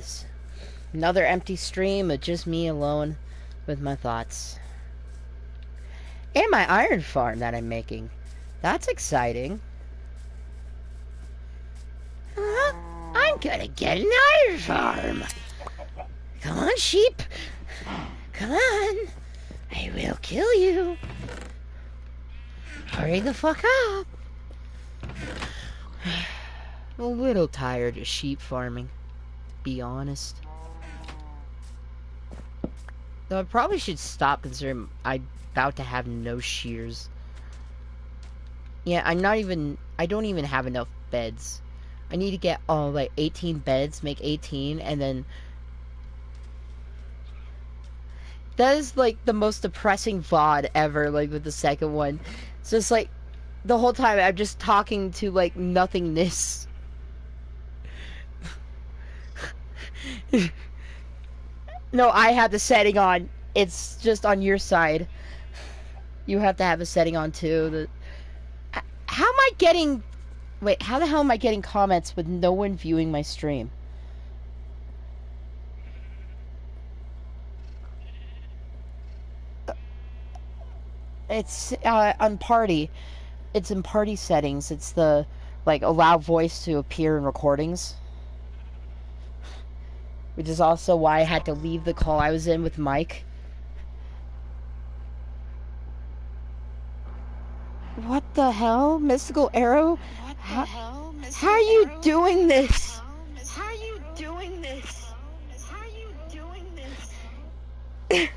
is. Another empty stream of just me alone with my thoughts. And my iron farm that I'm making. That's exciting. I'm gonna get an iron farm. Come on, sheep. Come on. I will kill you. Hurry the fuck up. I'm a little tired of sheep farming, to be honest. Though I probably should stop considering I'm about to have no shears. Yeah, I don't even have enough beds. I need to get, like 18 beds, make 18, and then... That is, like, the most depressing VOD ever, like, with the second one. It's just, like, the whole time I'm just talking to, like, nothingness. No, I have the setting on. It's just on your side. You have to have a setting on, too. How am I getting... Wait, how the hell am I getting comments with no one viewing my stream? It's on party. It's in party settings. It's the, like, allow voice to appear in recordings. Which is also why I had to leave the call I was in with Mike. What the hell? Mystical Arrow? How are you doing this? How are you doing this? How are you doing this?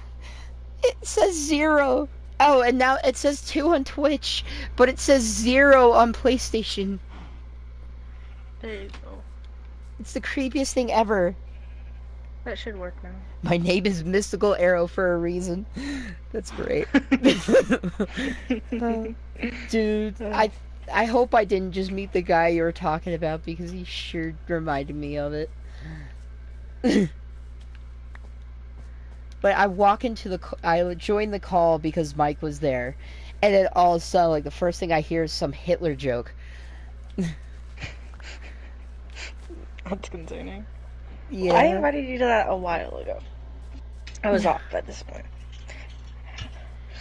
It says 0. Oh, and now it says 2 on Twitch, but it says 0 on PlayStation. There you go. It's the creepiest thing ever. That should work now. My name is Mystical Arrow for a reason. That's great. Dude, I hope I didn't just meet the guy you were talking about, because he sure reminded me of it. But I walk into I joined the call because Mike was there, and then all of a sudden, like, the first thing I hear is some Hitler joke. That's concerning. Yeah. I invited you to that a while ago. I was off at this point.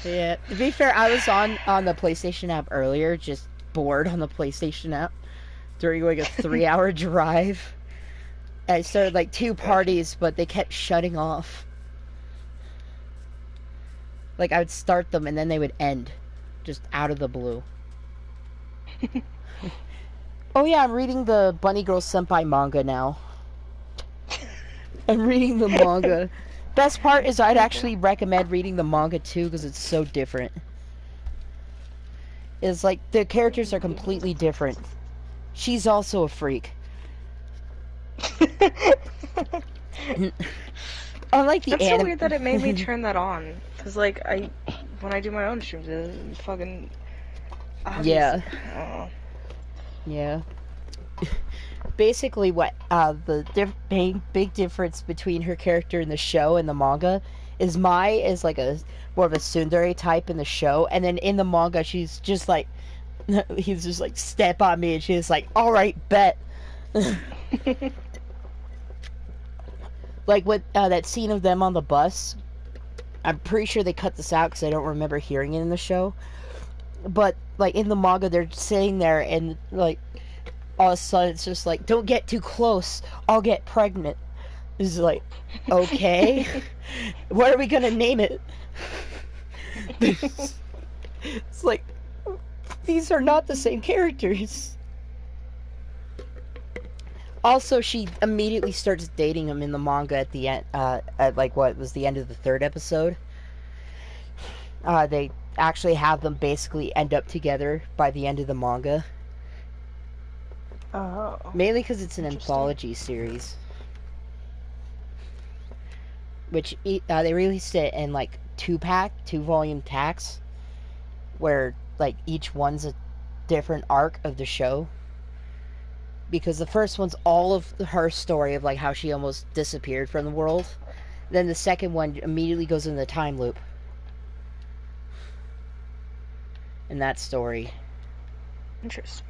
Yeah. To be fair, I was on the PlayStation app earlier, just bored on the PlayStation app during, like, a 3-hour drive. I started, like, 2 parties, but they kept shutting off. Like, I would start them, and then they would end. Just out of the blue. Oh yeah, I'm reading the Bunny Girl Senpai manga now. I'm reading the manga. Best part is I'd actually recommend reading the manga too, because it's so different. It's like, the characters are completely different. She's also a freak. Unlike the That's so weird that it made me turn that on. Because, like, when I do my own streams, it's fucking... Yeah. Yeah. Basically, what the big difference between her character in the show and the manga is Mai is like more of a tsundere type in the show, and then in the manga she's just like, he's just like, step on me, and she's like, all right, bet. Like with that scene of them on the bus, I'm pretty sure they cut this out because I don't remember hearing it in the show. But like in the manga, they're sitting there and like all of a sudden it's just like, don't get too close, I'll get pregnant. It's like, okay, what are we gonna name it? It's like, these are not the same characters. Also, she immediately starts dating him in the manga at the end, at like what was the end of the 3rd episode. They actually have them basically end up together by the end of the manga. Oh. Mainly because it's an anthology series. Which, they released it in like 2-volume packs, where like each one's a different arc of the show. Because the first one's all of her story of like how she almost disappeared from the world. Then the second one immediately goes into the time loop. In that story. Interesting.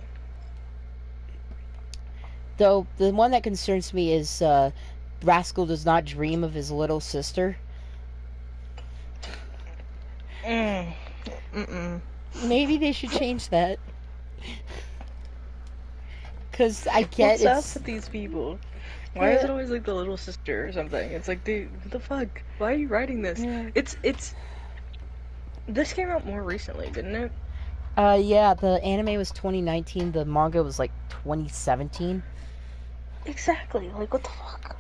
Though, the one that concerns me is Rascal does not dream of his little sister. Maybe they should change that. Because I get What's it's... up with these people? Why is it always like the little sister or something? It's like, dude, what the fuck? Why are you writing this? Yeah. It's... This came out more recently, didn't it? Yeah, the anime was 2019, the manga was like 2017. Exactly, like, what the fuck?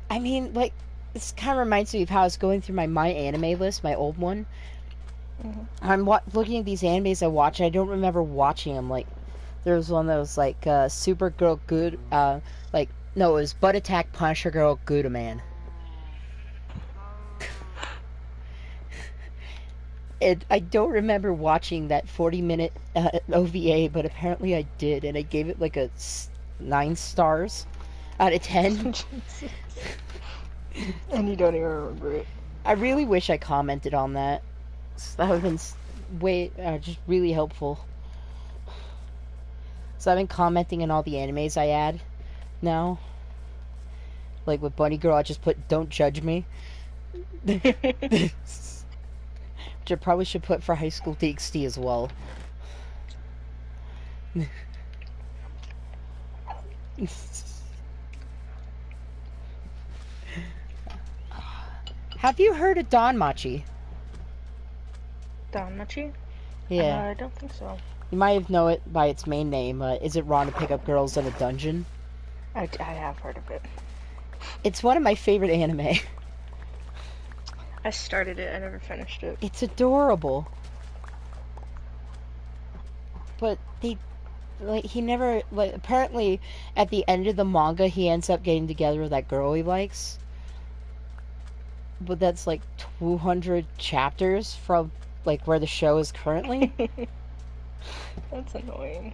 I mean, like, this kind of reminds me of how I was going through my anime list, my old one. I'm looking at these animes I watch, I don't remember watching them. Like, there was one that was like, Supergirl Good, like, no, it was Butt Attack Punisher Girl Goodaman. And I don't remember watching that 40-minute OVA, but apparently I did, and I gave it like a 9 stars out of 10. And you don't even remember it. I really wish I commented on that. That would have been just really helpful. So I've been commenting on all the animes I add now. Like with Bunny Girl, I just put "Don't judge me," which I probably should put for High School DxD as well. Have you heard of Danmachi? Danmachi? Yeah. I don't think so. You might have known it by its main name. Is it wrong to pick up girls in a dungeon? I have heard of it. It's one of my favorite anime. I started it, I never finished it. It's adorable. But he never, apparently at the end of the manga he ends up getting together with that girl he likes. But that's like 200 chapters from like where the show is currently. That's annoying.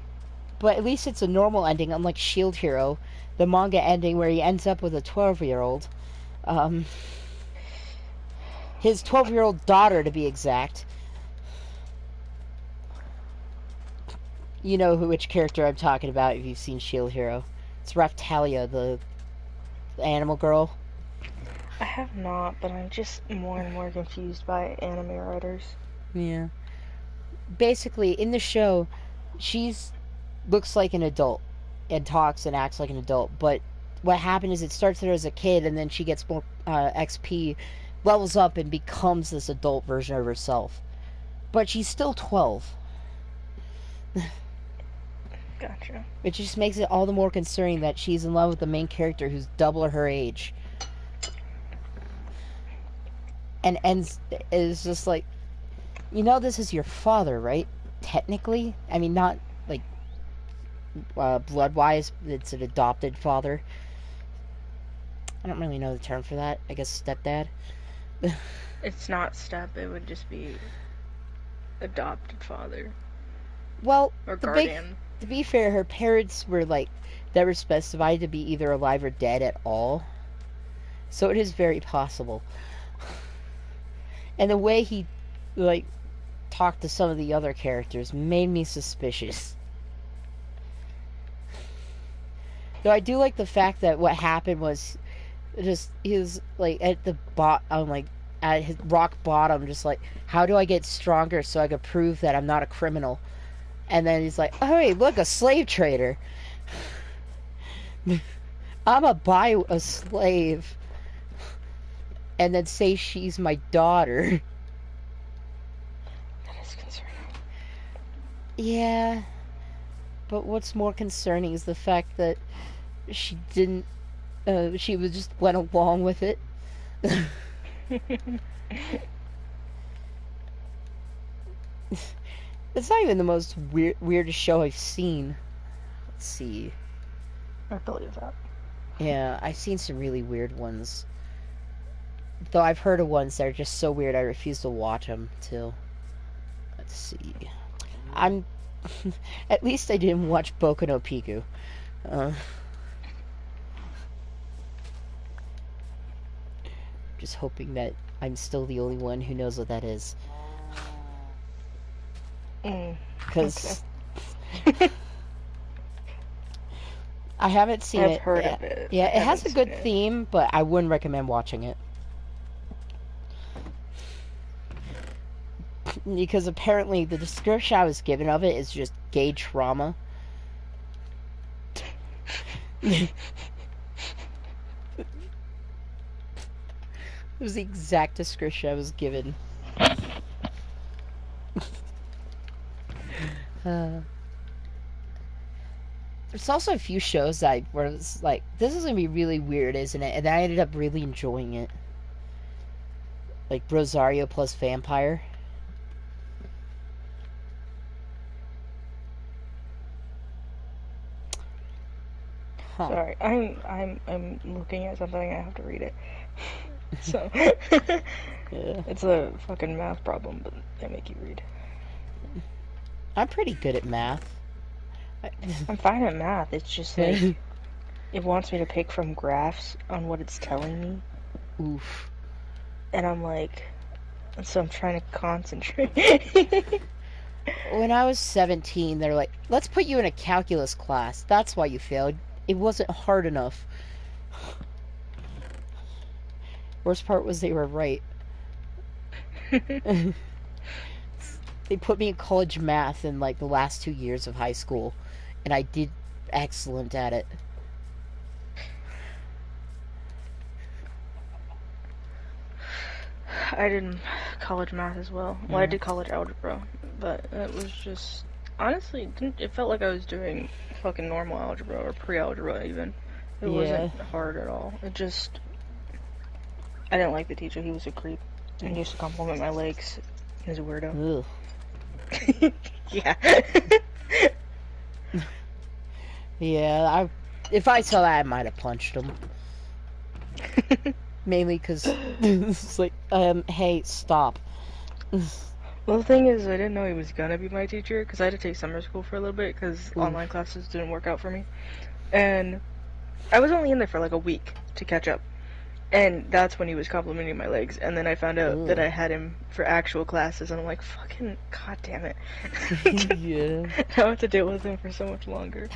But at least it's a normal ending, unlike Shield Hero, the manga ending where he ends up with a 12-year-old. His 12-year-old daughter, to be exact. You know which character I'm talking about if you've seen Shield Hero. It's Raphtalia, the animal girl. I have not, but I'm just more and more confused by anime writers. Yeah. Basically, in the show, she's looks like an adult and talks and acts like an adult, but what happened is it starts her as a kid and then she gets more XP, levels up and becomes this adult version of herself. But she's still 12. Gotcha. It just makes it all the more concerning that she's in love with the main character who's double her age. And is just like, you know, this is your father, right? Technically, I mean, not like blood-wise. It's an adopted father. I don't really know the term for that. I guess stepdad. It's not step. It would just be adopted father. Well, or guardian. To be fair, her parents were like never specified to be either alive or dead at all. So it is very possible. And the way he, like, talked to some of the other characters made me suspicious. Though I do like the fact that what happened was just, he was, like, at the at his rock bottom, just like, how do I get stronger so I could prove that I'm not a criminal? And then he's like, oh, hey, look, a slave trader. I'ma buy a slave. And then say she's my daughter. That is concerning. Yeah. But what's more concerning is the fact that she didn't... she was just went along with it. It's not even the most weirdest show I've seen. Let's see. I believe that. Yeah, I've seen some really weird ones. Though I've heard of ones that are just so weird I refuse to watch them, too. Let's see. At least I didn't watch Boku no Pico. Just hoping that I'm still the only one who knows what that is. Because... I haven't seen I've it. heard of it. Yeah, I it has a haven't good seen it. theme, but I wouldn't recommend watching it. Because apparently the description I was given of it is just gay trauma. It was the exact description I was given. There's also a few shows that where it's like, this is gonna be really weird, isn't it? And I ended up really enjoying it. Like Rosario plus Vampire. Huh. Sorry, I'm looking at something. I have to read it. So Yeah. it's a fucking math problem, but they make you read. I'm pretty good at math. I'm fine at math. It's just like it wants me to pick from graphs on what it's telling me, Oof. and I'm like, so I'm trying to concentrate. When I was 17, they're like, let's put you in a calculus class. That's why you failed. It wasn't hard enough. Worst part was they were right. They put me in college math in like the last 2 years of high school, and I did excellent at it. I did college math as well. Well, I did college algebra, but it was just honestly, it felt like I was doing fucking normal algebra or pre-algebra even. It wasn't hard at all. It just I didn't like the teacher. He was a creep, and he used to compliment my legs. He was a weirdo. Ugh. Yeah. Yeah, if I saw that, I might have punched him. Mainly because it's like, hey, stop. Well, the thing is, I didn't know he was gonna be my teacher because I had to take summer school for a little bit because online classes didn't work out for me, and I was only in there for like a week to catch up, and that's when he was complimenting my legs, and then I found out that I had him for actual classes, and I'm like, fucking god damn it. Yeah. I have to deal with him for so much longer.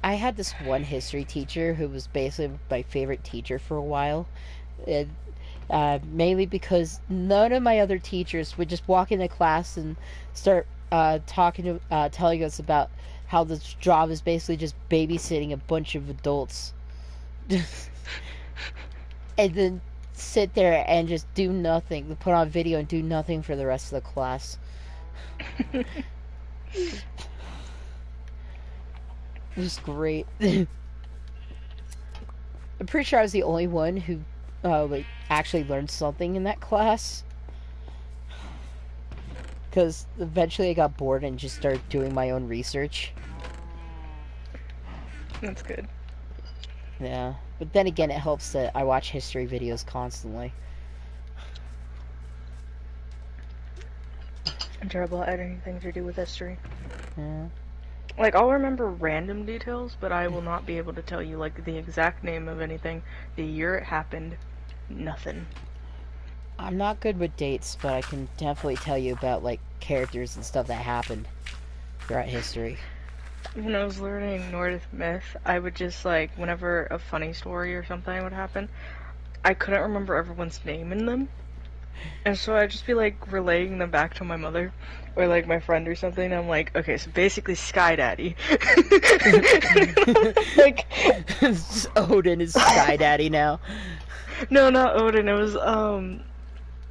I had this one history teacher who was basically my favorite teacher for a while. Mainly because none of my other teachers would just walk into class and start telling us about how this job is basically just babysitting a bunch of adults. And then sit there and just do nothing. Put on video and do nothing for the rest of the class. It was great. I'm pretty sure I was the only one who actually learned something in that class. Because eventually I got bored and just started doing my own research. That's good. Yeah. But then again, it helps that I watch history videos constantly. I'm terrible at anything to do with history. Yeah. Like, I'll remember random details, but I will not be able to tell you, like, the exact name of anything, the year it happened, nothing. I'm not good with dates, but I can definitely tell you about, like, characters and stuff that happened throughout history. When I was learning Nordic myth, I would just, like, whenever a funny story or something would happen, I couldn't remember everyone's name in them. And so I'd just be, like, relaying them back to my mother. Or, like, my friend or something. I'm like, okay, so basically Sky Daddy. Like... Odin is Sky Daddy now. No, not Odin. It was,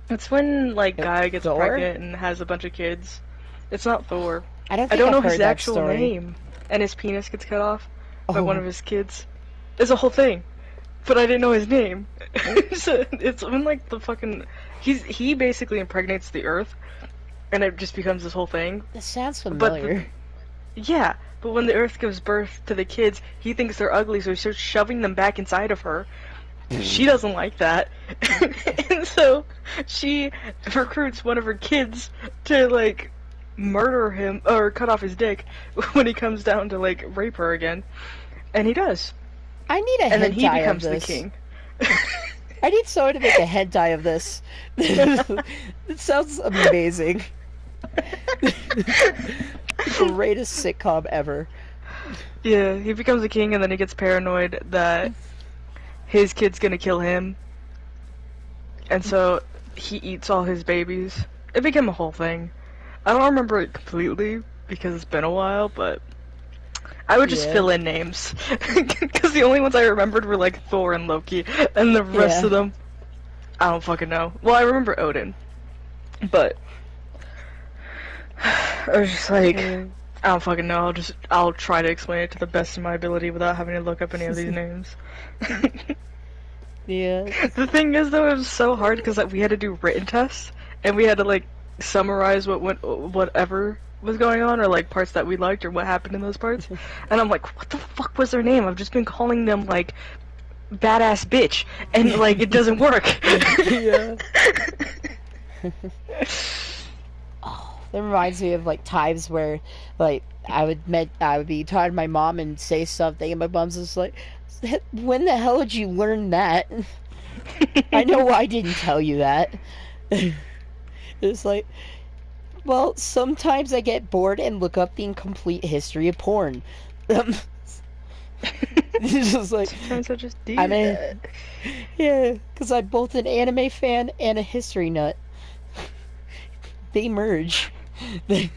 it's when, like, Guy gets Thor? pregnant and has a bunch of kids. It's not Thor. I don't know I've his heard that actual story. name. And his penis gets cut off by one of his kids. It's a whole thing. But I didn't know his name. So it's when, like, the fucking... He basically impregnates the Earth, and it just becomes this whole thing. That sounds familiar. Yeah, but when the Earth gives birth to the kids, he thinks they're ugly, so he starts shoving them back inside of her. She doesn't like that. And so she recruits one of her kids to, like, murder him, or cut off his dick when he comes down to, like, rape her again. And he does. I need a hentai and then he becomes of the this. king. I need someone to make a hentai of this. It sounds amazing. Greatest sitcom ever. Yeah, he becomes a king and then he gets paranoid that his kid's gonna kill him, and so he eats all his babies. It became a whole thing. I don't remember it completely because it's been a while, but I would just Yeah. fill in names because the only ones I remembered were like Thor and Loki, and the rest Yeah. of them I don't fucking know. Well, I remember Odin, but I was just like, Yeah. I don't fucking know. I'll try to explain it to the best of my ability without having to look up any of these names. Yeah. The thing is, though, it was so hard because like, we had to do written tests and we had to like summarize whatever was going on or like parts that we liked or what happened in those parts. And I'm like, what the fuck was their name? I've just been calling them like badass bitch, and like it doesn't work. Yeah. Oh, that reminds me of like times where like I would be talking to my mom and say something and my mom's just like, when the hell did you learn that? I know I didn't tell you that. It's like, well, sometimes I get bored and look up the incomplete history of porn. It's just like, Sometimes I just do I'm a, that. yeah, because I'm both an anime fan and a history nut. They merge. They,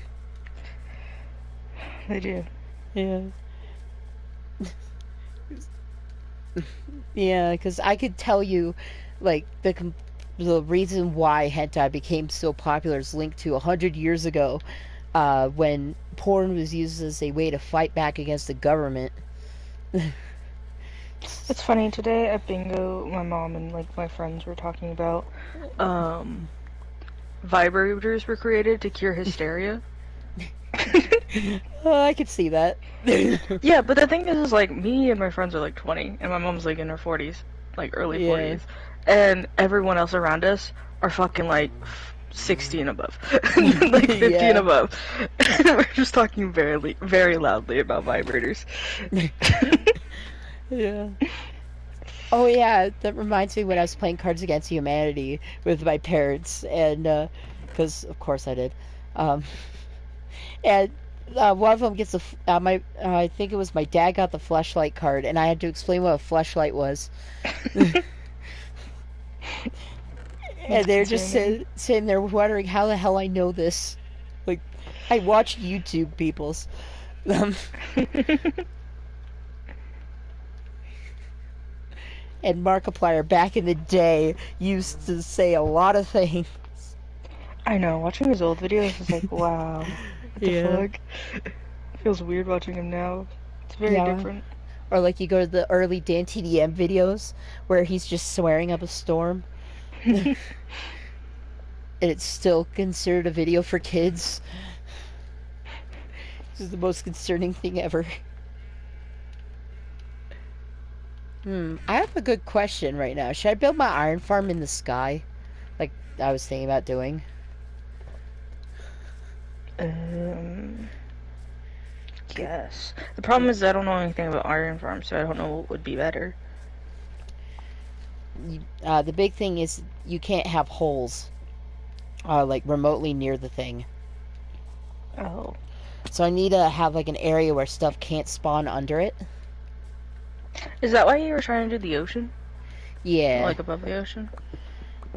They do. yeah. Yeah, because I could tell you, like, the reason why hentai became so popular is linked to 100 years ago, when porn was used as a way to fight back against the government. It's funny, today at bingo, my mom and like my friends were talking about um vibrators were created to cure hysteria. Oh, I could see that. Yeah, but the thing is like me and my friends are like 20 and my mom's like in her 40s, like early Yeah. 40s. And everyone else around us are fucking like 60 and above. Like 50 Yeah. and above. We're just talking very loudly about vibrators. Yeah. Oh yeah, that reminds me when I was playing Cards Against Humanity with my parents, and because of course I did, um, and one of them gets I think it was my dad got the fleshlight card, and I had to explain what a fleshlight was, and they're just sitting there wondering how the hell I know this. Like, I watched YouTube people's. Um, and Markiplier back in the day used to say a lot of things. I know, watching his old videos is like, wow, what the Yeah. fuck? Feels weird watching him now. It's very Yeah. different. Or like you go to the early Dan TDM videos where he's just swearing up a storm. And it's still considered a video for kids. This is the most concerning thing ever. I have a good question right now. Should I build my iron farm in the sky? Like I was thinking about doing. Yes. The problem is I don't know anything about iron farms, so I don't know what would be better. The big thing is you can't have holes, like remotely near the thing. Oh. So I need to have like an area where stuff can't spawn under it. Is that why you were trying to do the ocean? Yeah. Like above the ocean?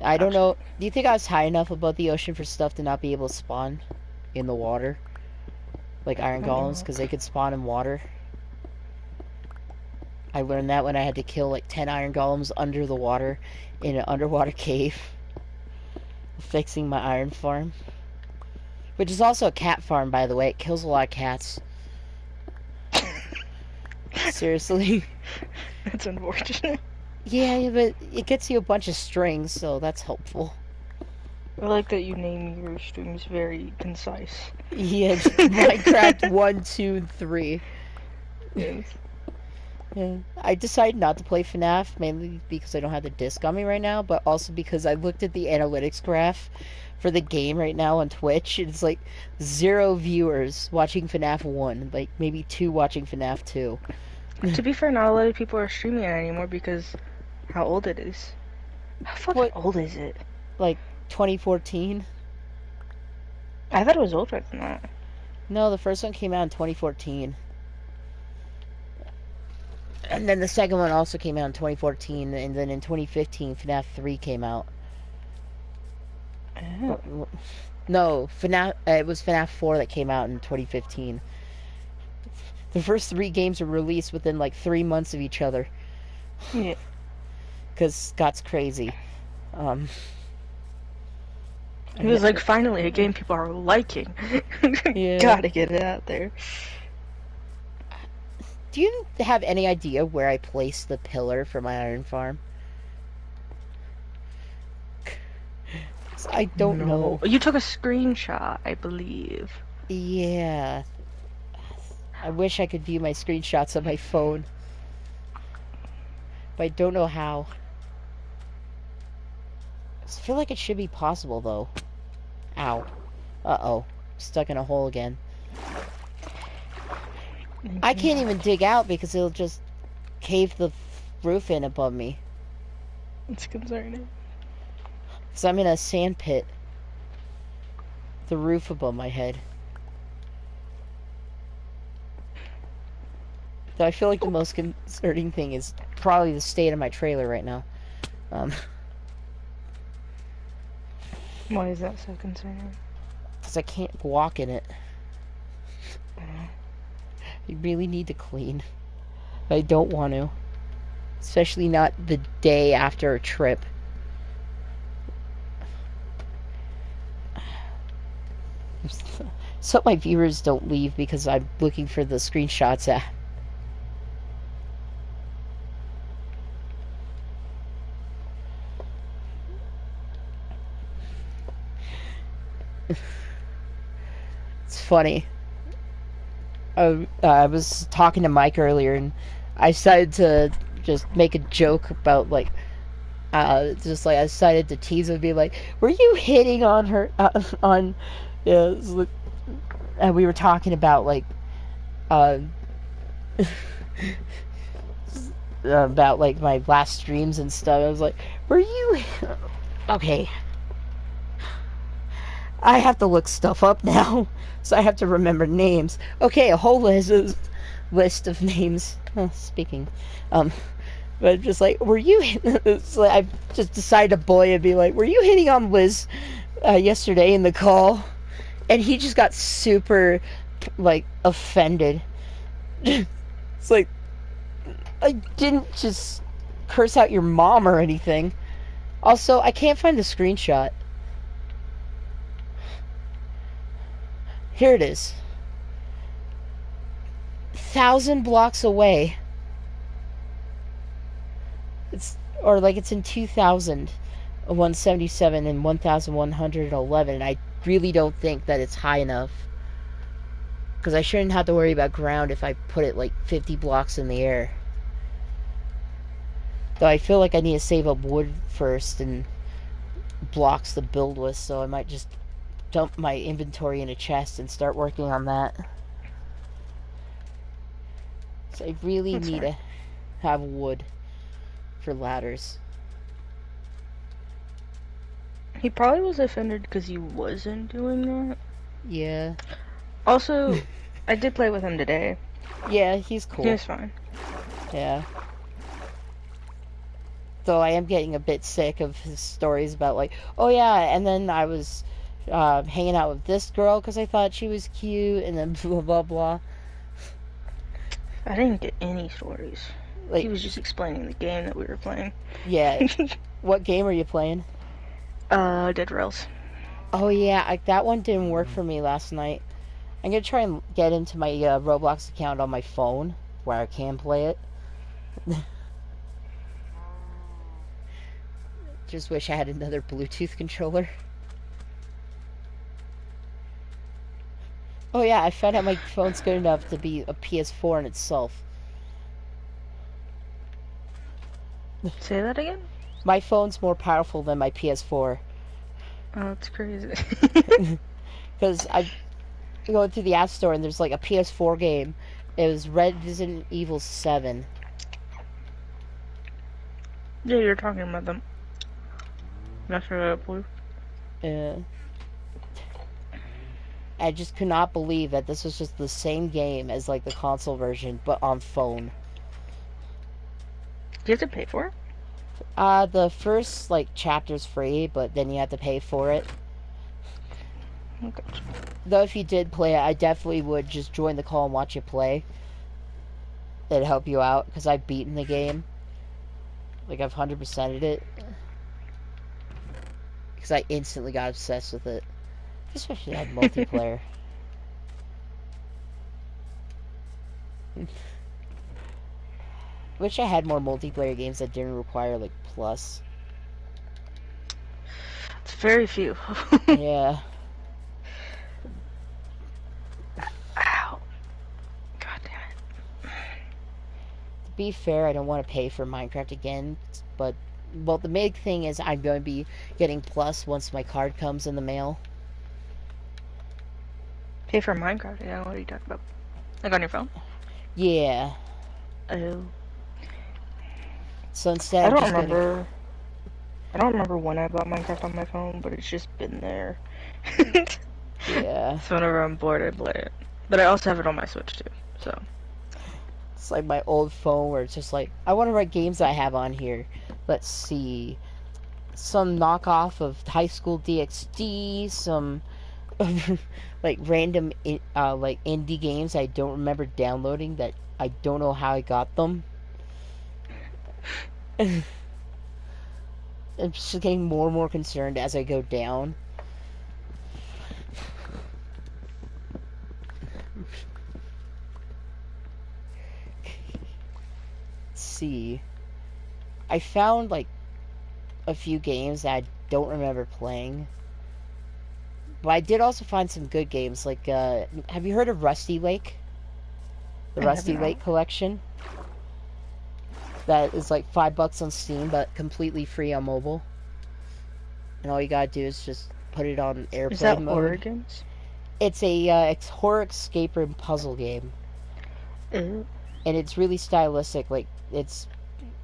I don't know. Do you think I was high enough above the ocean for stuff to not be able to spawn in the water? Like iron golems, because they could spawn in water. I learned that when I had to kill like 10 iron golems under the water in an underwater cave. Fixing my iron farm. Which is also a cat farm, by the way. It kills a lot of cats. Seriously. That's unfortunate. Yeah, but it gets you a bunch of strings, so that's helpful. I like that you name your streams very concise. Yeah, Minecraft 1, 2, and 3. Yes. Yeah. I decided not to play FNAF, mainly because I don't have the disc on me right now, but also because I looked at the analytics graph for the game right now on Twitch, and it's like 0 viewers watching FNAF 1, like maybe 2 watching FNAF 2. To be fair, not a lot of people are streaming it anymore because how old it is. How fucking old is it? Like 2014? I thought it was older than that. No, the first one came out in 2014. And then the second one also came out in 2014, and then in 2015, FNAF 3 came out. Oh. No, FNAF. It was FNAF 4 that came out in 2015. The first three games were released within like 3 months of each other. Yeah. Because Scott's crazy. It was like finally a game people are liking. Yeah. Gotta get it out there. Do you have any idea where I placed the pillar for my iron farm? I don't know. You took a screenshot, I believe. Yeah. I wish I could view my screenshots on my phone. But I don't know how. I feel like it should be possible, though. Ow. Uh-oh. Stuck in a hole again. I can't even dig out because it'll just cave the roof in above me. It's concerning. Because I'm in a sand pit. The roof above my head. So I feel like the most concerning thing is probably the state of my trailer right now. Why is that so concerning? Because I can't walk in it. I really need to clean. But I don't want to. Especially not the day after a trip. So my viewers don't leave because I'm looking for the screenshots at. It's funny. I was talking to Mike earlier, and I decided to just make a joke about, like, I decided to tease him and be like, were you hitting on her, yeah, and we were talking about, like, about, like, my last streams and stuff. I was like, were you, okay. I have to look stuff up now, so I have to remember names. Okay, a whole list of names. Speaking, but just like, were you? It's like, I just decided to bully and be like, were you hitting on Liz yesterday in the call? And he just got super, like, offended. It's like, I didn't just curse out your mom or anything. Also, I can't find the screenshot. Here it is. 1,000 blocks away. It's in 2,000, 177 and 1,111. And I really don't think that it's high enough. Because I shouldn't have to worry about ground if I put it like 50 blocks in the air. Though I feel like I need to save up wood first and blocks to build with, so I might just dump my inventory in a chest and start working on that. So I really need to have wood for ladders. He probably was offended because he wasn't doing that. Yeah. Also, I did play with him today. Yeah, he's cool. He was fine. Yeah. Though I am getting a bit sick of his stories about, like, oh yeah, and then I was hanging out with this girl because I thought she was cute, and then blah blah blah. I didn't get any stories. Like, he was just explaining the game that we were playing. Yeah. What game are you playing? Dead Rails. Oh yeah, that one didn't work for me last night. I'm gonna try and get into my Roblox account on my phone where I can play it. Just wish I had another Bluetooth controller. Oh yeah, I found out my phone's good enough to be a PS4 in itself. Say that again? My phone's more powerful than my PS4. Oh, that's crazy. Because I'm going through the App Store and there's like a PS4 game. It was Resident Evil 7. Yeah, you're talking about them. That's blue. Yeah. I just could not believe that this was just the same game as like the console version, but on phone. Do you have to pay for it? The first, like, chapter's free, but then you have to pay for it. Okay. Though if you did play it, I definitely would just join the call and watch you play. It'd help you out, because I've beaten the game. Like, I've 100%ed it. Because I instantly got obsessed with it. Especially had multiplayer. Wish I had more multiplayer games that didn't require, like, plus. It's very few. Yeah. Ow. God damn it. To be fair, I don't want to pay for Minecraft again, but, well, the big thing is I'm going to be getting plus once my card comes in the mail. Pay for Minecraft? Yeah, what are you talking about? Like on your phone? Yeah. Oh. So instead, I I'm don't just remember. I don't remember when I bought Minecraft on my phone, but it's just been there. Yeah. So whenever I'm bored, I play it. But I also have it on my Switch too. So. It's like my old phone where it's just like, I wonder what games I have on here. Let's see. Some knockoff of High School DxD, some like random like indie games I don't remember downloading that I don't know how I got them. I'm just getting more and more concerned as I go down. Let's see. I found like a few games that I don't remember playing. But I did also find some good games. Like, have you heard of Rusty Lake? The Rusty Lake collection? That is like $5 on Steam, but completely free on mobile. And all you gotta do is just put it on airplane Is that mode. horror games? It's a horror escape room puzzle game. Ew. And it's really stylistic. Like, it's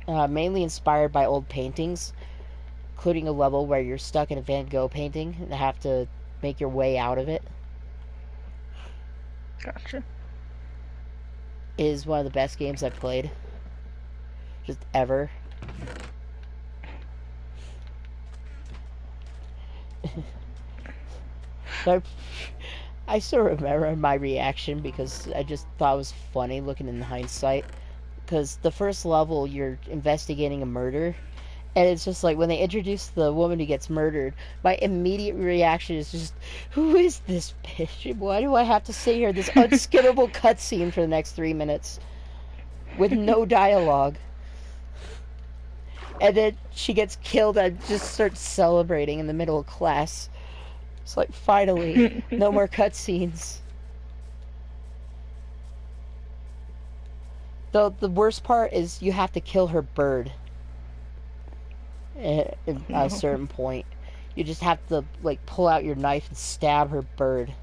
mainly inspired by old paintings, including a level where you're stuck in a Van Gogh painting and have to make your way out of it. Gotcha. It is one of the best games I've played. Just ever. I still remember my reaction because I just thought it was funny looking in hindsight. Because the first level, you're investigating a murder. And it's just like when they introduce the woman who gets murdered, my immediate reaction is just, who is this bitch? Why do I have to sit here this unskippable cutscene for the next 3 minutes with no dialogue? And then she gets killed and I just start celebrating in the middle of class. It's like, finally, no more cutscenes. The worst part is you have to kill her bird. At a certain point. You just have to, like, pull out your knife and stab her bird.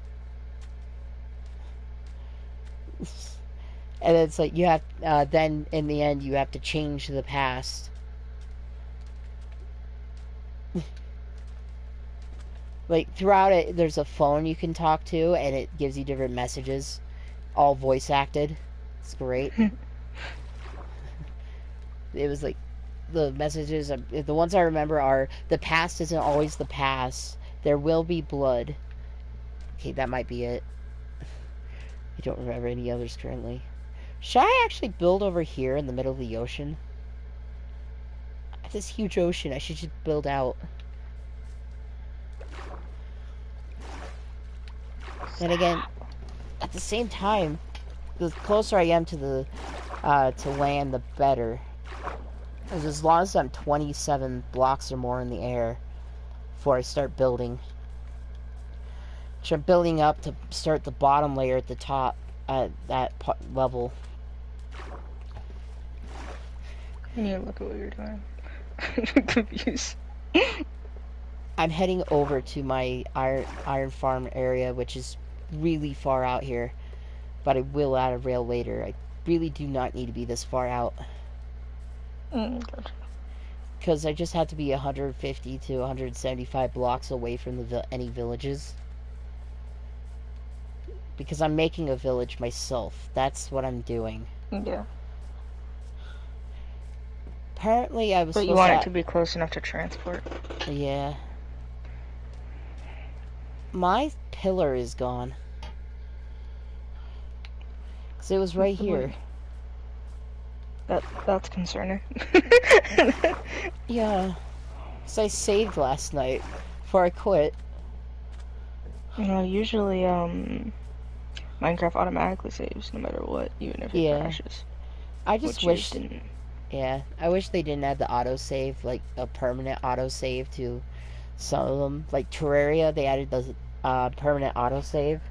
And it's like, you have, then in the end, you have to change the past. Like, throughout it, there's a phone you can talk to, and it gives you different messages. All voice acted. It's great. It was like, the messages, the ones I remember are, the past isn't always the past. There will be blood. Okay, that might be it. I don't remember any others currently. Should I actually build over here in the middle of the ocean? This huge ocean, I should just build out. Then again, at the same time, the closer I am to the to land, the better. As long as I'm 27 blocks or more in the air before I start building. Which I'm building up to start the bottom layer at the top at that level. I need to look at what you're doing. I'm confused. I'm heading over to my iron farm area, which is really far out here. But I will add a rail later. I really do not need to be this far out. Gotcha. Because I just have to be 150 to 175 blocks away from any villages. Because I'm making a village myself. That's what I'm doing. Yeah. Apparently, I was But you supposed want it to. to be close enough to transport. Yeah. My pillar is gone. Because it was right here. That's concerning. Yeah. Because I saved last night before I quit. You know, usually, Minecraft automatically saves no matter what, even if it Yeah. crashes. I just Which wish. didn't. Yeah. I wish they didn't add the autosave, like a permanent autosave to some of them. Like Terraria, they added the permanent autosave.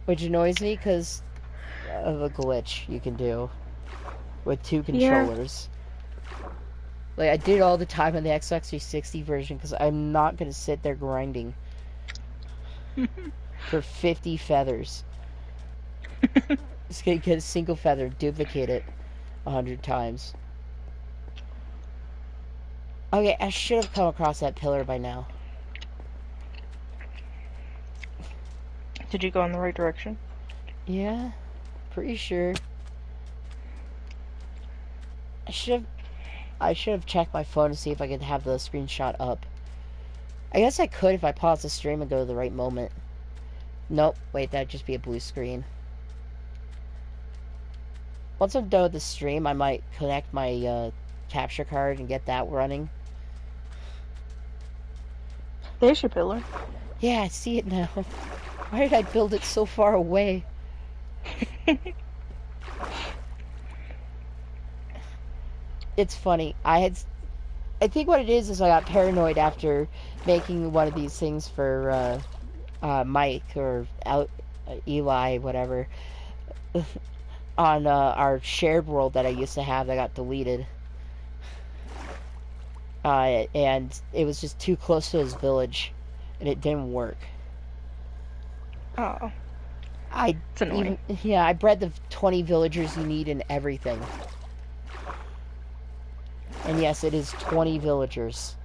Which annoys me because of a glitch you can do with two controllers. Like, I did it all the time on the Xbox 360 version because I'm not going to sit there grinding for 50 feathers. Just going to get a single feather, duplicate it 100 times. Okay, I should have come across that pillar by now. Did you go in the right direction? Yeah, pretty sure. I should have checked my phone to see if I could have the screenshot up. I guess I could if I pause the stream and go to the right moment. Nope, wait, that'd just be a blue screen. Once I'm done with the stream, I might connect my capture card and get that running. There's your pillar. Yeah, I see it now. Why did I build it so far away? It's funny. I think what it is I got paranoid after making one of these things for Mike or Eli, whatever, on our shared world that I used to have that got deleted. And it was just too close to his village, and it didn't work. Oh. It's annoying. Yeah, I bred the 20 villagers you need and everything. And yes, it is 20 villagers.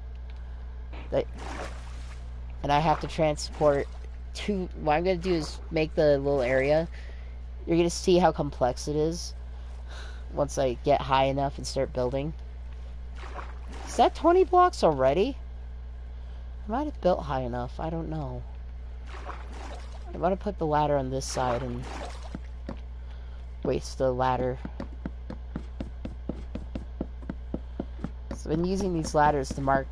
And I have to transport two. What I'm going to do is make the little area. You're going to see how complex it is once I get high enough and start building. Is that 20 blocks already? I might have built high enough. I don't know. I'm going to put the ladder on this side and waste the ladder. So I've been using these ladders to mark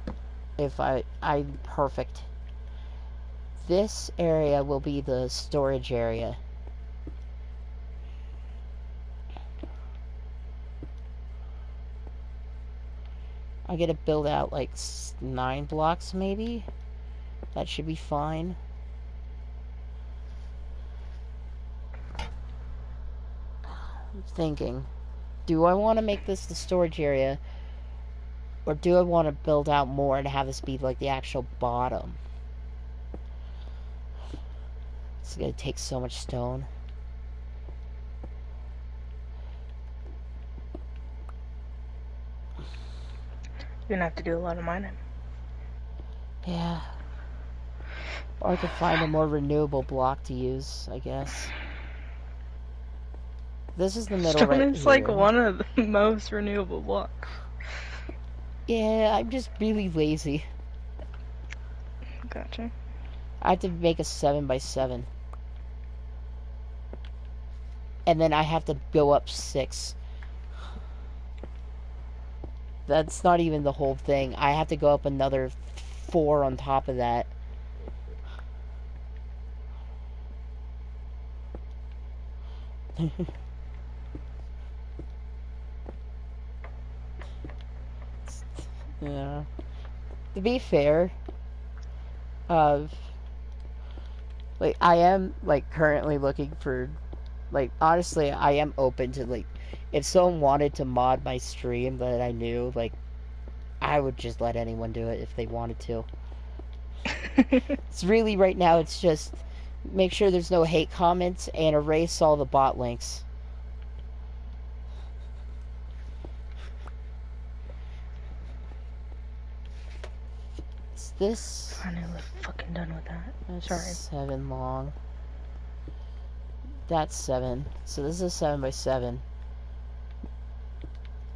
if I'm perfect. This area will be the storage area. I'm gonna build out like 9 blocks maybe. That should be fine. I'm thinking, do I want to make this the storage area, or do I want to build out more and have this be like the actual bottom? It's gonna take so much stone. You're gonna have to do a lot of mining. Yeah. Or I could find a more renewable block to use, I guess. This is the middle Stone right is here. like one of the most renewable blocks. Yeah, I'm just really lazy. Gotcha. I have to make a 7x7. And then I have to go up 6. That's not even the whole thing. I have to go up another 4 on top of that. Yeah. To be fair, like, I am, like, currently looking for, like, honestly, I am open to, like, if someone wanted to mod my stream that I knew, like, I would just let anyone do it if they wanted to. It's really, right now, it's just make sure there's no hate comments and erase all the bot links. Is this... Finally, we're fucking done with that. That's Sorry. 7 long. That's 7. So this is a 7x7.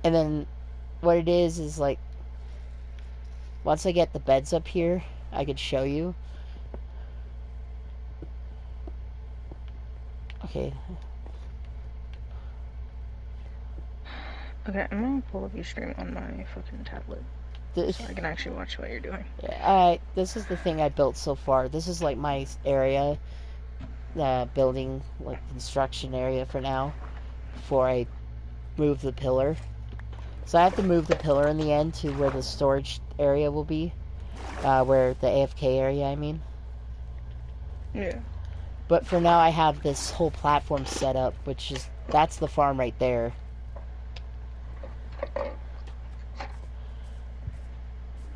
And then what it is like once I get the beds up here, I could show you. Okay. Okay, I'm gonna pull up your stream on my fucking tablet so I can actually watch what you're doing. Alright, this is the thing I built so far. This is like my area, building, like construction area for now, before I move the pillar. So I have to move the pillar in the end to where the storage area will be, where the AFK area, I mean. Yeah. But for now I have this whole platform set up, which is, that's the farm right there.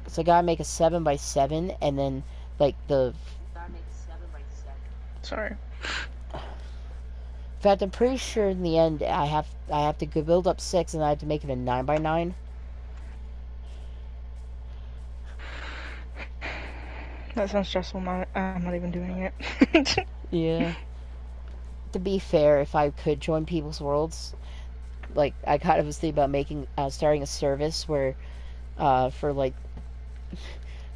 So I gotta make a 7x7, and then, like, the... Gotta make a 7x7. Sorry. In fact, I'm pretty sure in the end I have to go build up 6, and I have to make it a 9x9. That sounds stressful. I'm not even doing it. Yeah. To be fair, if I could join People's Worlds, like, I kind of was thinking about making, starting a service where, for, like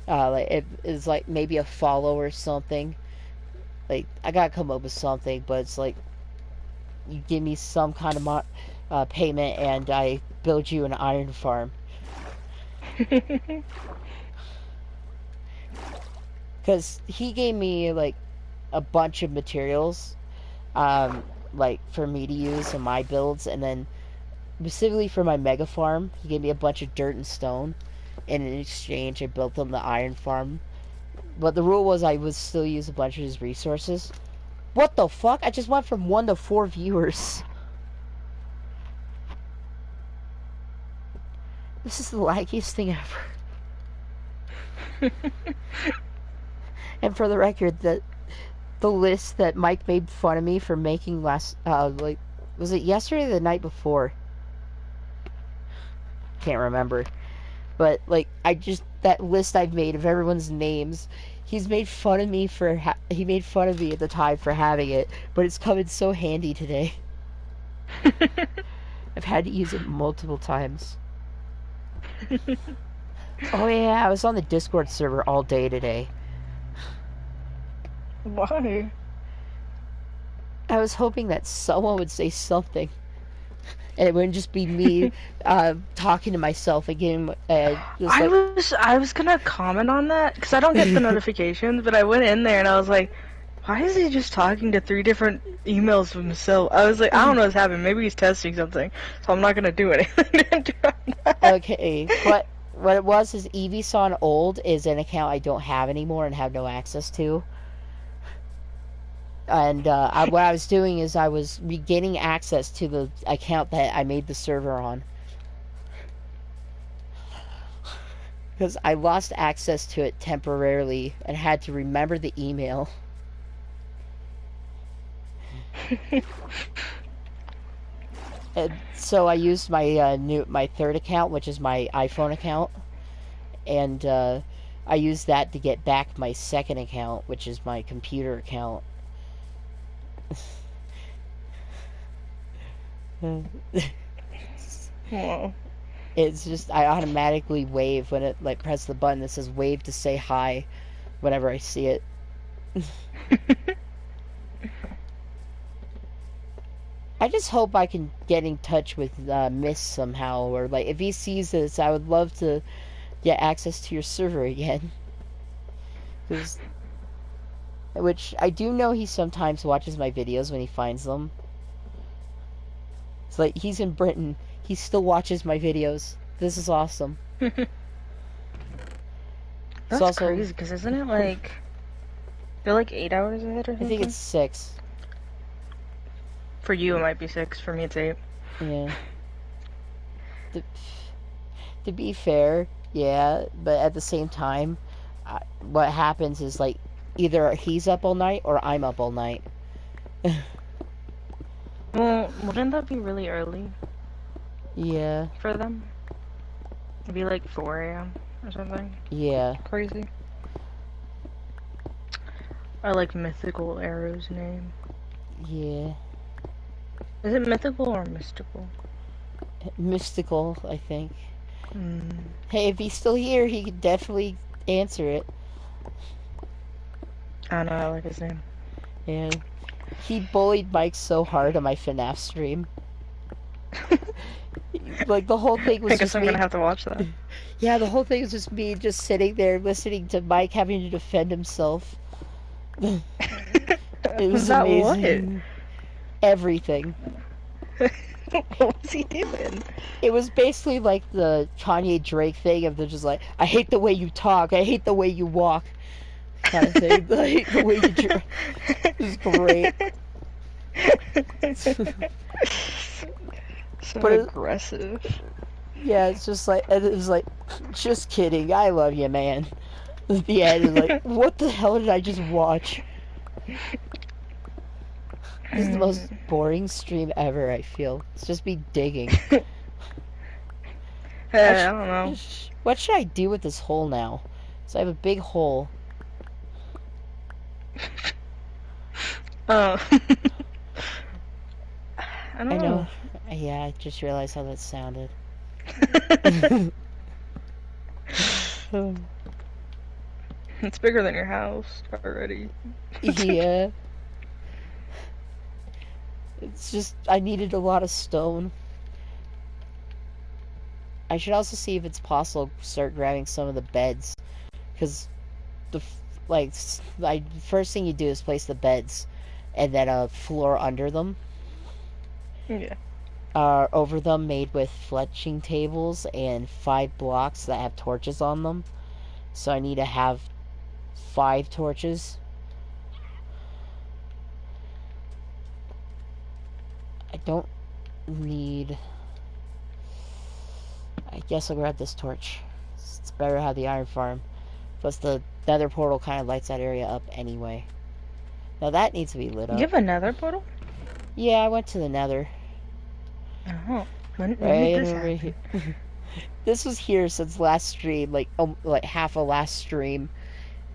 it is, like, maybe a follow or something. Like, I gotta come up with something, but it's like, you give me some kind of payment, and I build you an iron farm. Because he gave me, like, a bunch of materials, like, for me to use in my builds, and then, specifically for my mega farm, he gave me a bunch of dirt and stone, and in exchange, I built them the iron farm. But the rule was I would still use a bunch of his resources. What the fuck? I just went from 1 to 4 viewers. This is the laggiest thing ever. And for the record, the list that Mike made fun of me for making last, like, was it yesterday or the night before? Can't remember. But, like, that list I've made of everyone's names, he's made fun of me for, he made fun of me at the time for having it, but it's come in so handy today. I've had to use it multiple times. Oh yeah, I was on the Discord server all day today. Why? I was hoping that someone would say something. And it wouldn't just be me talking to myself again. I was gonna comment on that because I don't get the notifications, but I went in there and I was like, why is he just talking to 3 different emails of himself? I was like, I don't know what's happening. Maybe he's testing something, so I'm not gonna do anything. Okay, but what it was is Evisan Old is an account I don't have anymore and have no access to. And what I was doing is I was regaining access to the account that I made the server on. Because I lost access to it temporarily and had to remember the email. And so I used my my third account, which is my iPhone account, and I used that to get back my second account, which is my computer account. Wow. It's just I automatically wave when it, like, press the button that says wave to say hi whenever I see it. I just hope I can get in touch with Mist somehow, or, like, if he sees this, I would love to get access to your server again. Which I do know he sometimes watches my videos when he finds them. It's like, he's in Britain. He still watches my videos. This is awesome. That's also crazy, because isn't it like... They're like 8 hours ahead or something? I think it's 6. For you, it might be 6. For me, it's 8. Yeah. To be fair, yeah, but at the same time, what happens is, like, either he's up all night or I'm up all night. Well, wouldn't that be really early? Yeah. For them? It'd be like 4 a.m. or something. Yeah. Crazy. I like Mythical Arrow's name. Yeah. Is it mythical or mystical? Mystical, I think. Hmm. Hey, if he's still here, he could definitely answer it. I don't know. I like his name. Yeah. He bullied Mike so hard on my FNAF stream. Like, the whole thing was I guess just I'm me. gonna have to watch that. Yeah, the whole thing was just me just sitting there listening to Mike having to defend himself. It was That amazing. Everything. what? What was he doing? It was basically like the Kanye Drake thing of they're just like, I hate the way you talk, I hate the way you walk, kind of thing. I hate the way you dress. It was great. So But aggressive. Yeah, it's just like, and it was like, just kidding, I love you, man. At the end, it's like, what the hell did I just watch? This is the most boring stream ever, I feel. It's just me digging. I don't know. What should I do with this hole now? So I have a big hole. Oh. I don't I know. know. Yeah, I just realized how that sounded. It's bigger than your house already. Yeah. It's just, I needed a lot of stone. I should also see if it's possible to start grabbing some of the beds. Because, first thing you do is place the beds. And then a floor under them. Yeah. Over them made with fletching tables and 5 blocks that have torches on them. So I need to have 5 torches. I don't need... I guess I'll grab this torch. It's better to have the iron farm. Plus the nether portal kind of lights that area up anyway. Now that needs to be lit up. You have a nether portal? Yeah, I went to the nether. Oh. When did this happen? This was here since last stream, like half of last stream.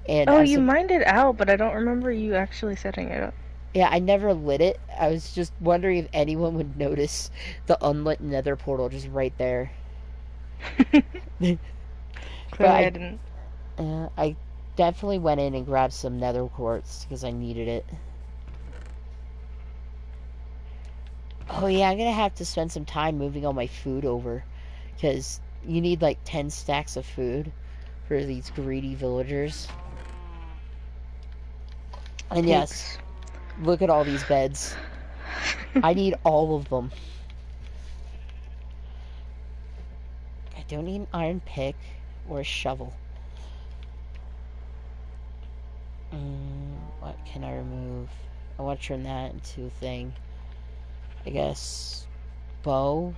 And oh, you mined it out, but I don't remember you actually setting it up. Yeah, I never lit it. I was just wondering if anyone would notice the unlit nether portal just right there. Clearly I didn't. I definitely went in and grabbed some nether quartz because I needed it. Oh yeah, I'm gonna have to spend some time moving all my food over. Because you need like 10 stacks of food for these greedy villagers. And yes, look at all these beds. I need all of them. I don't need an iron pick or a shovel. What can I remove? I want to turn that into a thing. I guess bow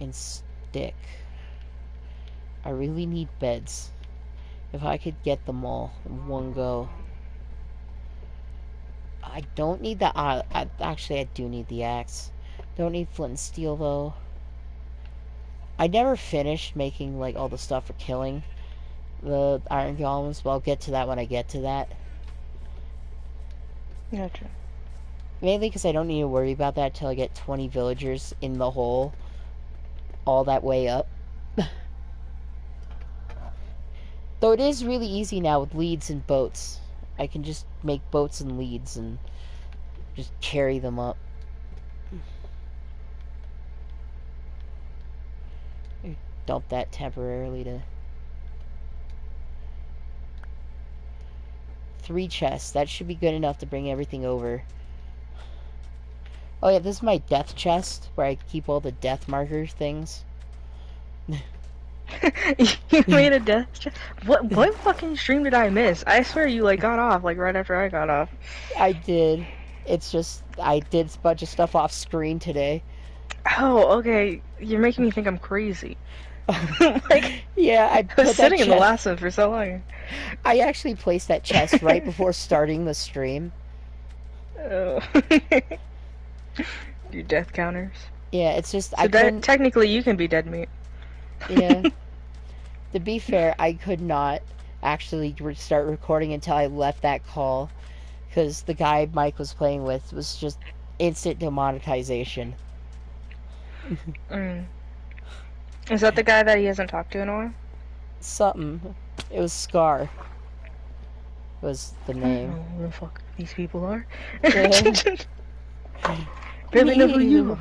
and stick. I really need beds. If I could get them all in one go. I don't need the actually I do need the axe. Don't need flint and steel though. I never finished making like all the stuff for killing the iron golems, but I'll get to that when I get to that. Gotcha. Mainly because I don't need to worry about that till I get 20 villagers in the hole all that way up. Though it is really easy now with leads and boats. I can just make boats and leads and just carry them up. Dump that temporarily to... 3 chests. That should be good enough to bring everything over. Oh yeah, this is my death chest, where I keep all the death marker things. You made a death chest? What fucking stream did I miss? I swear you like got off like right after I got off. I did. It's just, I did a bunch of stuff off screen today. Oh, okay. You're making me think I'm crazy. Like, yeah, I was sitting in the last one for so long. I actually placed that chest right before starting the stream. Oh. Your death counters. Yeah, it's just So technically you can be dead meat. Yeah. To be fair, I could not actually start recording until I left that call, because the guy Mike was playing with was just instant demonetization. Mm. Is that the guy that he hasn't talked to in a while? Something. It was Scar. Was the I don't name. know who the fuck these people are. Yeah. Barely know who you You.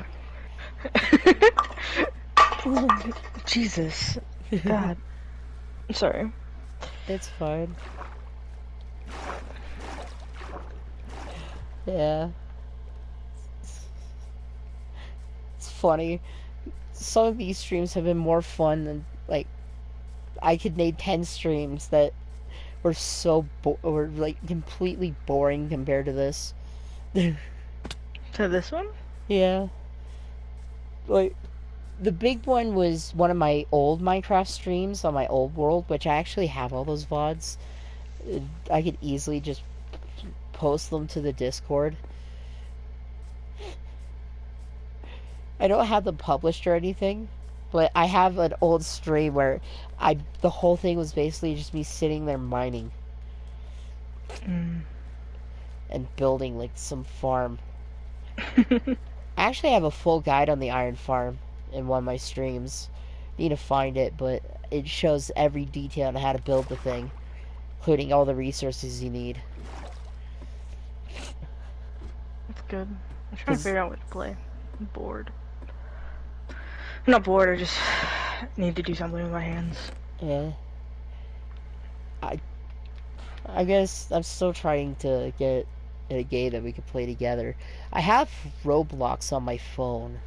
are. Jesus. God. I'm sorry. It's fine. Yeah. It's funny. Some of these streams have been more fun than, like, I could name 10 streams that were were like completely boring compared to this. To this one? Yeah. Like, the big one was one of my old Minecraft streams on my old world, which I actually have all those VODs. I could easily just post them to the Discord. I don't have them published or anything, but I have an old stream where the whole thing was basically just me sitting there mining Mm. and building like some farm. I actually have a full guide on the iron farm in one of my streams. Need to find it, but it shows every detail on how to build the thing, including all the resources you need. That's good. I'm trying to figure out what to play. I'm bored. I'm not bored, I just need to do something with my hands. Yeah. I guess I'm still trying to get a game that we could play together. I have Roblox on my phone.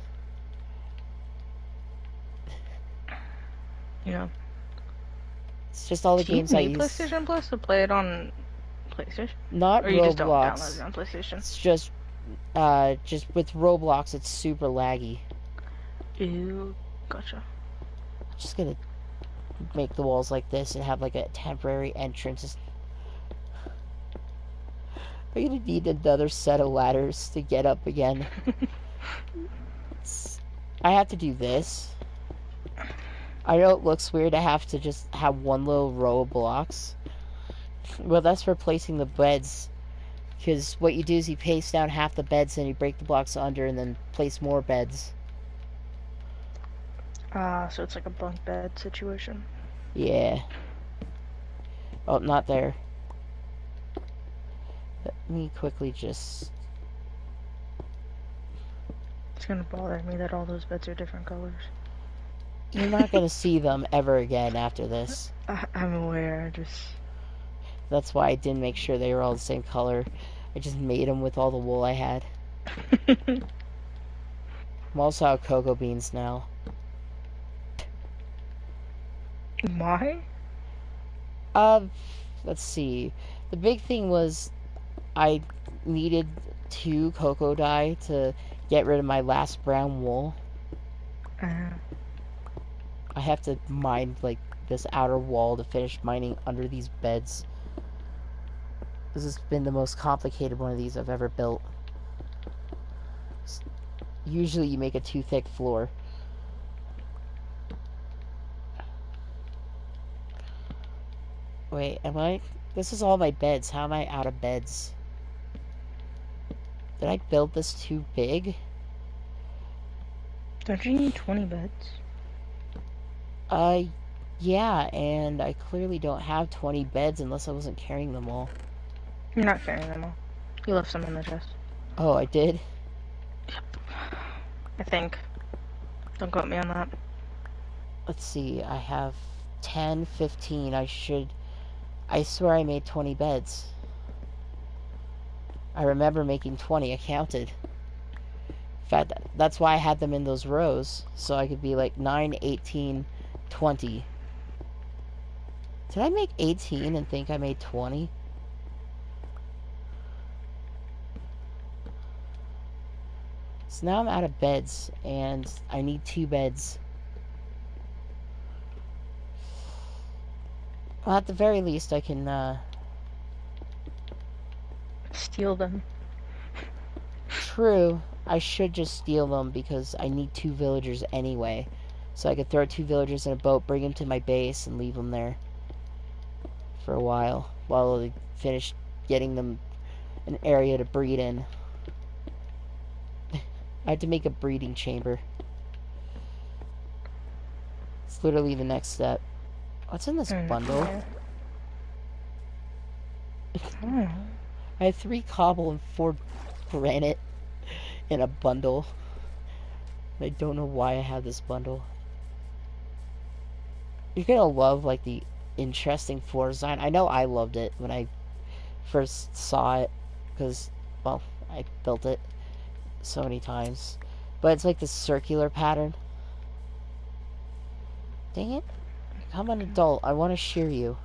Yeah. It's just all the Do you games I need use. PlayStation Plus to play it on PlayStation? Not Or you just don't download Roblox. it on PlayStation? It's just with Roblox, it's super laggy. Ew. Gotcha. I'm just gonna make the walls like this and have like a temporary entrance. I'm gonna need another set of ladders to get up again. I have to do this. I know it looks weird to have to just have one little row of blocks. Well, that's for placing the beds. Because what you do is you paste down half the beds and you break the blocks under and then place more beds. So it's like a bunk bed situation. Yeah. Oh, not there. Let me quickly just... It's gonna bother me that all those beds are different colors. You're not gonna see them ever again after this. I'm aware, just... That's why I didn't make sure they were all the same color. I just made them with all the wool I had. I'm also out of cocoa beans now. Why? Let's see. The big thing was I needed 2 cocoa dye to get rid of my last brown wool. I have to mine, like, this outer wall to finish mining under these beds. This has been the most complicated one of these I've ever built. Usually you make a too thick floor. Wait, am I... This is all my beds. How am I out of beds? Did I build this too big? Don't you need 20 beds? Yeah, and I clearly don't have 20 beds unless I wasn't carrying them all. You're not carrying them all. You left some in the chest. Oh, I did? Yep. I think. Don't quote me on that. Let's see, I have 10, 15. I swear I made 20 beds. I remember making 20. I counted. In fact, that's why I had them in those rows. So I could be like 9, 18, 20. Did I make 18 and think I made 20? So now I'm out of beds, and I need 2 beds. Well, at the very least, I can, Steal them. True, I should just steal them because I need 2 villagers anyway. So I could throw 2 villagers in a boat, bring them to my base, and leave them there for a while I finish getting them an area to breed in. I had to make a breeding chamber. It's literally the next step. What's in this bundle? Yeah. I don't know. I have 3 cobble and 4 granite in a bundle. I don't know why I have this bundle. You're gonna love, like, the interesting floor design. I know I loved it when I first saw it, because, well, I built it so many times. But it's like this circular pattern. Dang it. I'm an adult. I want to shear you.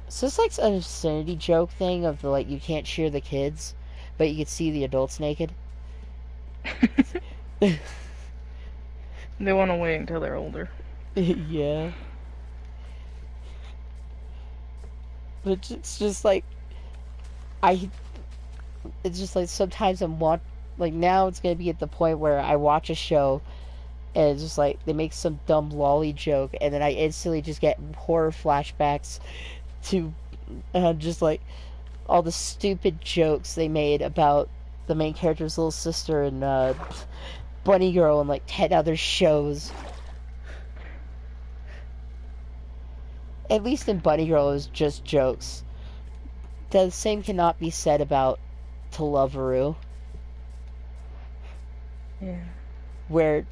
Is this like an obscenity joke thing of the, like, you can't shear the kids, but you can see the adults naked? They want to wait until they're older. Yeah. But it's just like, it's just like sometimes like now it's gonna be at the point where I watch a show and it's just like they make some dumb lolly joke and then I instantly just get horror flashbacks to just like all the stupid jokes they made about the main character's little sister and Bunny Girl and like 10 other shows. At least in Bunny Girl it was just jokes. The same cannot be said about To Love Aru. Yeah. Where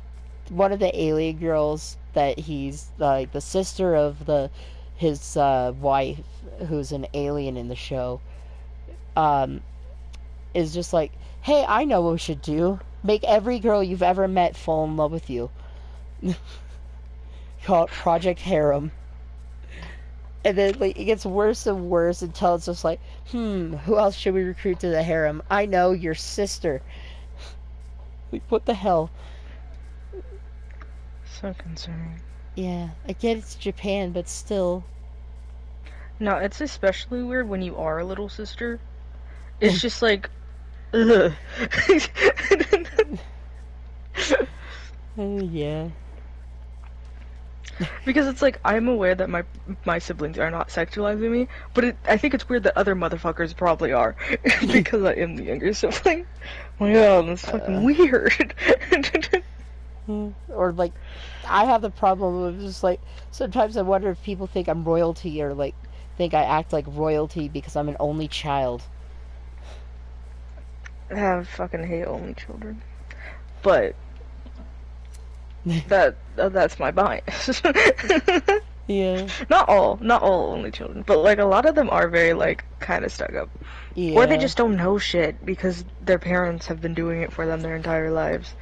one of the alien girls that he's like the sister of his wife, who's an alien in the show, is just like, hey, I know what we should do. Make every girl you've ever met fall in love with you. Call it Project Harem. And then like it gets worse and worse until it's just like, who else should we recruit to the harem? I know, your sister. Like, what the hell? So concerning. Yeah, I get it's Japan, but still. No, it's especially weird when you are a little sister. It's just like, ugh. Yeah. Because it's like, I'm aware that my siblings are not sexualizing me, but I think it's weird that other motherfuckers probably are. Because I am the younger sibling. Like, oh, that's fucking weird. Or like, I have the problem of just like, sometimes I wonder if people think I'm royalty or like, think I act like royalty because I'm an only child. I fucking hate only children. But that's my bias. Yeah. Not all only children, but like a lot of them are very like kind of stuck up. Yeah. Or they just don't know shit because their parents have been doing it for them their entire lives.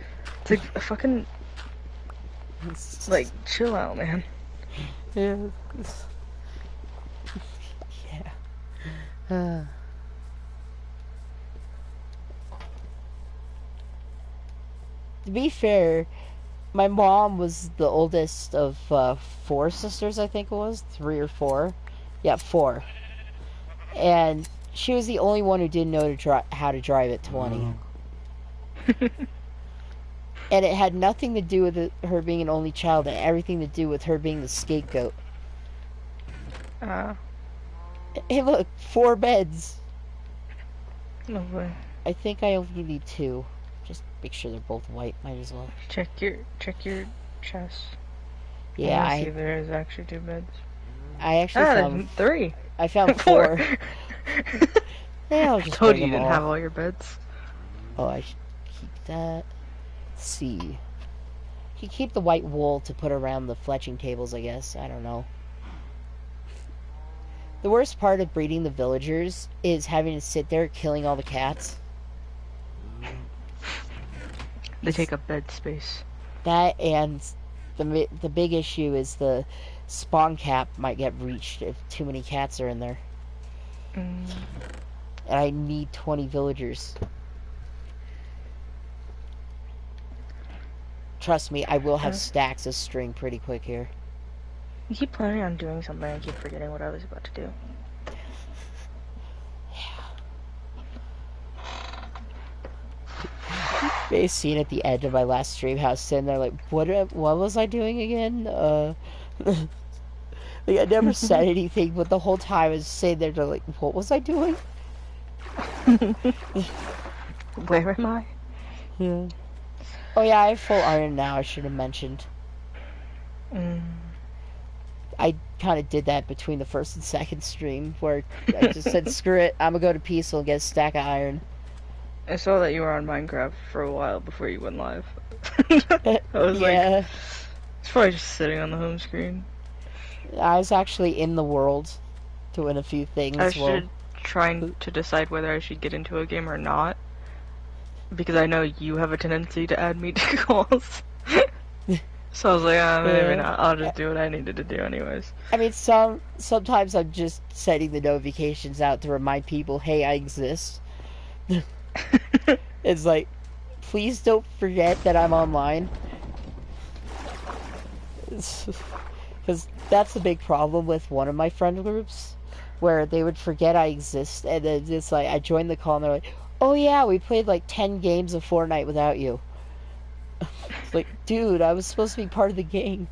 It's like fucking like chill out, man. Yeah. Yeah. To be fair, my mom was the oldest of 4 sisters, I think it was. 3 or 4. Yeah, 4. And she was the only one who didn't know how to drive at 20. And it had nothing to do with her being an only child and everything to do with her being the scapegoat. Hey, look, 4 beds. No way. I think I only need 2. Just make sure they're both white. Might as well. Check your chest. Yeah, I see there is actually 2 beds. I actually found 3. I found 4. Yeah, I'll I just told bring you you them didn't all. have all your beds. Oh, I should keep that. Let's see. You keep the white wool to put around the fletching tables, I guess. I don't know. The worst part of breeding the villagers is having to sit there killing all the cats. They take up bed space. That and the big issue is the spawn cap might get reached if too many cats are in there. And I need 20 villagers. Trust me, I will have stacks of string pretty quick here. You keep planning on doing something, I keep forgetting what I was about to do. May have seen at the end of my last stream how I was sitting there like, what was I doing again? Like, I never said anything, but the whole time I was sitting there like, what was I doing? Where am I? Yeah. Oh yeah, I have full iron now, I should have mentioned. Mm. I kind of did that between the first and second stream, where I just said, screw it, I'm gonna go to Peaceful and get a stack of iron. I saw that you were on Minecraft for a while before you went live. I was like, Yeah, it's probably just sitting on the home screen. I was actually in the world doing a few I things. Well, should try to decide whether I should get into a game or not. Because I know you have a tendency to add me to calls. So I was like, maybe yeah. not. I'll just do what I needed to do anyways. I mean, sometimes I'm just setting the notifications out to remind people, hey, I exist. It's like, please don't forget that I'm online. Because that's a big problem with one of my friend groups, where they would forget I exist, and then it's like, I join the call and they're like, oh yeah, we played like 10 games of Fortnite without you. It's like, dude, I was supposed to be part of the game.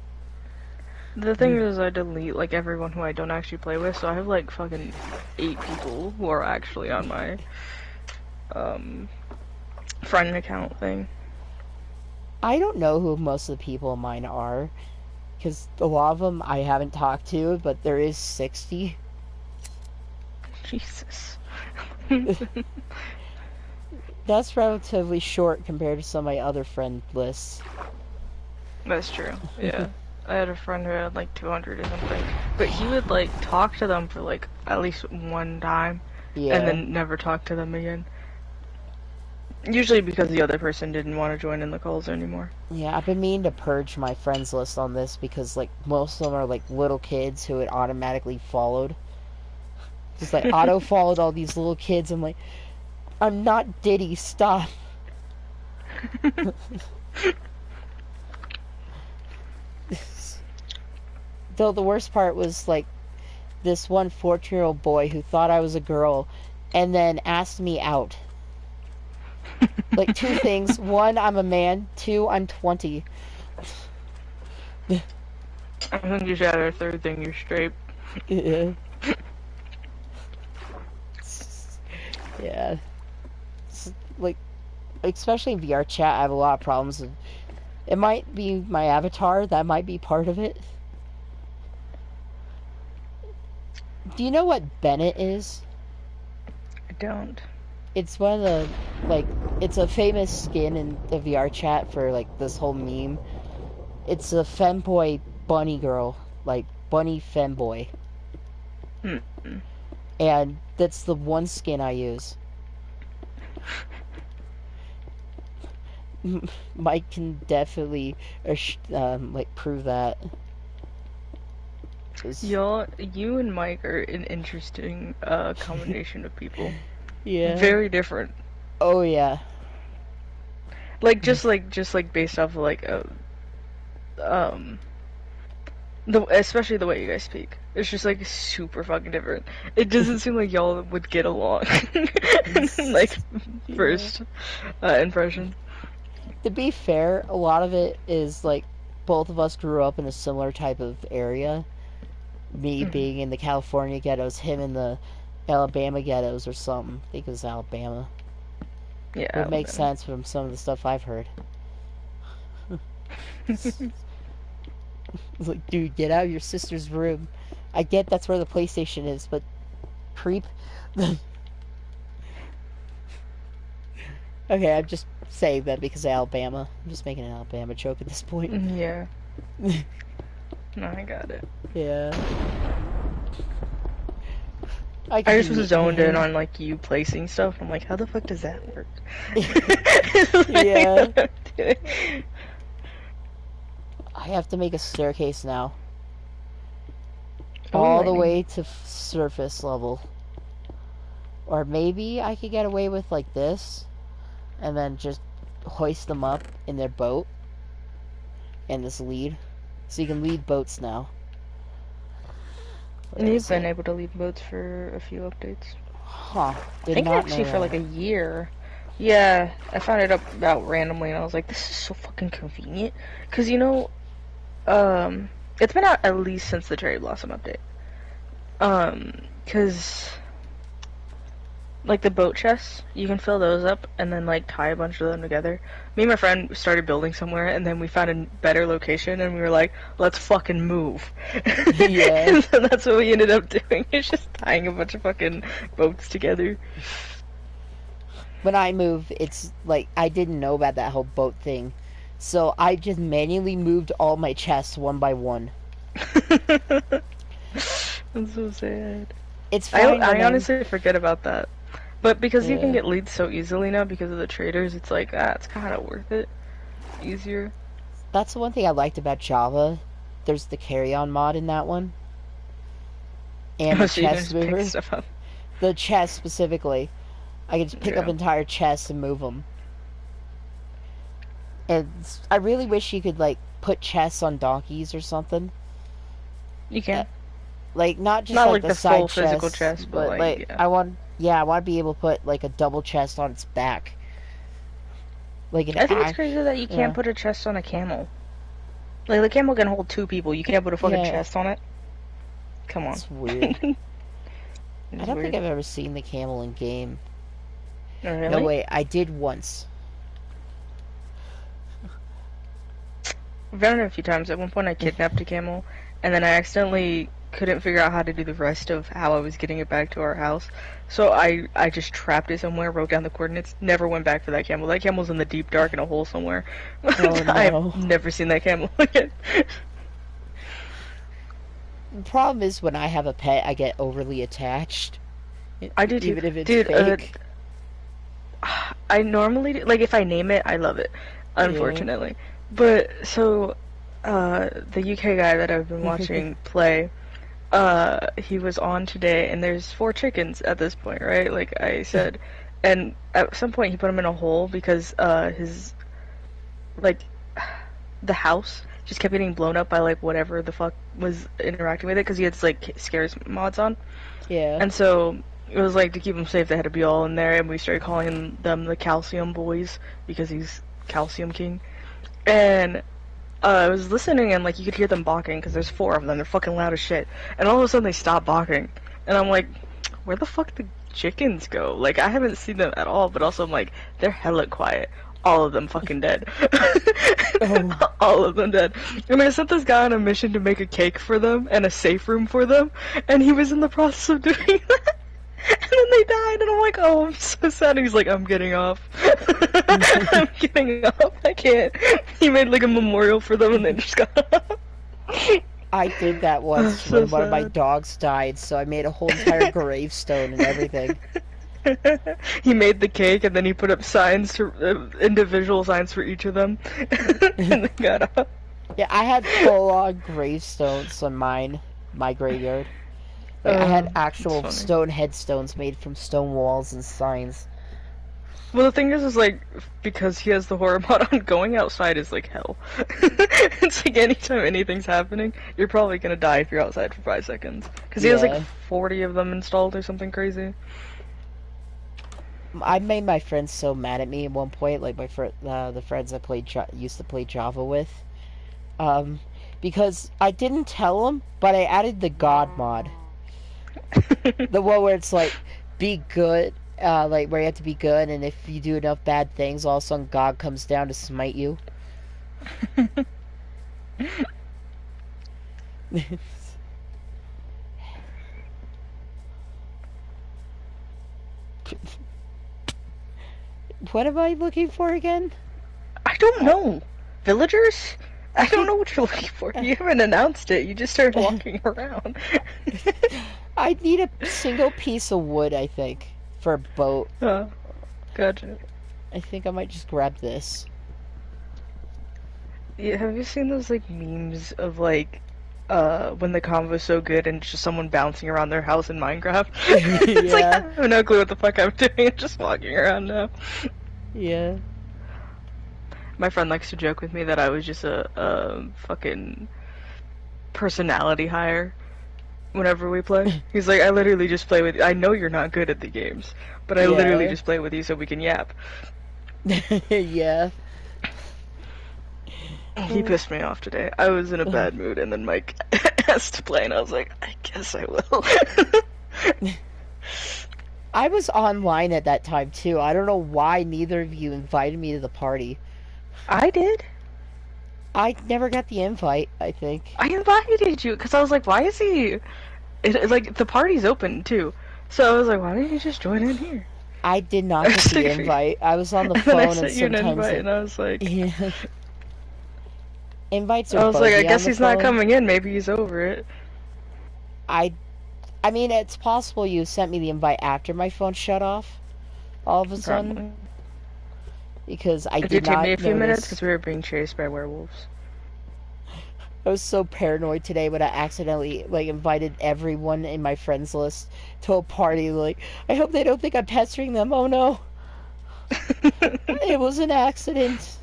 The thing is, I delete like everyone who I don't actually play with, so I have like fucking 8 people who are actually on my friend account thing. I don't know who most of the people of mine are, because a lot of them I haven't talked to, but there is 60. Jesus. That's relatively short compared to some of my other friend lists. That's true. Yeah. I had a friend who had like 200 or something, but he would like talk to them for like at least one time, Yeah. and then never talk to them again. Usually because the other person didn't want to join in the calls anymore. Yeah, I've been meaning to purge my friends list on this because, like, most of them are, like, little kids who had automatically followed. Just, like, auto-followed all these little kids. I'm like, I'm not Diddy, stop. Though the worst part was, like, this one 14-year-old boy who thought I was a girl and then asked me out. Like, 2 things. 1, I'm a man. 2, I'm 20. I think you should add a third thing, you're straight. Yeah. Yeah. Like, especially in VR chat, I have a lot of problems. It might be my avatar, that might be part of it. Do you know what Bennett is? I don't. It's one of the, like, it's a famous skin in the VR chat for, like, this whole meme. It's a femboy bunny girl. Like, bunny femboy. Hmm. And that's the one skin I use. Mike can definitely, like, prove that. You and Mike are an interesting combination of people. Yeah. Very different. Oh yeah. Like just like based off of like especially the way you guys speak. It's just like super fucking different. It doesn't seem like y'all would get along. Like first impression. To be fair, a lot of it is like both of us grew up in a similar type of area. Me being in the California ghettos, him in the Alabama ghettos or something. I think it was Alabama. Yeah. It makes sense from some of the stuff I've heard. It's like, dude, get out of your sister's room. I get that's where the PlayStation is, but creep. Okay, I'm just saying that because of Alabama. I'm just making an Alabama joke at this point. Yeah. No, I got it. Yeah. I just was zoned in on like you placing stuff. I'm like, how the fuck does that work? Yeah. I have to make a staircase now. All the way to surface level. Or maybe I could get away with like this. And then just hoist them up in their boat. And this lead. So you can lead boats now. You've been able to lead boats for a few updates. Huh. I think actually for like a year. Yeah, I found it out randomly and I was like, this is so fucking convenient. Cause you know, it's been out at least since the Cherry Blossom update. Cause like the boat chests, you can fill those up and then like tie a bunch of them together. Me and my friend started building somewhere and then we found a better location and we were like, let's fucking move. Yeah. And so that's what we ended up doing. It's just tying a bunch of fucking boats together. When I move, it's like I didn't know about that whole boat thing, so I just manually moved all my chests one by one. That's so sad. It's fine. I honestly forget about that. But because you can Yeah. get leads so easily now because of the traders, it's like, it's kind of worth it. Easier. That's the one thing I liked about Java. There's the carry-on mod in that one, and the So you can chest just pick mover. stuff up. The chest specifically, I can just pick up Yeah. entire chests and move them. And I really wish you could like put chests on donkeys or something. You can. Like not just Not like like the the side full physical chests, chest, but, but like, like yeah. I want to be able to put like a double chest on its back. Like an I think it's act- crazy that you yeah. can't put a chest on a camel. Like, the camel can hold 2 people. You can't put a fucking Yeah. chest on it? Come on. It's weird. It's I don't weird. think I've ever seen the camel in game. Oh, really? No wait, I did once. I've done it a few times. At one point I kidnapped a camel, and then I accidentally couldn't figure out how to do the rest of how I was getting it back to our house. So I just trapped it somewhere, wrote down the coordinates, never went back for that camel. That camel's in the deep dark in a hole somewhere. Oh, no. I've never seen that camel again. The problem is when I have a pet, I get overly attached. I do too. Even if it's Dude, fake. I normally do, like, if I name it, I love it. Unfortunately. But, so, the UK guy that I've been watching play, he was on today, and there's 4 chickens at this point, right? Like I said. And at some point he put them in a hole because, his, like, the house just kept getting blown up by, like, whatever the fuck was interacting with it, because he had, like, scares mods on. Yeah. And so it was like, to keep them safe, they had to be all in there, and we started calling them the Calcium Boys because he's Calcium King. And I was listening, and like you could hear them barking because there's 4 of them. They're fucking loud as shit. And all of a sudden they stop barking, and I'm like, where the fuck did chickens go? Like, I haven't seen them at all, but also I'm like, they're hella quiet. All of them fucking dead. Oh. All of them dead. And I sent this guy on a mission to make a cake for them and a safe room for them, and he was in the process of doing that. And then they died, and I'm like, oh, I'm so sad. And he's like, I'm getting off. I'm getting off. I can't. He made like a memorial for them, and they just got off. I did that once So when one of my sad. dogs died, so I made a whole entire gravestone and everything. He made the cake, and then he put up signs to individual signs for each of them, and they got off. Yeah, I had full-on gravestones on my graveyard. Like, I had actual that's funny. stone headstones made from stone walls and signs. Well, the thing is like, because he has the horror mod on, going outside is like hell. It's like anytime anything's happening, you're probably gonna die if you're outside for 5 seconds. Because he has Yeah. like 40 of them installed or something crazy. I made my friends so mad at me at one point, like the friends I used to play Java with, because I didn't tell them, but I added the God mod, the one where it's like, be good, like where you have to be good, and if you do enough bad things, all of a sudden God comes down to smite you. What am I looking for again? I don't know. Villagers? I don't know what you're looking for. You haven't announced it. You just started walking around. I need a single piece of wood, I think, for a boat. Oh, gotcha. I think I might just grab this. Yeah, have you seen those like memes of like when the convo's so good and just someone bouncing around their house in Minecraft? It's like, I Yeah. have no clue what the fuck I'm doing. I'm just walking around now. Yeah. My friend likes to joke with me that I was just a fucking personality hire whenever we play. He's like, I literally just play with you. I know you're not good at the games, but I literally Yeah. just play with you so we can yap. Yeah. He pissed me off today. I was in a bad mood, and then Mike asked to play, and I was like, I guess I will. I was online at that time too. I don't know why neither of you invited me to the party. I did. I never got the invite, I think. I invited you because I was like, why is he? Like the party's open too, so I was like, why didn't you just join in here? I did not get the invite. I was on the And then I phone and sent you an sometimes invite, it... and I was like, Yeah. Invites are I was like, I buggy on guess the he's not phone. coming in. Maybe he's over it. I I mean, it's possible you sent me the invite after my phone shut off all of a sudden Probably. because I It did did take me not a few minutes notice. because we were being chased by werewolves. I was so paranoid today when I accidentally like invited everyone in my friends list to a party. Like, I hope they don't think I'm pestering them. Oh no, it was an accident.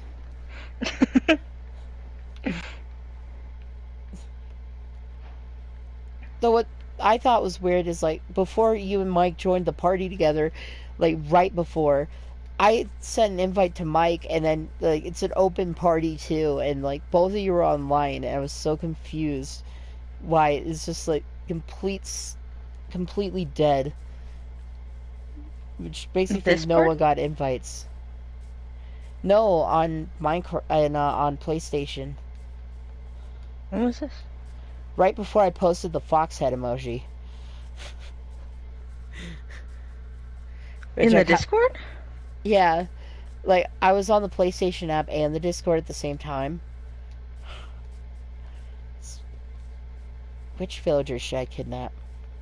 Though what I thought was weird is like before you and Mike joined the party together, like right before, I sent an invite to Mike and then like it's an open party too and like both of you were online and I was so confused why it's just like completely dead. Which makes me think no Discord? one got invites. No, on Minecraft and on PlayStation. When was this? Right before I posted the fox head emoji. In Which the Discord? yeah, like I was on the PlayStation app and the Discord at the same time. Which villagers should I kidnap?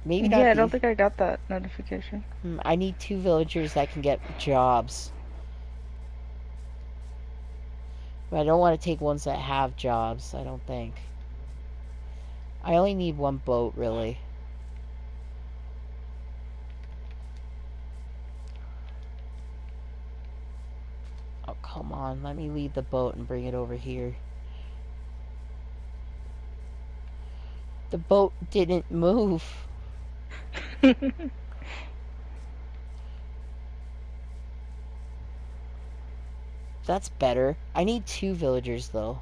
Maybe not Yeah, I don't these. think I got that notification. I need 2 villagers that can get jobs. But I don't want to take ones that have jobs, I don't think. I only need 1 boat, really. Oh, come on. Let me leave the boat and bring it over here. The boat didn't move. That's better. I need 2 villagers, though.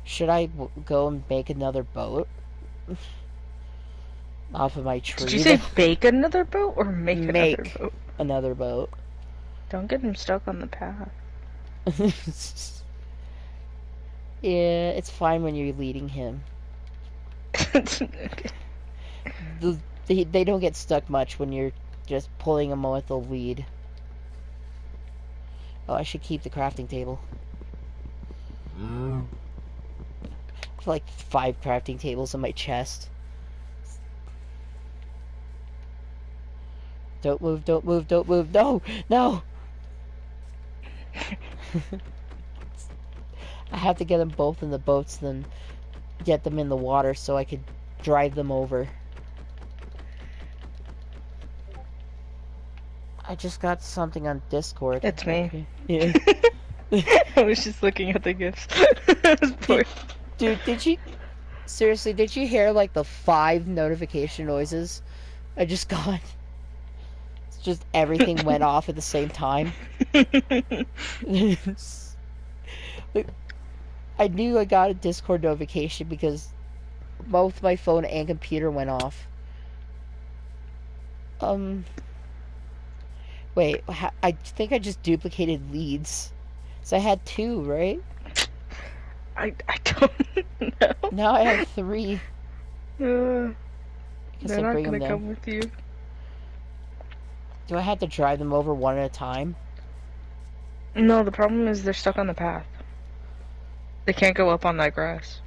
Should I go and make another boat? Off of my tree? Did you say bake another boat or make another boat? Another boat. Don't get him stuck on the path. Yeah, it's fine when you're leading him. They don't get stuck much when you're just pulling them with the lead. Oh, I should keep the crafting table. I have like 5 crafting tables in my chest. Don't move, don't move, don't move. No! No! I have to get them both in the boats, then get them in the water so I could drive them over. I just got something on Discord. It's me. Yeah. I was just looking at the gifts. Dude, did you... Seriously, did you hear, like, the 5 notification noises I just got? It's just everything went off at the same time. I knew I got a Discord notification because both my phone and computer went off. Wait, I think I just duplicated leads. So I had 2, right? I don't know. Now I have 3. They're not bring gonna them come with you. Do I have to drive them over one at a time? No, the problem is they're stuck on the path. They can't go up on that grass.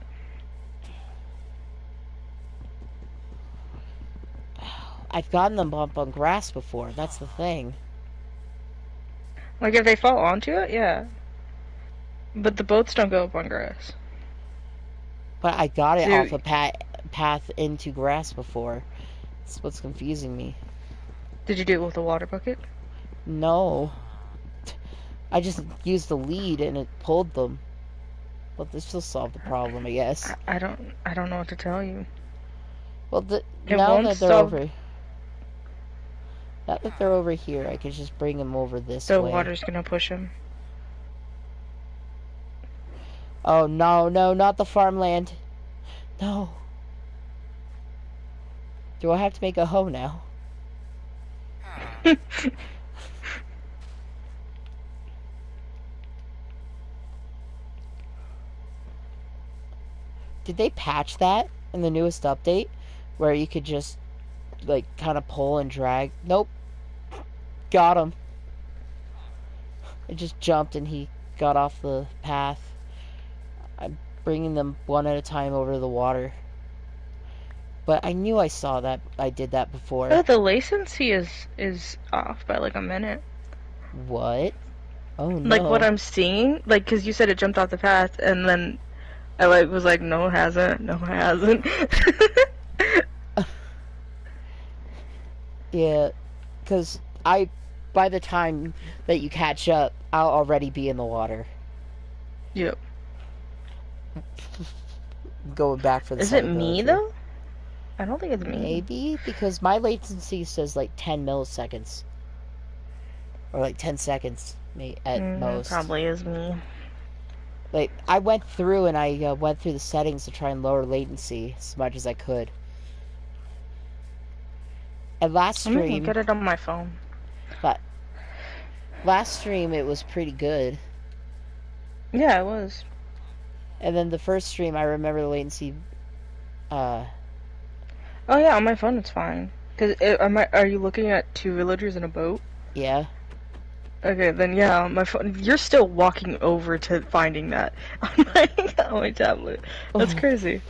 I've gotten them up on grass before, that's the thing. Like if they fall onto it, yeah. But the boats don't go up on grass. But I got it off a path into grass before. That's what's confusing me. Did you do it with a water bucket? No. I just used the lead and it pulled them. But this will solve the problem, I guess. I don't know what to tell you. Well, now that they're over... Now that they're over here, I can just bring them over this way. The water's gonna push them. Oh, no, no, not the farmland. No. Do I have to make a hoe now? Did they patch that in the newest update? Where you could just, like, kind of pull and drag? Nope. Got him. It just jumped and he got off the path. I'm bringing them one at a time over the water. But I knew I saw that. I did that before. Oh, the latency is off by like a minute. What? Oh no. Like what I'm seeing, like, cause you said it jumped off the path, and then I like was like, no, it hasn't. No, it hasn't. Yeah, because by the time that you catch up, I'll already be in the water. Yep. Going back for the Is it second me villager. though? I don't think it's me. Maybe, because my latency says like 10 milliseconds. Or like 10 seconds at most. Probably is me. Like, I went through and I went through the settings to try and lower latency as much as I could. And last I'm gonna stream, get it on my phone. last stream it was pretty good. Yeah, it was. And then the first stream, I remember the latency. Oh yeah, on my phone it's fine. Cause are you looking at two villagers in a boat? Yeah. Okay, then yeah, on my phone. You're still walking over to finding that on my tablet. That's crazy.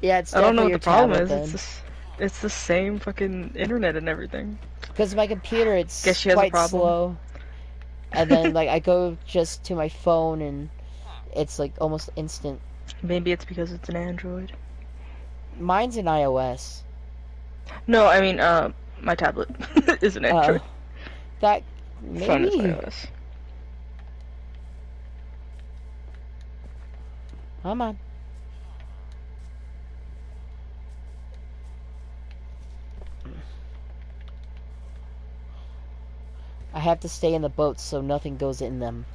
Yeah, it's I don't know definitely what the problem your is. tablet It's the same fucking internet and everything. because my computer, it's Guess she has a quite problem. slow. And then like I go just to my phone and it's like almost instant. Maybe it's because it's an Android. Mine's an iOS. No, I mean, my tablet is an Android. That Phone is maybe. iOS. Come on. I have to stay in the boats so nothing goes in them.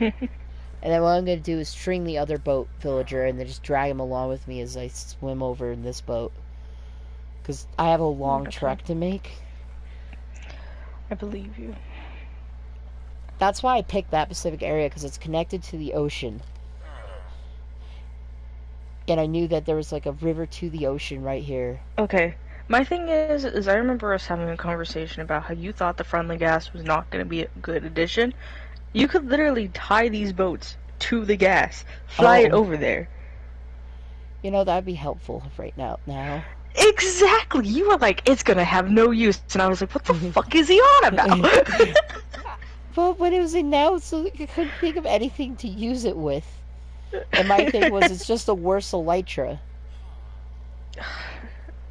And then what I'm going to do is string the other boat villager and then just drag him along with me as I swim over in this boat. Because I have a long trek to make. I believe you. That's why I picked that specific area, because it's connected to the ocean. And I knew that there was like a river to the ocean right here. Okay. My thing is I remember us having a conversation about how you thought the friendly gas was not going to be a good addition. You could literally tie these boats to the gas, fly it over there. You know, that'd be helpful right now. Exactly! You were like, it's gonna have no use, and I was like, what the fuck is he on about? Well, when it was in now, so I couldn't think of anything to use it with. And my thing was, it's just a worse elytra.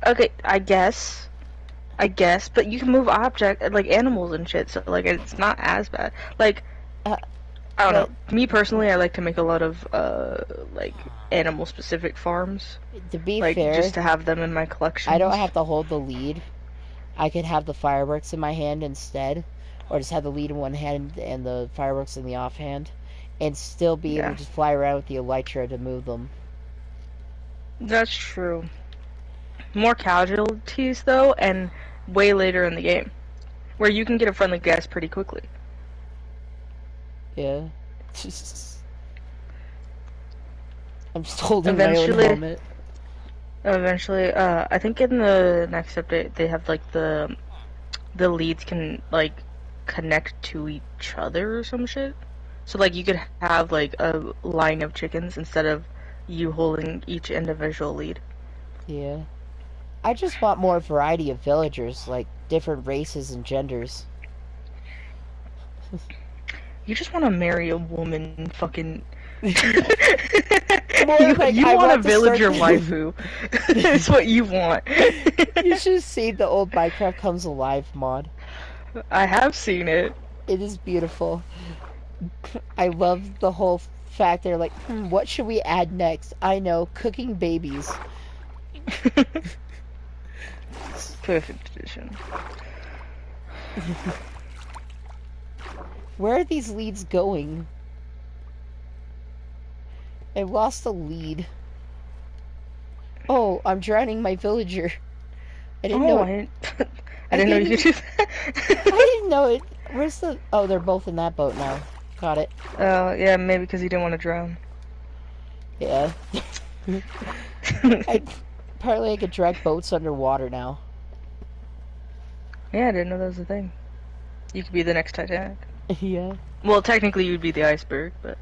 Okay, I guess, but you can move like animals and shit, so like it's not as bad. Like, I don't know. Me personally, I like to make a lot of like animal-specific farms. To be like, fair, just to have them in my collection. I don't have to hold the lead. I could have the fireworks in my hand instead, or just have the lead in one hand and the fireworks in the offhand, and still be able to just fly around with the elytra to move them. That's true. More casualties though, and way later in the game, where you can get a friendly gas pretty quickly. Yeah. I'm just holding my own helmet. Eventually, I think in the next update they have like the leads can like connect to each other or some shit. So like you could have like a line of chickens instead of you holding each individual lead. Yeah. I just want more variety of villagers, like different races and genders. You just want to marry a woman, fucking. You want a villager waifu. That's what you want. You should have seen the old Minecraft Comes Alive mod. I have seen it. It is beautiful. I love the whole fact they're like, what should we add next? I know, cooking babies. Perfect edition. Where are these leads going? I lost a lead. Oh, I'm drowning my villager. I didn't know. I didn't know you could do I that. didn't know it. Where's the... Oh, they're both in that boat now. Got it. Oh, yeah, maybe because he didn't want to drown. Yeah. Apparently I could drag boats underwater now. Yeah, I didn't know that was a thing. You could be the next Titanic. Yeah. Well, technically you'd be the iceberg, but...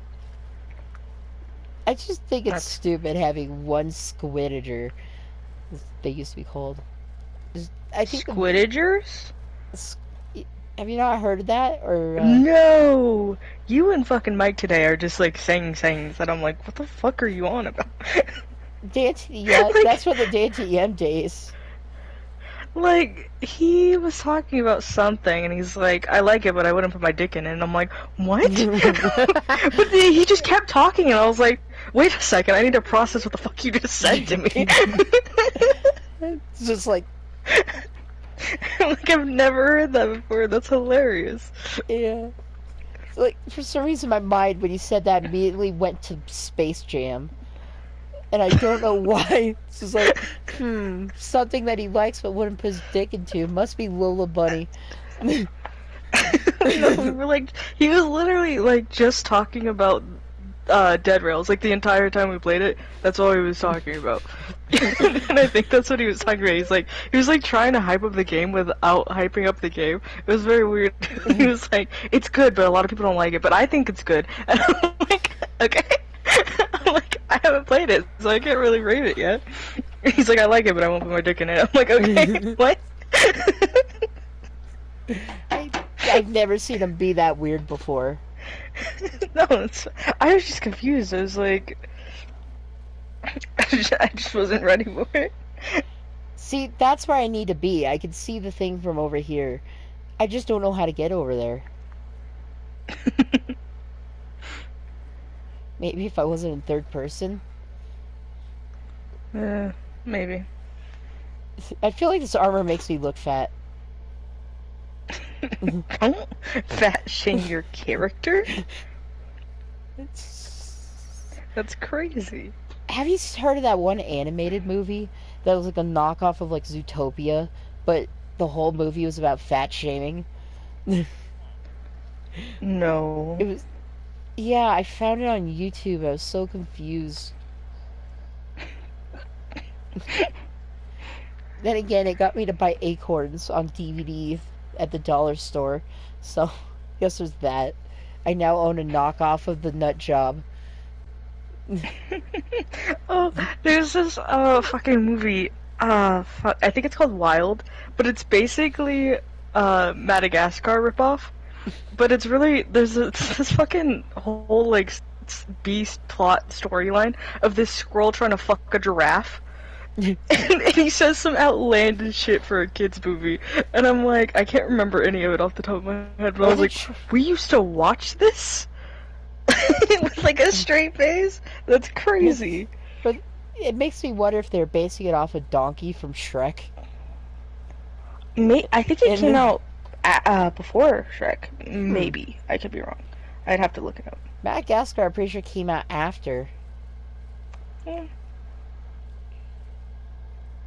I just think it's That's- stupid having one Squidager, as they used to be called. I think Squidagers? have you not heard of that? Or No! You and fucking Mike today are just like saying things that I'm like, what the fuck are you on about? yeah, Like- that's from the DTM days. Like, he was talking about something and he's like, I like it, but I wouldn't put my dick in it. And I'm like, what? But he just kept talking and I was like, wait a second, I need to process what the fuck you just said to me. It's just like, Like, I've never heard that before. That's hilarious. yeah. Like, for some reason, my mind, when you said that, immediately went to Space Jam. And I don't know why. It's just like, something that he likes but wouldn't put his dick into. Must be Lola Bunny. No, we were like, he was literally like just talking about Dead Rails like the entire time we played it. That's all he was talking about. And I think that's what he was talking about. He was like trying to hype up the game without hyping up the game. It was very weird. He was like, it's good, but a lot of people don't like it, but I think it's good. And I'm like, okay. I'm like, I haven't played it, so I can't really rate it yet. He's like, I like it, but I won't put my dick in it. I'm like, okay, what? I've never seen him be that weird before. No, I was just confused. I was like, I just wasn't ready for it. See, that's where I need to be. I can see the thing from over here. I just don't know how to get over there. Maybe if I wasn't in third person. Maybe. I feel like this armor makes me look fat. Don't fat shame your character. That's crazy. Have you heard of that one animated movie that was like a knockoff of like Zootopia, but the whole movie was about fat shaming? No. It was, yeah, I found it on YouTube. I was so confused. Then again, it got me to buy Acorns on DVD at the dollar store, so guess there's that. I now own a knockoff of the Nut Job. Oh, there's this fucking movie. I think it's called Wild, but it's basically Madagascar ripoff. But it's really there's this fucking whole like beast plot storyline of this squirrel trying to fuck a giraffe. And he says some outlandish shit for a kid's movie, and I'm like, I can't remember any of it off the top of my head, but I was like, we used to watch this? With like a straight face? That's crazy. But it makes me wonder if they're basing it off a donkey from Shrek. I think it And came then- out before Shrek. Maybe. I could be wrong. I'd have to look it up. Madagascar, I'm pretty sure, came out after. Yeah.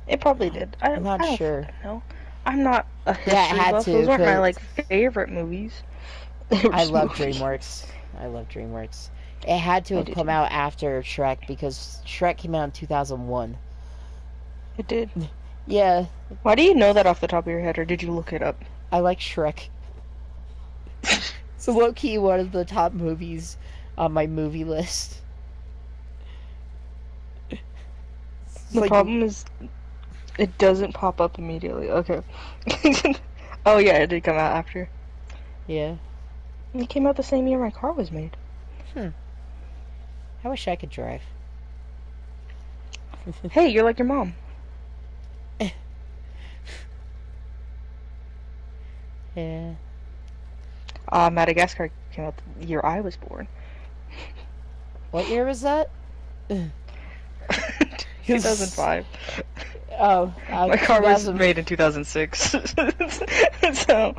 It probably did. I'm not I don't sure. fucking know. I'm not a history Yeah, it had buff. to, Those weren't my 'cause- like favorite movies. They were I just love movies. DreamWorks. I love DreamWorks. It had to I have do come too. out after Shrek because Shrek came out in 2001. It did. Yeah, Why do you know that off the top of your head, or did you look it up? I like Shrek. It's low key one of the top movies on my movie list. The Like, problem is, it doesn't pop up immediately. Okay. Oh yeah, it did come out after. Yeah. It came out the same year my car was made. I wish I could drive. Hey, you're like your mom. Yeah. Madagascar came out the year I was born. What year was that? 2005. Oh, My car was 2000 made in 2006. So,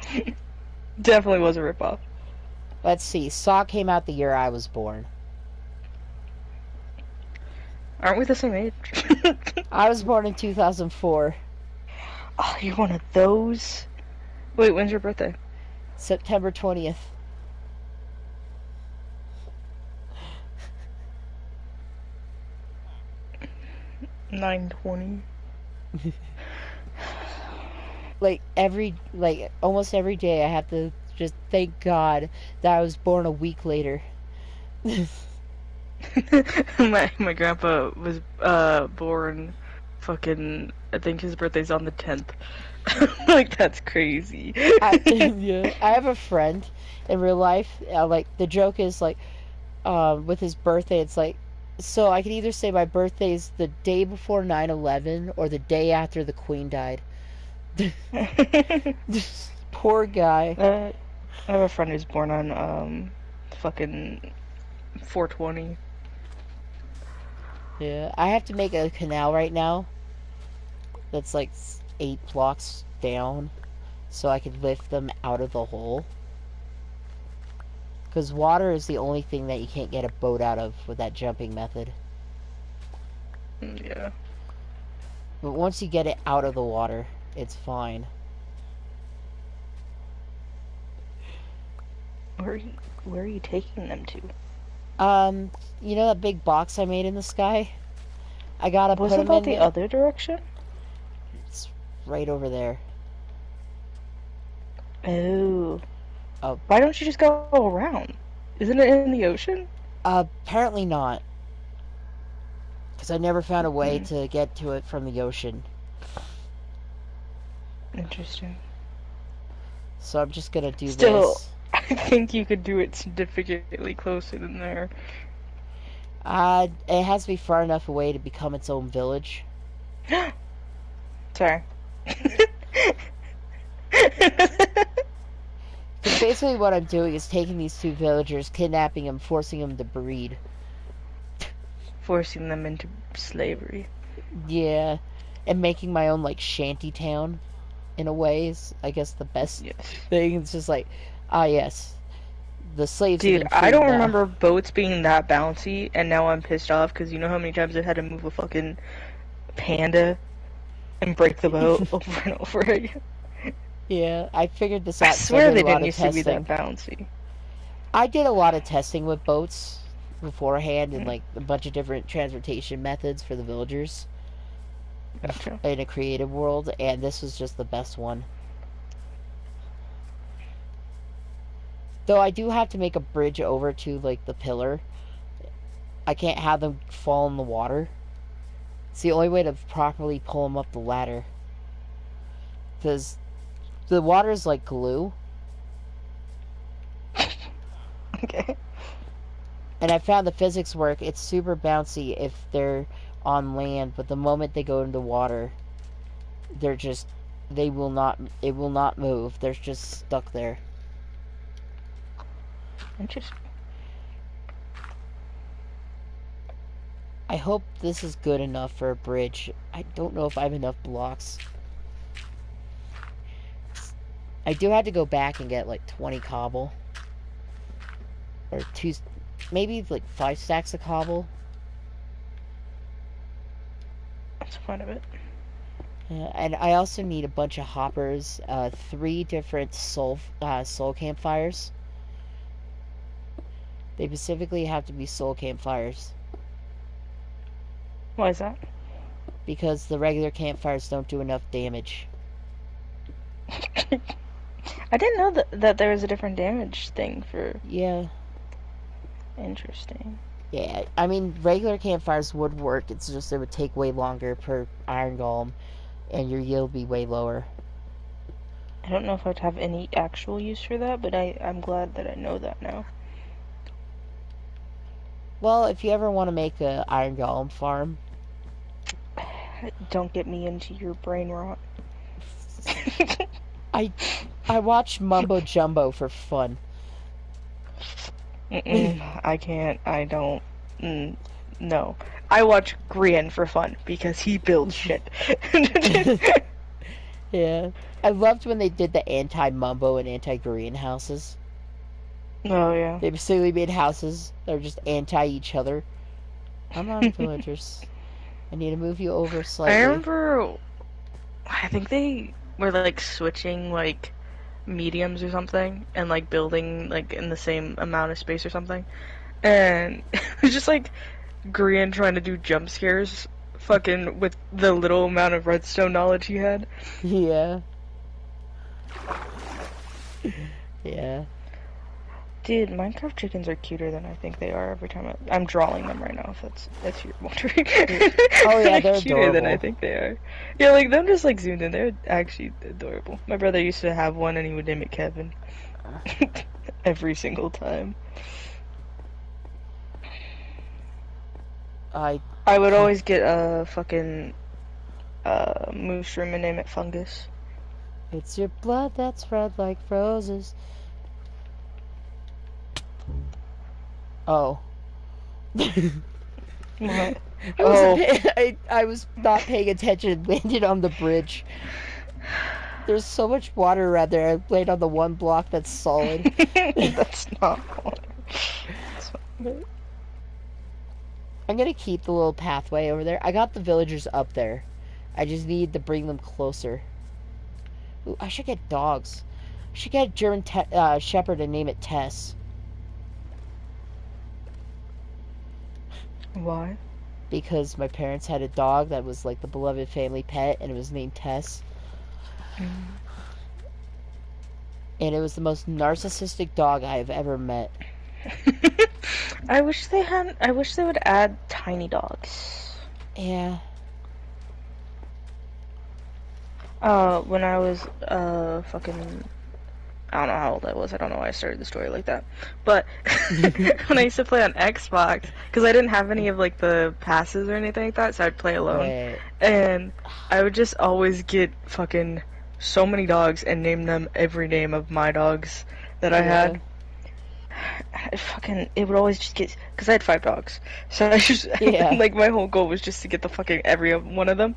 definitely was a ripoff. Let's see. Saw came out the year I was born. Aren't we the same age? I was born in 2004. Oh, you're one of those? Wait, when's your birthday? September 20th. 9/20. Like almost every day I have to just thank God that I was born a week later. My grandpa was born fucking, I think his birthday's on the 10th. Like, that's crazy. Yeah, I have a friend in real life. Like the joke is like, with his birthday, it's like, so I can either say my birthday is the day before 9/11 or the day after the Queen died. Poor guy. I have a friend who's born on fucking 4/20. Yeah, I have to make a canal right now that's like 8 blocks down so I can lift them out of the hole. Because water is the only thing that you can't get a boat out of with that jumping method. Yeah. But once you get it out of the water, it's fine. Where are you taking them to? You know that big box I made in the sky? I gotta put Wasn't them that in the there. other direction? It's right over there. Oh. Oh. Why don't you just go around? Isn't it in the ocean? Apparently not. Because I never found a way to get to it from the ocean. Interesting. So I'm just gonna do Still, this. I think you could do it significantly closer than there. It has to be far enough away to become its own village. Sorry. Because basically what I'm doing is taking these two villagers, kidnapping them, forcing them to breed. Forcing them into slavery. Yeah. And making my own, like, shanty town, in a way, is, I guess, the best thing. It's just like, yes. The slaves Dude, have been I freed don't now. remember boats being that bouncy, and now I'm pissed off because you know how many times I've had to move a fucking panda and break the boat over and over again? Yeah, I figured this out. I swear I did they a lot didn't of used to be testing. that bouncy. I did a lot of testing with boats beforehand and like a bunch of different transportation methods for the villagers Gotcha. in a creative world, and this was just the best one. Though I do have to make a bridge over to like the pillar. I can't have them fall in the water. It's the only way to properly pull them up the ladder. Because the water is like glue. Okay. And I found the physics work. It's super bouncy if they're on land, but the moment they go into water, they're just, it will not move. They're just stuck there. Interesting. I hope this is good enough for a bridge. I don't know if I have enough blocks. I do have to go back and get like 20 cobble. Or maybe like 5 stacks of cobble. That's quite a bit. And I also need a bunch of hoppers, 3 different soul campfires. They specifically have to be soul campfires. Why is that? Because the regular campfires don't do enough damage. I didn't know that there was a different damage thing for... Yeah. Interesting. Yeah, I mean, regular campfires would work. It's just it would take way longer per iron golem, and your yield would be way lower. I don't know if I'd have any actual use for that, but I'm glad that I know that now. Well, if you ever want to make a iron golem farm... Don't get me into your brain rot. I watch Mumbo Jumbo for fun. I can't. I don't. No. I watch Grian for fun because he builds shit. Yeah. I loved when they did the anti-Mumbo and anti-Grian houses. Oh, yeah. They basically made houses that are just anti each other. Come on, villagers. I need to move you over slightly. I remember, I think they were like switching like mediums or something, and like building like in the same amount of space or something. And it was just like Grian trying to do jump scares, fucking with the little amount of redstone knowledge he had. Yeah. Yeah. Dude, Minecraft chickens are cuter than I think they are every time I'm drawing them right now, if that's you're wondering. Oh yeah, they're cuter than I adorable. think they are. Yeah, like them just like zoomed in, they're actually adorable. My brother used to have one and he would name it Kevin. Every single time. I would always get a fucking mushroom and name it Fungus. It's your blood that's red like roses. Oh. What? I was not paying attention and landed on the bridge. There's so much water around there. I laid on the one block that's solid. That's not water. I'm gonna keep the little pathway over there. I got the villagers up there. I just need to bring them closer. Ooh, I should get dogs. I should get a German Shepherd and name it Tess. Why? Because my parents had a dog that was like the beloved family pet, and it was named Tess. And it was the most narcissistic dog I have ever met. I wish they would add tiny dogs. Yeah. When I was, fucking, I don't know how old I was. I don't know why I started the story like that. But when I used to play on Xbox, because I didn't have any of like the passes or anything like that, so I'd play alone. Right. And I would just always get fucking so many dogs and name them every name of my dogs that I had. It would always just get, because I had 5 dogs. So I just, like, my whole goal was just to get the fucking every one of them.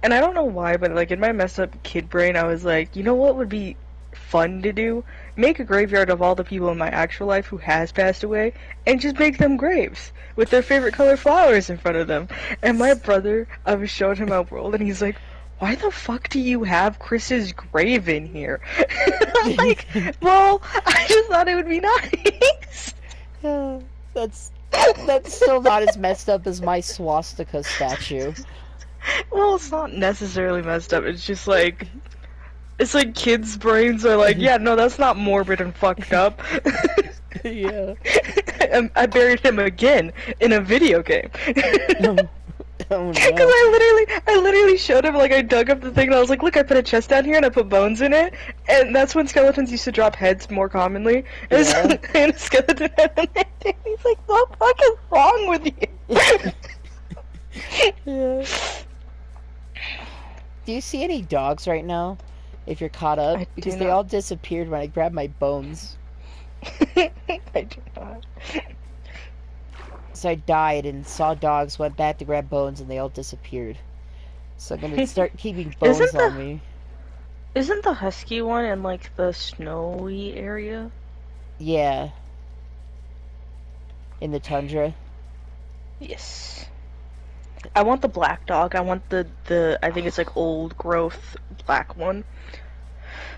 And I don't know why, but like in my messed up kid brain, I was like, you know what would be fun to do? Make a graveyard of all the people in my actual life who has passed away, and just make them graves with their favorite color flowers in front of them. And my brother, I was showing him my world, and he's like, why the fuck do you have Chris's grave in here? I'm like, well, I just thought it would be nice. That's still not as messed up as my swastika statue. Well, it's not necessarily messed up. It's just like, it's like kids' brains are like, yeah, no, that's not morbid and fucked up. Yeah. I buried him again in a video game. Oh no. Because I literally showed him, like, I dug up the thing and I was like, look, I put a chest down here and I put bones in it. And that's when skeletons used to drop heads more commonly. And, Yeah. and a skeleton head in there. And he's like, what the fuck is wrong with you? Yeah. Do you see any dogs right now? If you're caught up? I Because do they not. all disappeared when I grabbed my bones. I do not. So I died and saw dogs, went back to grab bones, and they all disappeared. So I'm gonna start keeping bones Isn't on me. Isn't the husky one in, like, the snowy area? Yeah. In the tundra. Yes. I want the black dog. I want the I think it's like old growth black one.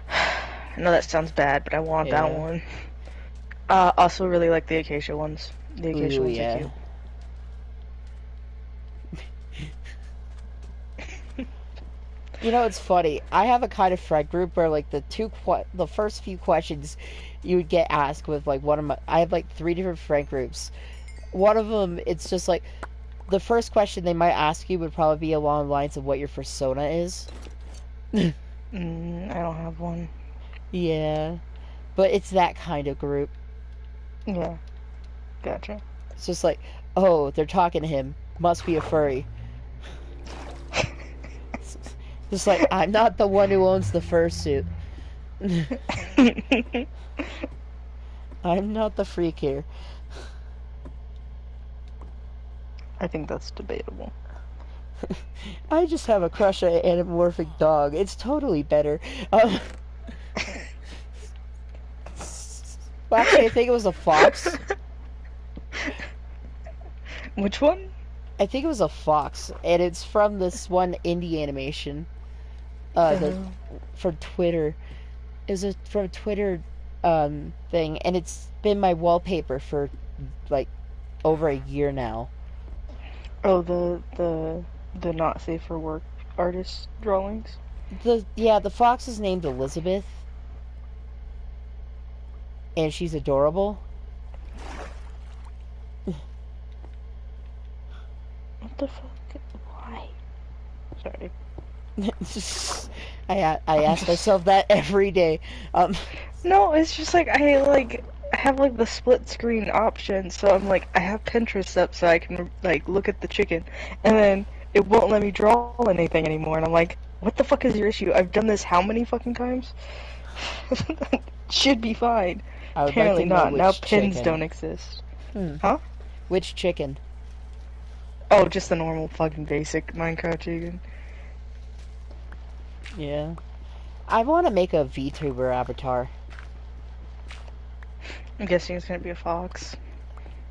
I know that sounds bad, but I want that Yeah. one. Also really like the acacia ones. The acacia Ooh, ones yeah. are cute. You know, it's funny. I have a kind of friend group where, like, the first few questions you would get asked with, like, I have, like, 3 different friend groups. One of them, it's just, like, the first question they might ask you would probably be along the lines of what your persona is. I don't have one. Yeah. But it's that kind of group. Yeah. Gotcha. It's just like, oh, they're talking to him. Must be a furry. Just like, I'm not the one who owns the fursuit. I'm not the freak here. I think that's debatable. I just have a crush on an anamorphic dog. It's totally better. Well, actually, I think it was a fox. Which one? I think it was a fox, and it's from this one indie animation. For Twitter. is a from Twitter thing, and it's been my wallpaper for like over a year now. Oh, the not safe for work artist drawings. The fox is named Elizabeth, and she's adorable. What the fuck? Why? Sorry. I ask myself that every day. No, it's just like I have like the split screen option, so I'm like I have Pinterest up so I can like look at the chicken, and then it won't let me draw anything anymore, and I'm like, what the fuck is your issue? I've done this how many fucking times? Should be fine. I would like to Apparently know not. Now which pins chicken. don't exist. Hmm. Huh? Which chicken? Oh, just the normal fucking basic Minecraft chicken. Yeah. I want to make a VTuber avatar. I'm guessing it's gonna be a fox.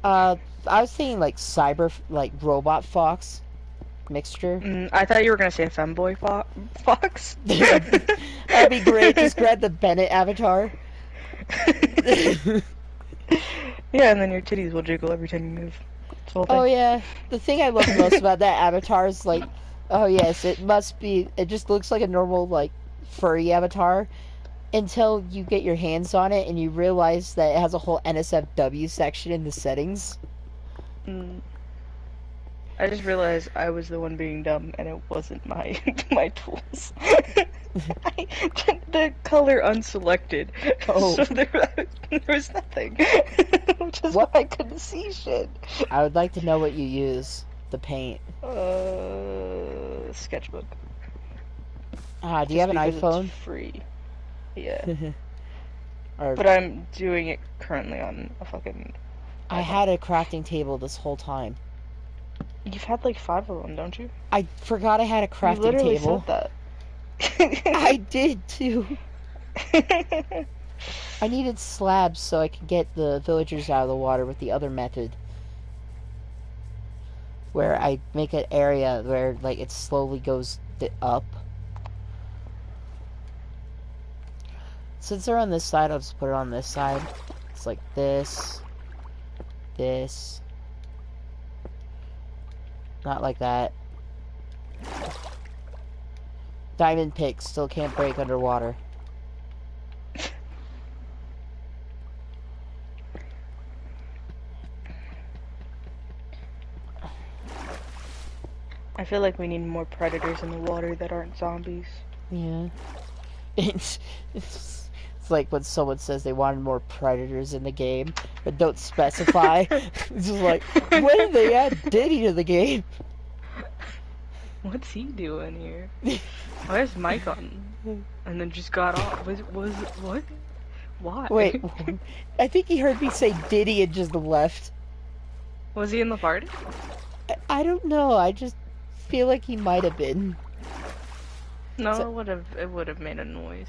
I was thinking like like robot fox mixture. I thought you were gonna say a femboy fox. That'd be great. Just grab the Bennett avatar. Yeah, and then your titties will jiggle every time you move. Oh yeah, the thing I love most about that avatar is like, oh yes, it must be. It just looks like a normal like furry avatar until you get your hands on it and you realize that it has a whole NSFW section in the settings. I just realized I was the one being dumb, and it wasn't my my tools. The color unselected, so there was nothing, which is why I couldn't see shit. I would like to know what you use. The paint. Sketchbook. Do you have an iPhone? It's free. Yeah. Or, but I'm doing it currently on a fucking. I had a crafting table this whole time. You've had like 5 of them, don't you? I forgot I had a crafting you literally table. Said that. I did too. I needed slabs so I could get the villagers out of the water with the other method. Where I make an area where like it slowly goes up. Since they're on this side, I'll just put it on this side. It's like this. This. Not like that. Diamond pick still can't break underwater. I feel like we need more predators in the water that aren't zombies. Yeah. It's like when someone says they wanted more predators in the game, but don't specify. It's just like, when did they add Diddy to the game? What's he doing here? Why is Mike on? And then just got off. What? Why? Wait, I think he heard me say Diddy and just left. Was he in the party? I don't know. I just feel like he might have been. No, it would have made a noise.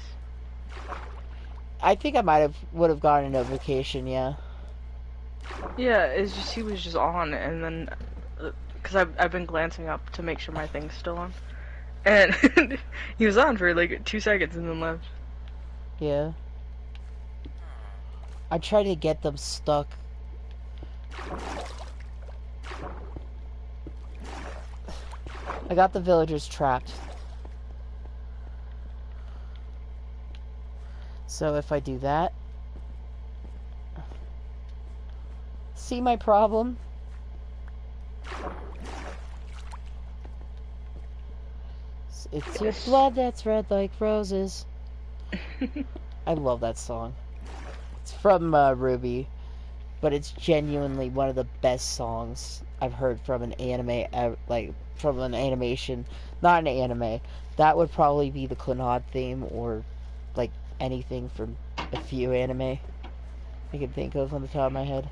I think I would have gotten a notification, yeah. Yeah, it's just he was just on, and then because I've been glancing up to make sure my thing's still on, and he was on for like 2 seconds and then left. Yeah. I tried to get them stuck. I got the villagers trapped. So if I do that... See my problem? It's your blood that's red like roses. I love that song. It's from Ruby, but it's genuinely one of the best songs I've heard from an anime, like from an animation, not an anime. That would probably be the Clannad theme, or like anything from a few anime I can think of on the top of my head.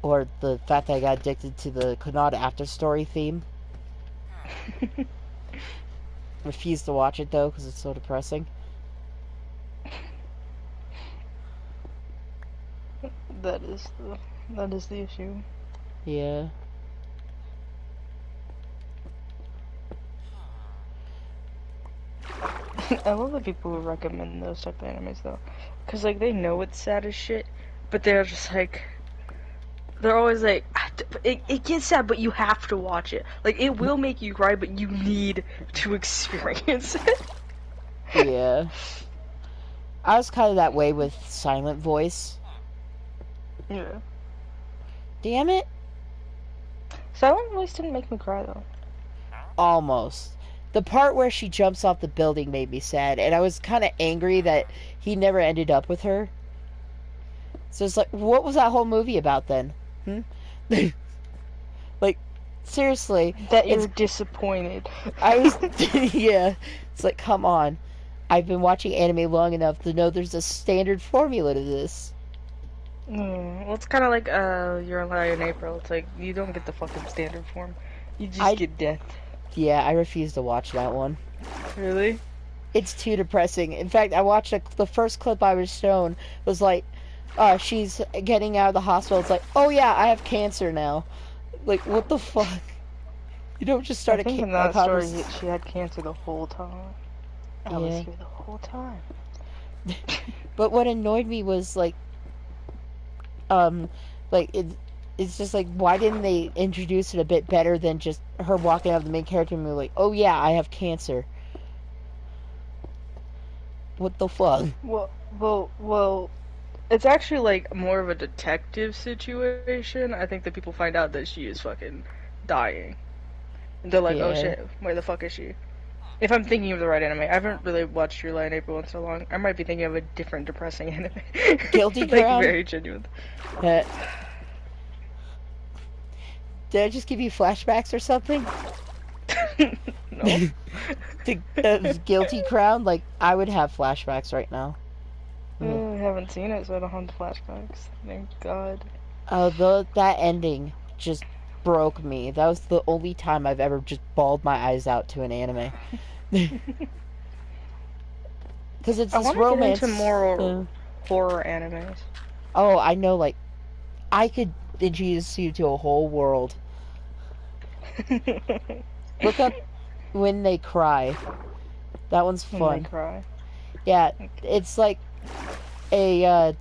Or the fact that I got addicted to the Clannad After Story theme. Refuse to watch it though because it's so depressing. That is the issue. Yeah. I love the people who recommend those type of animes though, cause like they know it's sad as shit, but they're just like they're always like it gets sad, but you have to watch it. Like it will make you cry, but you need to experience it. Yeah. I was kind of that way with Silent Voice. Yeah. Damn it. Silent Voice didn't make me cry though. Almost. The part where she jumps off the building made me sad, and I was kind of angry that he never ended up with her. So it's like, what was that whole movie about then? Like, seriously. That you're disappointed. I was, yeah. It's like, come on. I've been watching anime long enough to know there's a standard formula to this. Well, it's kind of like Your Lie in April. It's like you don't get the fucking standard form. You just get death. Yeah, I refuse to watch that one. Really? It's too depressing. In fact, I watched the first clip I was shown was like, she's getting out of the hospital. It's like, oh yeah, I have cancer now. Like, what the fuck? You don't just start I think in that story she had cancer the whole time. I was here the whole time. But what annoyed me was like it's just like, why didn't they introduce it a bit better than just her walking out of the main character and being like, oh yeah, I have cancer. What the fuck? Well, it's actually like more of a detective situation. I think that people find out that she is fucking dying. And they're like, oh shit, where the fuck is she? If I'm thinking of the right anime. I haven't really watched Your Lie in April in so long. I might be thinking of a different depressing anime. Guilty like, Crown? very genuine. Did I just give you flashbacks or something? No. To Guilty Crown? Like, I would have flashbacks right now. I haven't seen it, so I don't have the flashbacks. Thank God. That ending just broke me. That was the only time I've ever just bawled my eyes out to an anime. Because it's this romance. Get into more horror animes. Oh, I know. Like, I could introduce you to a whole world. Look up When They Cry. That one's fun. When They Cry. Yeah, it's like a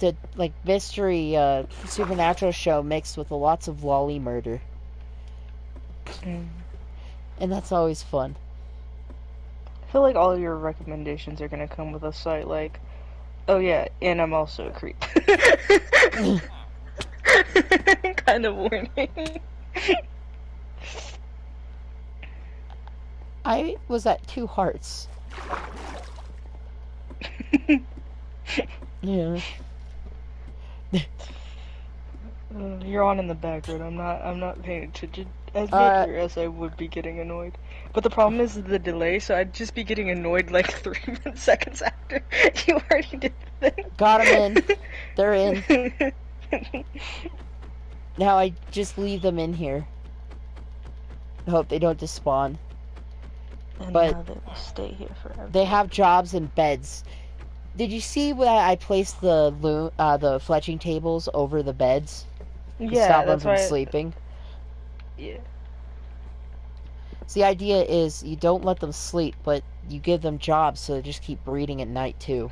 mystery supernatural show mixed with lots of lolly murder. And that's always fun. I feel like all your recommendations are gonna come with a site like, oh yeah, and I'm also a creep. Kind of warning. I was at 2 hearts. Yeah. You're on in the background. I'm not paying attention as much as I would be getting annoyed. But the problem is the delay, so I'd just be getting annoyed like 3 seconds after you already did the thing. Got them in. They're in. Now I just leave them in here. I hope they don't despawn. And but now they will stay here forever. They have jobs and beds. Did you see when I placed the fletching tables over the beds? To stop them from sleeping? Yeah. So the idea is you don't let them sleep, but you give them jobs so they just keep breeding at night too.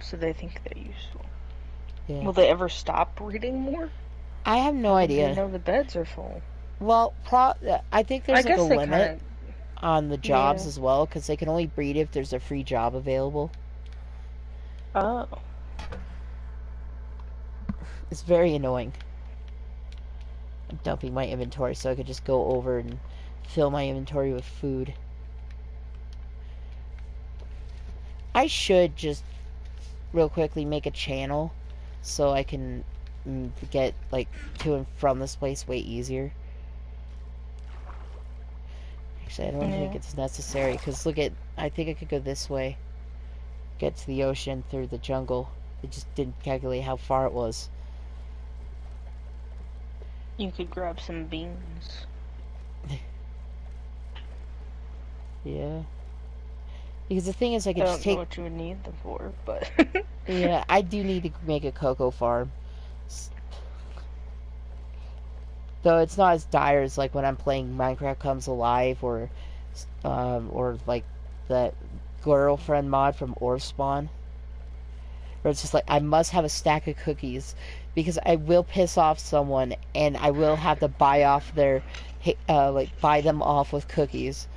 So they think they're useful. Yeah. Will they ever stop breeding more? I have no idea. You know the beds are full. Well, I think there's like a limit on the jobs as well, because they can only breed if there's a free job available. Oh. It's very annoying. I'm dumping my inventory so I could just go over and fill my inventory with food. I should just real quickly make a channel so I can get like to and from this place way easier. Actually, I don't think it's necessary, because look at, I think I could go this way, get to the ocean through the jungle. It just didn't calculate how far it was. You could grab some beans. Yeah. Because the thing is, I could just take... I don't know what you would need them for, but... Yeah, I do need to make a cocoa farm. Though it's not as dire as like when I'm playing Minecraft Comes Alive or like that girlfriend mod from Orspawn, where it's just like I must have a stack of cookies because I will piss off someone and I will have to buy off their like buy them off with cookies.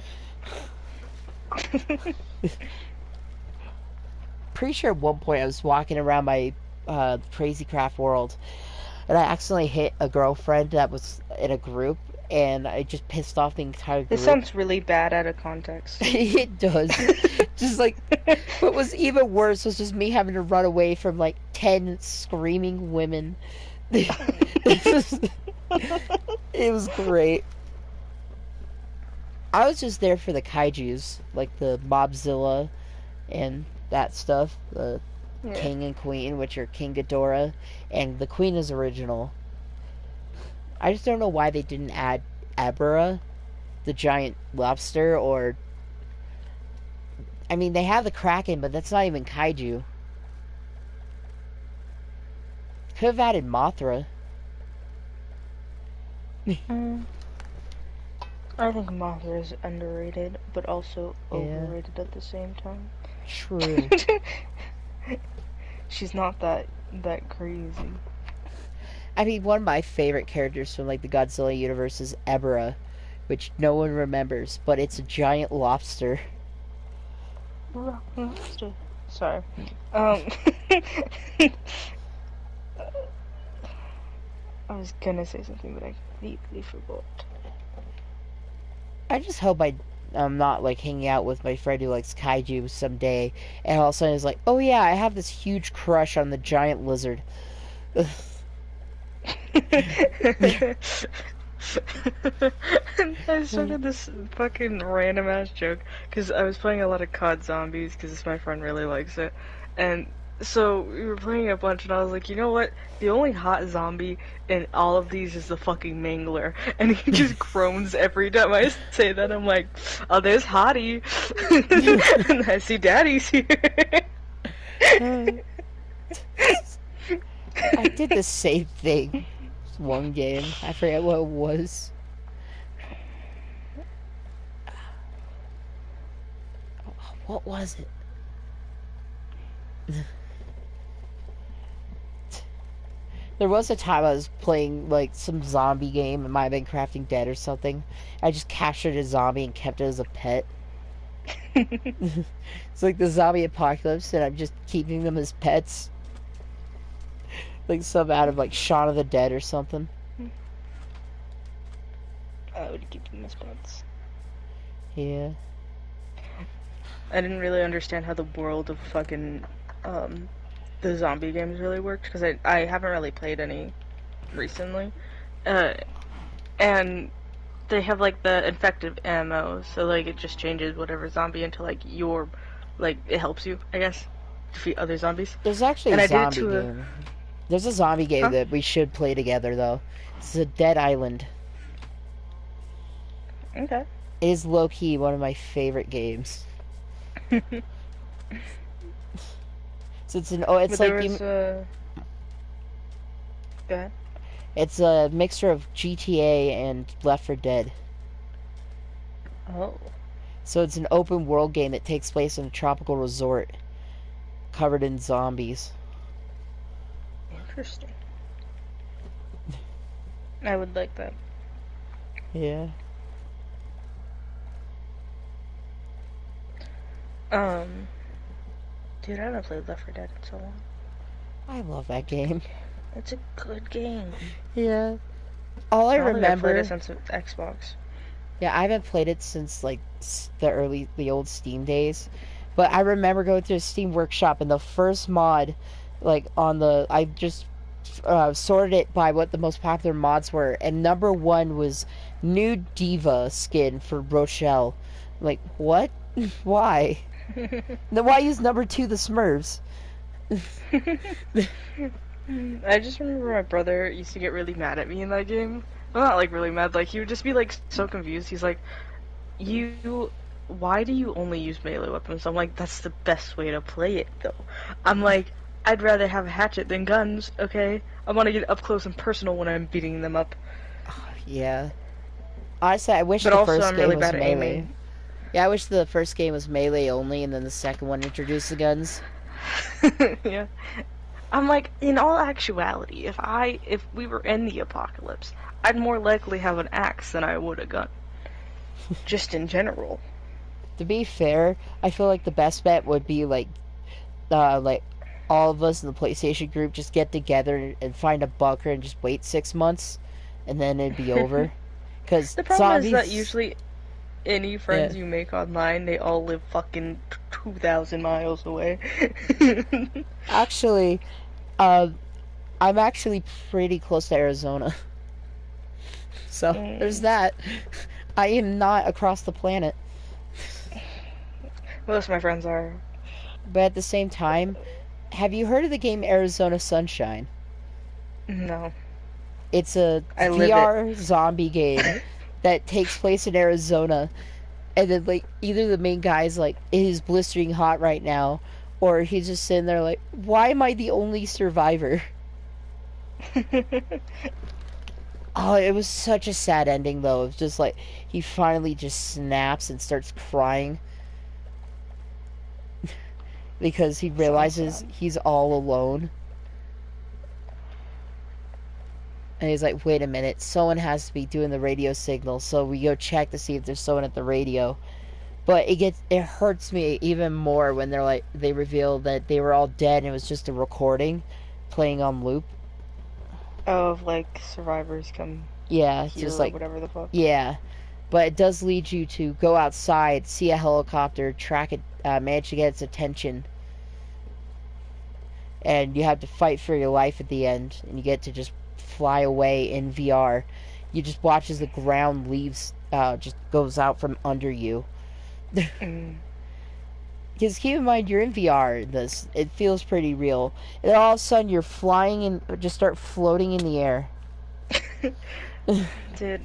Pretty sure at one point I was walking around my Crazy Craft world and I accidentally hit a girlfriend that was in a group and I just pissed off the entire group. This sounds really bad out of context. It does. Just like, what was even worse was just me having to run away from like 10 screaming women. It was great. I was just there for the kaijus, like the Mobzilla and that stuff. The King and Queen, which are King Ghidorah, and the Queen is original. I just don't know why they didn't add Ebra, the giant lobster, or... I mean, they have the Kraken, but that's not even kaiju. Could have added Mothra. I think Mothra is underrated, but also overrated at the same time. True. She's not that crazy. I mean, one of my favorite characters from like the Godzilla universe is Ebra, which no one remembers, but it's a giant lobster. Lobster. Sorry. I was gonna say something, but I completely forgot. I just hope I'm not like hanging out with my friend who likes kaiju someday, and all of a sudden is like, oh yeah, I have this huge crush on the giant lizard. I started this fucking random ass joke because I was playing a lot of COD Zombies because my friend really likes it, and so we were playing a bunch, and I was like, you know what? The only hot zombie in all of these is the fucking Mangler, and he just groans every time I say that. I'm like, oh, there's Hottie, and I see Daddy's here. I did the same thing. One game, I forget what it was. What was it? There was a time I was playing like some zombie game. It might have been Crafting Dead or something. I just captured a zombie and kept it as a pet. It's like the zombie apocalypse, and I'm just keeping them as pets. Like some out of like Shaun of the Dead or something. I would keep them as pets. Yeah. I didn't really understand how the world of fucking the zombie games really worked because I haven't really played any recently, and they have like the infected ammo, so like it just changes whatever zombie into like your, like it helps you, I guess, defeat other zombies. There's actually a zombie game. There's a zombie game that we should play together though. It's a Dead Island. Okay. It is low key one of my favorite games. So it's an it's but like go ahead. It's a mixture of GTA and Left 4 Dead. Oh. So it's an open world game that takes place in a tropical resort covered in zombies. Interesting. I would like that. Yeah. Dude, I haven't played Left 4 Dead in so long. I love that game. It's a good game. Yeah. All I remember. I've played it since Xbox. Yeah, I haven't played it since like the old Steam days. But I remember going to a Steam Workshop and the first mod, like I just sorted it by what the most popular mods were, and number 1 was Nude Diva skin for Rochelle. Like, what? Why? Then why use number 2 the Smurfs? I just remember my brother used to get really mad at me in that game. Well, not like really mad, like he would just be like so confused. He's like, why do you only use melee weapons? I'm like, that's the best way to play it though. I'm like, I'd rather have a hatchet than guns, okay? I want to get up close and personal when I'm beating them up. Yeah. Honestly, I wish but the also, first I'm game really was bad at melee. aiming. Yeah, I wish the first game was melee only, and then the second one introduced the guns. Yeah. I'm like, in all actuality, if we were in the apocalypse, I'd more likely have an axe than I would a gun. Just in general. To be fair, I feel like the best bet would be like all of us in the PlayStation group just get together and find a bunker and just wait 6 months, and then it'd be over. Because The problem is that zombies. usually any Yeah. friends you make online, they all live fucking 2,000 miles away. Actually, uh, I'm actually pretty close to Arizona, so there's Mm. that. I am not across the planet, Most of my friends are. but at the same time, have you heard of the game Arizona Sunshine? No. It's a I live it. VR zombie game that takes place in Arizona, and then like either the main guy's like it is blistering hot right now, or he's just sitting there like, why am I the only survivor? Oh, it was such a sad ending though. It was just like he finally just snaps and starts crying because he Sounds realizes sad. he's all alone. And he's like, wait a minute, someone has to be doing the radio signal. So we go check to see if there's someone at the radio. But it hurts me even more when they reveal that they were all dead and it was just a recording playing on loop. Of like survivors come Yeah, it's here just or like, whatever the fuck. yeah. But it does lead you to go outside, see a helicopter, track it, manage to get its attention, and you have to fight for your life at the end, and you get to just fly away in VR. You just watch as the ground leaves, just goes out from under you. Mm. Because keep in mind, you're in VR. This it feels pretty real, and all of a sudden you're flying and just start floating in the air. Dude,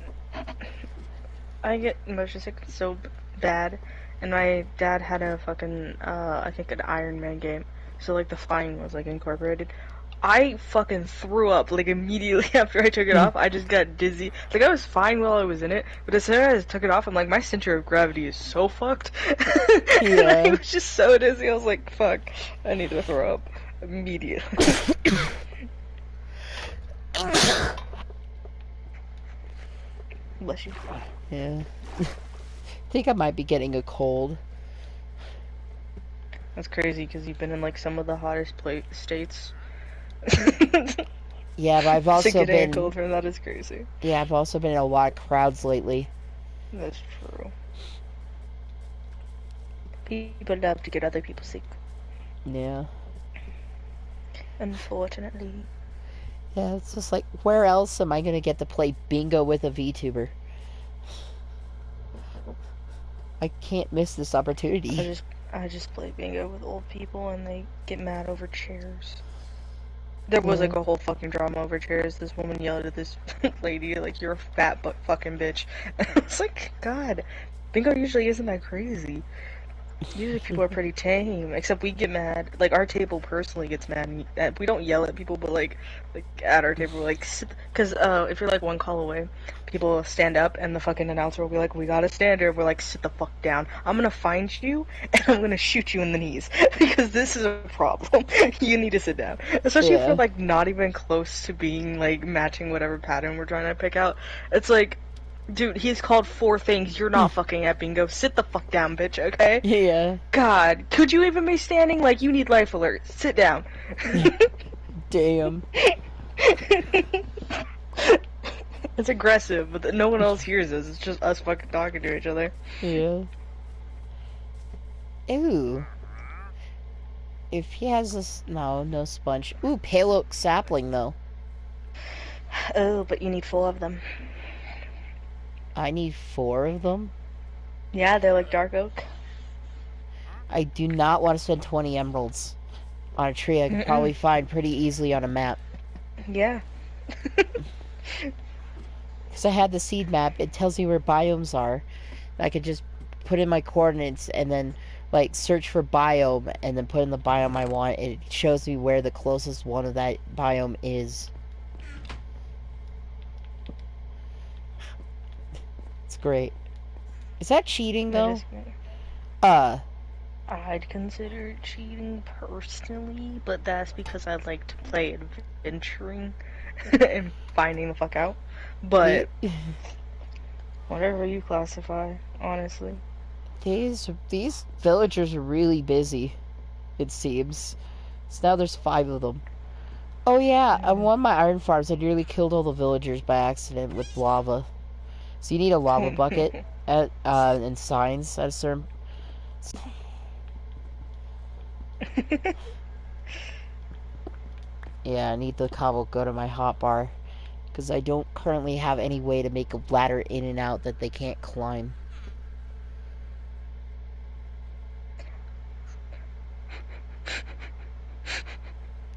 I get motion sick so bad, and my dad had a fucking, I think an Iron Man game, so like the flying was like incorporated. I fucking threw up like immediately after I took it off. I just got dizzy. Like I was fine while I was in it, but as soon as I took it off, I'm like, my center of gravity is so fucked. And I Yeah. was just so dizzy. I was like, fuck, I need to throw up immediately. Bless you. Yeah. I think I might be getting a cold. That's crazy because you've been in like some of the hottest states. Yeah, but So getting a cold from that is crazy. I've also been in a lot of crowds lately. That's true. People love to get other people sick. Yeah. Unfortunately. Yeah, it's just like, where else am I gonna get to play bingo with a VTuber? I can't miss this I opportunity. just I just play bingo with old people and they get mad over chairs. There was Yeah. like a whole fucking drama over chairs. This woman yelled at this lady like, "You're a fat but fucking bitch." And I was like, God, bingo usually isn't that crazy. Usually people are pretty tame, except we get mad. Like our table personally gets mad. And we don't yell at people, but like at our table, we're like, because if you're like one call away, people will stand up, and the fucking announcer will be like, "We got a standard." We're like, "Sit the fuck down. I'm gonna find you, and I'm gonna shoot you in the knees because this is a problem. You need to sit down." Especially if Yeah. we're like not even close to being like matching whatever pattern we're trying to pick out. It's like, dude, he's called 4 things. You're not fucking at bingo. Sit the fuck down, bitch, okay? Yeah. God, could you even be standing? Like, you need life alert. Sit down. Damn. It's aggressive, but no one else hears us. It's just us fucking talking to each other. Yeah. Ooh. If he has this, no sponge. Ooh, pale oak sapling though. Oh, but you need 4 of them. I need 4 of them. Yeah, they're like dark oak. I do not want to spend 20 emeralds on a tree I could probably find pretty easily on a map. Yeah. Because I had the seed map, it tells me where biomes are. I could just put in my coordinates and then like search for biome and then put in the biome I want. It shows me where the closest one of that biome is. It's great. Is that cheating I though? just, Uh, I'd consider it cheating personally, but that's because I like to play adventuring and finding the fuck out. the But whatever you classify, honestly. these villagers are really busy. It seems. So now there's 5 of them. Oh yeah, on one of my iron farms, I nearly killed all the villagers by accident with lava. So you need a lava bucket at and signs at a certain. Yeah, I need the cobble go to my hotbar because I don't currently have any way to make a ladder in and out that they can't climb.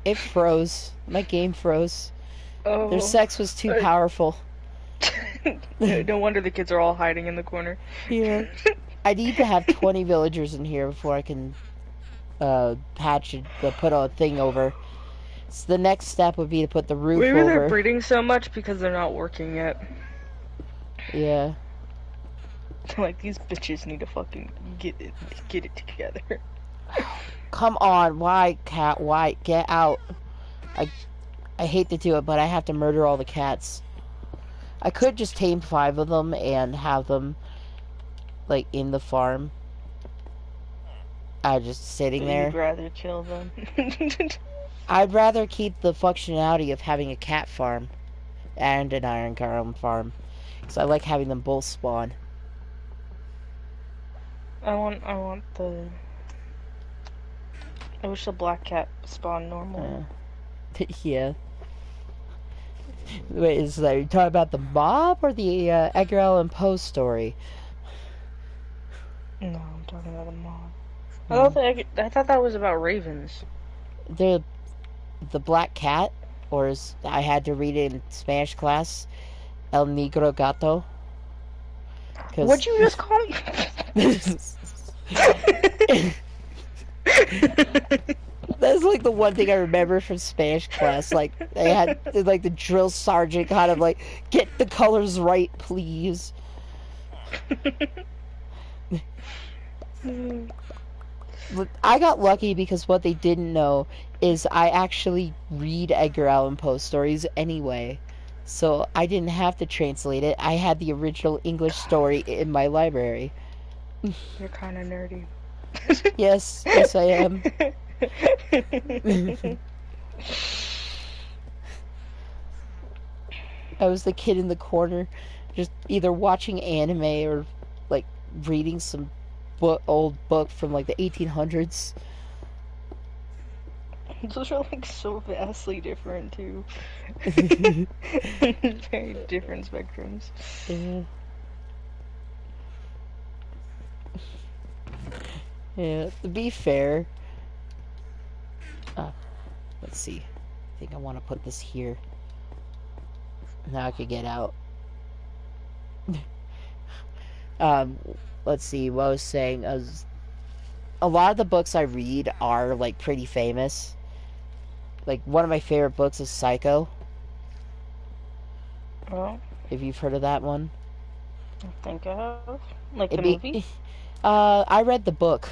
It froze. My game froze. Their Oh, sex was too powerful. no wonder the kids are all hiding in the corner. Yeah. I need to have 20 villagers in here before I can patch it, put a thing over. So the next step would be to put the roof Maybe they're over. breeding so much because they're not working yet. Yeah. Like, these bitches need to fucking get it together. Come on, why, cat? Why? Get out. I hate to do it, but I have to murder all the cats. I could just tame 5 of them and have them, like, in the farm. Just sitting there. You'd rather kill them. I'd rather keep the functionality of having a cat farm and an iron golem farm. Because I like having them both spawn. I want the... I wish the black cat spawned normal. Yeah. Wait, is that, are you talking about the mob or the Edgar Allan Poe story? No, I'm talking about the mob. I thought that was about ravens. The black cat, or as I had to read it in Spanish class, El Negro Gato. What'd you just call me? That's like the one thing I remember from Spanish class. Like they had like the drill sergeant kind of like, get the colors right, please. I got lucky because what they didn't know is I actually read Edgar Allan Poe stories anyway. So I didn't have to translate it. I had the original English story in my library. You're kind of nerdy. Yes, yes I am. I was the kid in the corner, just either watching anime or like reading some old book from like the 1800s. Those are like so vastly different too. Very different spectrums. Yeah. Yeah, to be fair, let's see. I think I want to put this here. Now I could get out. Let's see. What I was saying is, a lot of the books I read are like pretty famous. Like one of my favorite books is Psycho. Well, If you've heard of that one, I think I have. Like the movie? I read the book.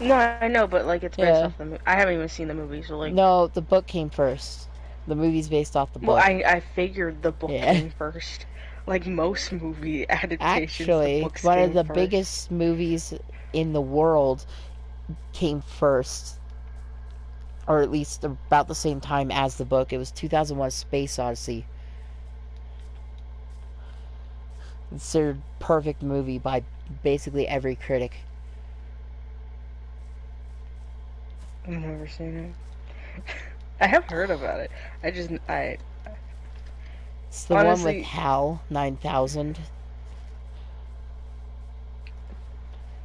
No, I know, but like it's based off the movie. I haven't even seen the movie, so like. No, the book came first. The movie's based off the book. Well, I figured the book came first. Like most movie adaptations, actually, the books one came of the first. biggest movies in the world came first, or at least about the same time as the book. It was 2001: Space Odyssey. Considered perfect movie by basically every critic. I've never seen it. I have heard about it. It's the honestly, one with HAL 9000.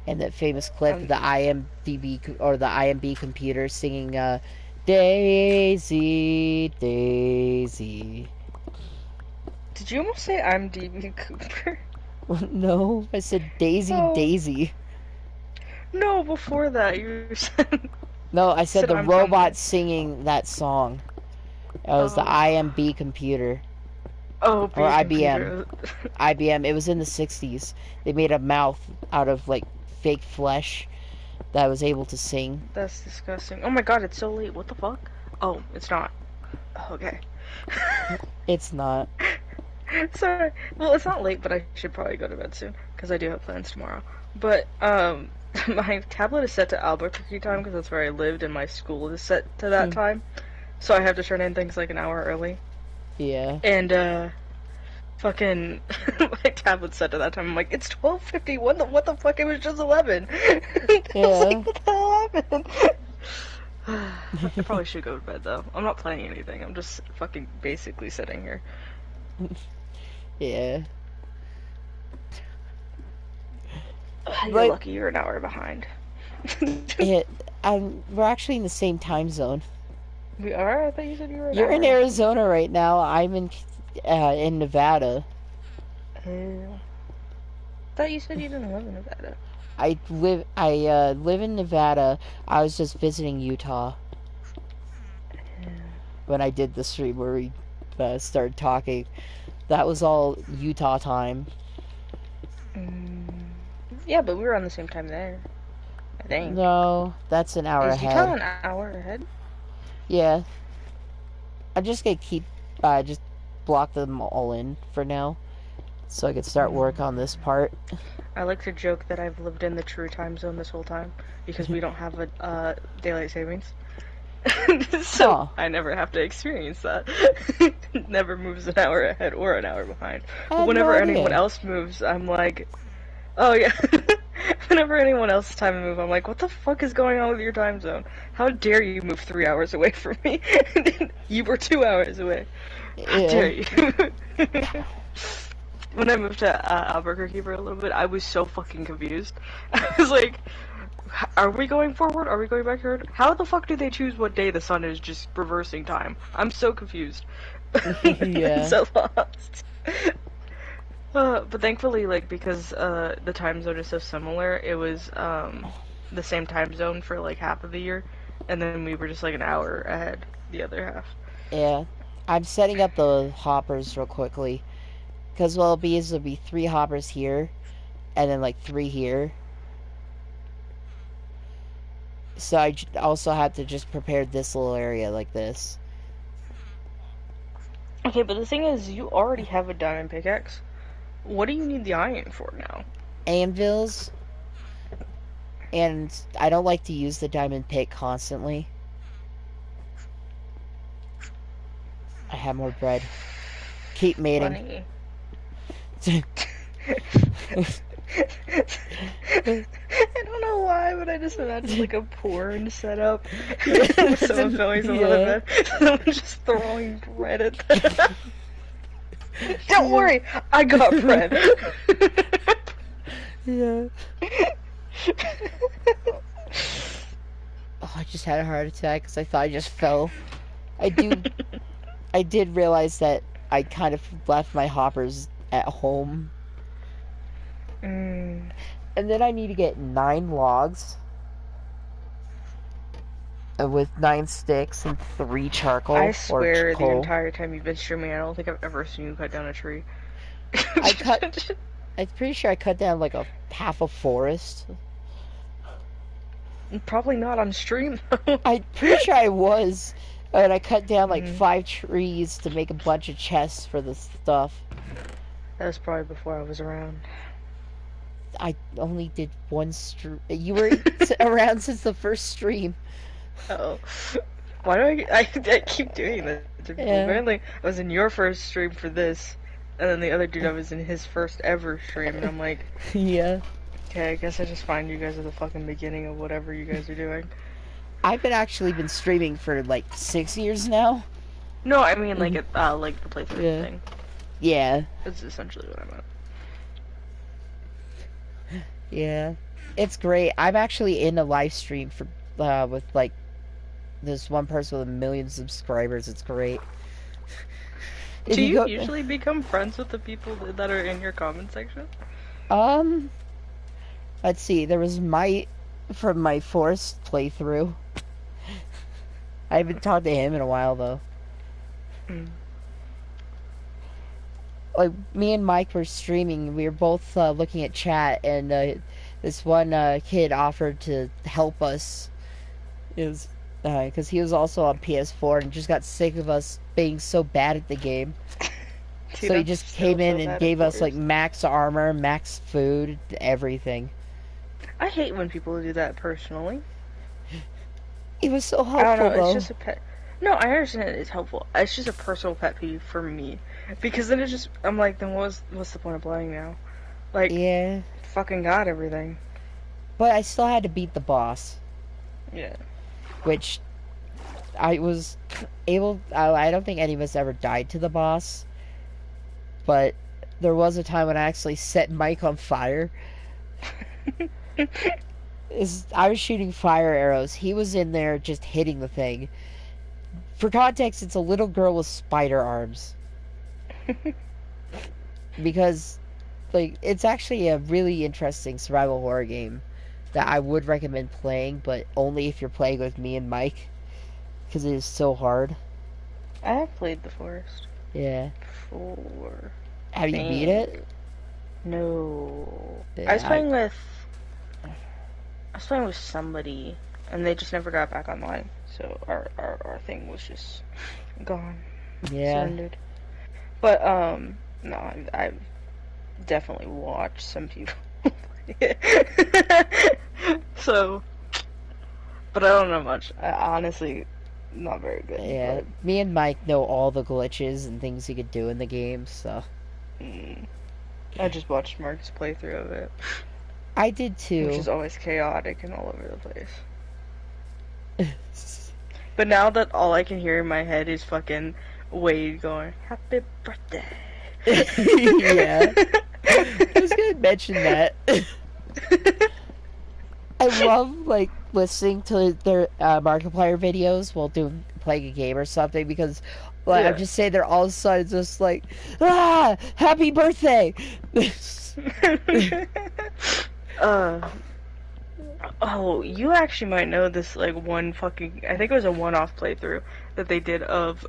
And that famous clip of the IMDb or the IMB computer singing Daisy, Daisy. Did you almost say I'm DB Cooper? No, I said Daisy, Daisy. No, before that you said. No, I said the I'm robot singing that song. It was the IMB computer. Oh, or be a IBM. computer. IBM. It was in the 60s. They made a mouth out of like fake flesh that was able to sing. That's disgusting. Oh my god, it's so late. What the fuck? Oh, it's not. Oh, okay. It's not. Sorry. Well, it's not late, but I should probably go to bed soon because I do have plans tomorrow. But my tablet is set to Albuquerque time because that's where I lived, and my school is set to that time. So I have to turn in things like an hour early. Yeah. And fucking my tablet's set to that time. I'm like, it's 12:50. What the fuck? It was just 11. Yeah. Like, what the hell happened? I probably should go to bed though. I'm not playing anything. I'm just fucking basically sitting here. Yeah. You're Like- lucky you're an hour behind. It. We're actually in the same time zone. We are? I thought you said you were an You're in hour. Arizona right now. I'm in Nevada. I thought you said you didn't live in Nevada. I live in Nevada. I was just visiting Utah when I did the stream where we started talking. That was all Utah time. Yeah, but we were on the same time there. I think. No, that's an hour Is ahead. Utah an hour ahead? Yeah. I'm just gonna keep just block them all in for now, so I can start work on this part. I like to joke that I've lived in the true time zone this whole time because we don't have a daylight savings. So Huh. I never have to experience that. Never moves an hour ahead or an hour behind. I But had whenever no idea. anyone else moves, I'm like, oh yeah. Whenever anyone else's time to move, I'm like, what the fuck is going on with your time zone? How dare you move 3 hours away from me? You were 2 hours away. How dare you? When I moved to Albuquerque for a little bit, I was so fucking confused. I was like, are we going forward? Are we going backward? How the fuck do they choose what day the sun is just reversing time? I'm so confused. Yeah. So lost. But thankfully, like, because the time zone is so similar, it was the same time zone for like half of the year, and then we were just like an hour ahead the other half. Yeah. I'm setting up the hoppers real quickly. Because, well, it'll be 3 hoppers here, and then, like, 3 here. So I also have to just prepare this little area like this. Okay, but the thing is, you already have a diamond pickaxe. What do you need the iron for now? Anvils. And I don't like to use the diamond pick constantly. I have more bread. Keep mating. Funny. I don't know why, but I just imagine like a porn setup with someone filming someone on the bed, someone just throwing bread at them. Don't worry, I got bread. Yeah. Oh, I just had a heart attack because I thought I just fell. I did realize that I kind of left my hoppers at home. And then I need to get 9 logs with 9 sticks and 3 charcoal. I swear, or the coal. entire time you've been streaming, I don't think I've ever seen you cut down a tree. I'm pretty sure I cut down like half a forest. Probably not on stream, though. I'm pretty sure I was. And I cut down like 5 trees to make a bunch of chests for the stuff. That was probably before I was around. I only did 1 stream. You were around since the first stream. Oh. Why do I keep doing this to people? Yeah. Apparently, I was in your first stream for this, and then the other dude I was in his first ever stream, and I'm like, Yeah. okay, I guess I just find you guys at the fucking beginning of whatever you guys are doing. I've been streaming for like 6 years now. No, I mean like like the playthrough Yeah. thing. Yeah. That's essentially what I meant. Yeah. It's great. I'm actually in a live stream for with like this one person with 1 million subscribers. It's great. If Do you go- usually become friends with the people that are in your comment section? Let's see. There was Mike from my Forest playthrough. I haven't talked to him in a while though. like me and Mike were streaming. We were both looking at chat, and this one kid offered to help us. Is because he was also on PS4 and just got sick of us being so bad at the game. Dude, So he I'm just still came in so and bad gave at us like Forest. max armor, max food, everything. I hate when people do that personally. It was so I don't helpful know, it's though. just a pet. No, I understand it's helpful. It's just a personal pet peeve for me. Because then it's just, I'm like, then what's the point of playing now? Like, Yeah, fucking got everything. but I still had to beat the boss, Yeah. which I was able. I don't think any of us ever died to the boss, but there was a time when I actually set Mike on fire. I was shooting fire arrows. He was in there just hitting the thing. For context, it's a little girl with spider arms. Because, like, it's actually a really interesting survival horror game that I would recommend playing, but only if you're playing with me and Mike. Because it is so hard. I have played The Forest Yeah. before. Have you beat it? No. Yeah, I was playing with somebody, and they just never got back online. So our thing was just gone. Yeah. Surrendered. But no, I've definitely watched some people play it. So, but I don't know much. I honestly not very good. Yeah. But, Me and Mike know all the glitches and things you could do in the game, so. I just watched Mark's playthrough of it, I did which too. is always chaotic and all over the place. But now that all I can hear in my head is fucking Wade going, "Happy birthday." Yeah. I was gonna mention that. I love like listening to their Markiplier videos while playing a game or something because like Yeah. I'm just saying they're all of a sudden just like happy birthday. Oh, you actually might know this, like, one fucking, I think it was a one-off playthrough that they did of,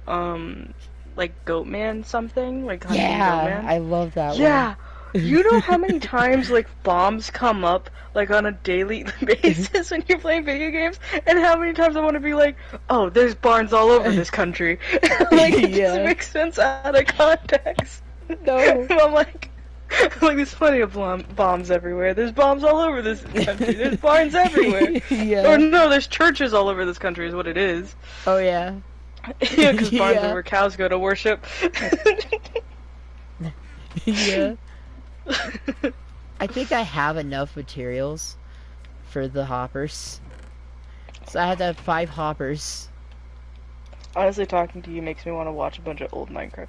like, Goatman something, like, Hunting Yeah, Goatman. I love that Yeah, one. you know how many times, like, bombs come up, like, on a daily basis when you're playing video games? And how many times I want to be like, oh, there's barns all over this country. Like, it Yeah. doesn't make sense out of context. No. I'm like, there's plenty of bombs everywhere. There's bombs all over this country. There's barns everywhere. Yeah. Or no, there's churches all over this country is what it is. Oh yeah. Yeah, because barns Yeah. are where cows go to worship. Yeah. I think I have enough materials for the hoppers. So I had to have 5 hoppers. Honestly, talking to you makes me want to watch a bunch of old Minecraft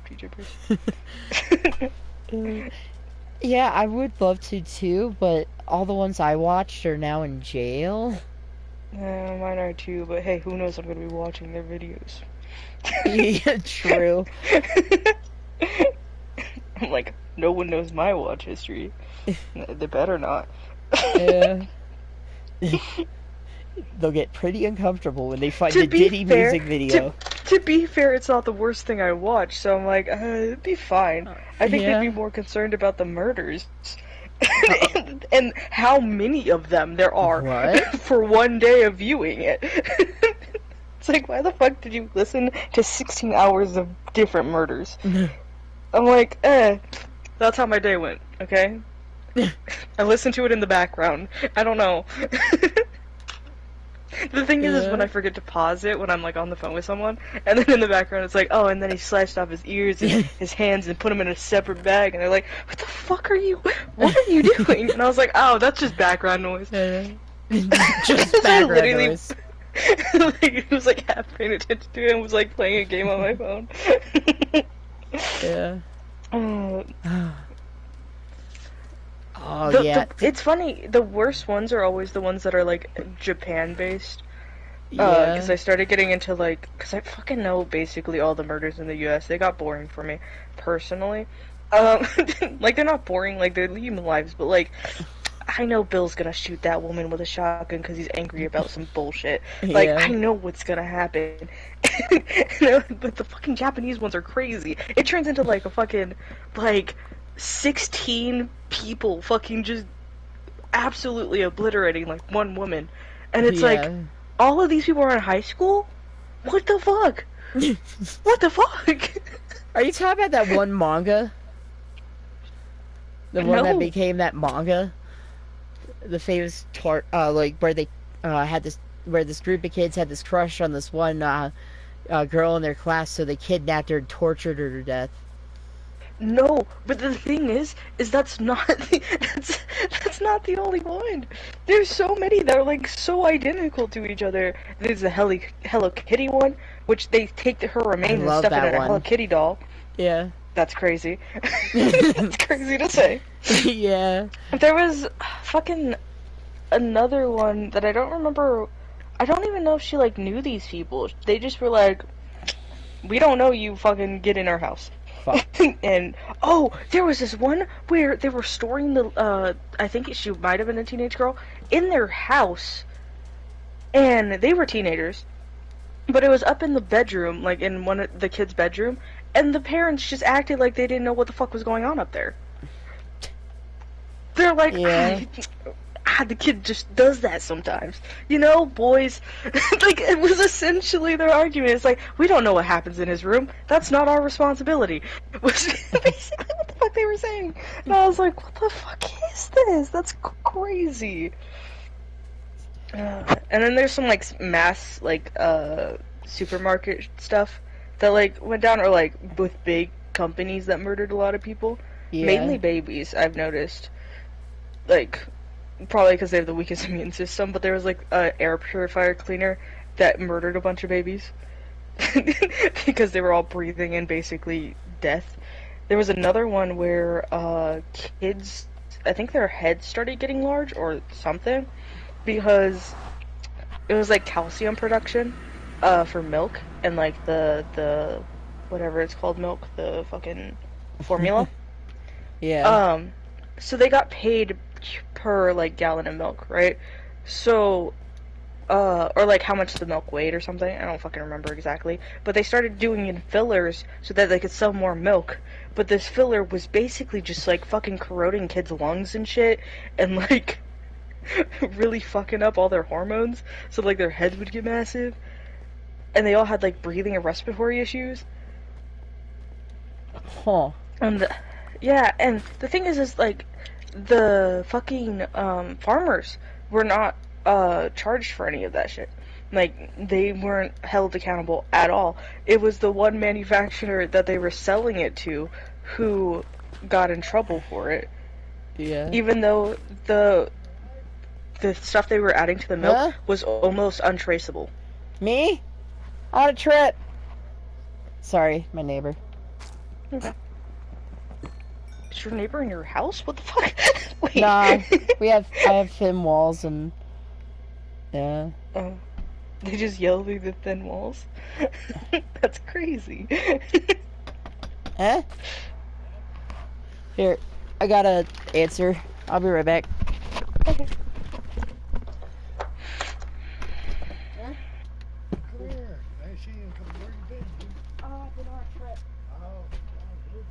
YouTubers. Yeah, I would love to too, but all the ones I watched are now in jail. Mine are too, but hey, who knows? I'm gonna be watching their videos. Yeah, true. I'm like, no one knows my watch history. They better not. Yeah. They'll get pretty uncomfortable when they find To the be Diddy fair, music video. To be fair, it's not the worst thing I watch, so I'm like, it'd be fine. I think Yeah. they'd be more concerned about the murders. And how many of them there are What? for one day of viewing it. It's like, why the fuck did you listen to 16 hours of different murders? I'm like, that's how my day went, okay? I listened to it in the background. I don't know. The thing is when Yeah. I forget to pause it when I'm like on the phone with someone, and then in the background it's like, oh, and then he sliced off his ears and his hands and put them in a separate bag, and they're like, what the fuck are you? What are you doing? And I was like, oh, that's just background noise. Just I background literally- noise. Like, it was like half paying attention to it and was like playing a game on my phone. Yeah. Uh, Oh the- yeah. it's funny. The worst ones are always the ones that are like Japan based. Yeah. Because I started getting into like, because I fucking know basically all the murders in the U.S. They got boring for me personally. Like they're not boring, like they're leading lives, but like I know Bill's gonna shoot that woman with a shotgun because he's angry about some bullshit. Like, I Yeah. know what's gonna happen. But the fucking Japanese ones are crazy. It turns into like a fucking, like, 16 people fucking just absolutely obliterating like one woman. And it's like, Yeah. all of these people are in high school? What the fuck? What the fuck? Are you talking about that one manga? The one that No. became that manga? The famous like where they had this where this group of kids had this crush on this one girl in their class, so they kidnapped her and tortured her to death. No, but the thing is that's not that's not the only one. There's so many that are like so identical to each other. There's the Hello Kitty one, which they take her I remains and love stuff it that in a Hello one. Kitty doll. Yeah. That's crazy. That's crazy to say. Yeah. There was fucking another one that I don't remember. I don't even know if she like knew these people. They just were like, we don't know you. Fucking get in our house. Fuck. And oh, there was this one where they were storing the I think she might have been a teenage girl in their house, and they were teenagers, but it was up in the bedroom, like in one of the kids' bedroom, and the parents just acted like they didn't know what the fuck was going on up there. They're like, Yeah. the kid just does that sometimes. You know, boys. Like, it was essentially their argument. It's like, we don't know what happens in his room. That's not our responsibility. Was basically what the fuck they were saying. And I was like, what the fuck is this? That's crazy. And then there's some, like, mass, like, supermarket stuff that, like, went down, or, like, with big companies that murdered a lot of people. Yeah. Mainly babies, I've noticed. Like, probably because they have the weakest immune system, but there was like a air purifier cleaner that murdered a bunch of babies because they were all breathing in basically death. There was another one where kids, I think their heads started getting large or something because it was like calcium production for milk, and like the whatever it's called, milk, the fucking formula. Yeah. So they got paid per like gallon of milk, right? So or like how much the milk weighed or something. I don't fucking remember exactly. But they started doing in fillers so that they could sell more milk. But this filler was basically just like fucking corroding kids' lungs and shit, and like really fucking up all their hormones. So like their heads would get massive, and they all had like breathing and respiratory issues. Huh. And yeah, and the thing is like the fucking farmers were not charged for any of that shit. Like, they weren't held accountable at all. It was the one manufacturer that they were selling it to who got in trouble for it. Yeah. Even though the stuff they were adding to the milk Huh? was almost untraceable. Me? On a trip. Sorry, my neighbor. Okay. Is your neighbor in your house? What the fuck? Wait. Nah, I have thin walls and yeah. Oh. They just yell through the thin walls? That's crazy. Eh? Here, I gotta answer. I'll be right back. Okay. Come here. I ain't seen you come. Where you been, dude? I've been on a trip. Oh, good.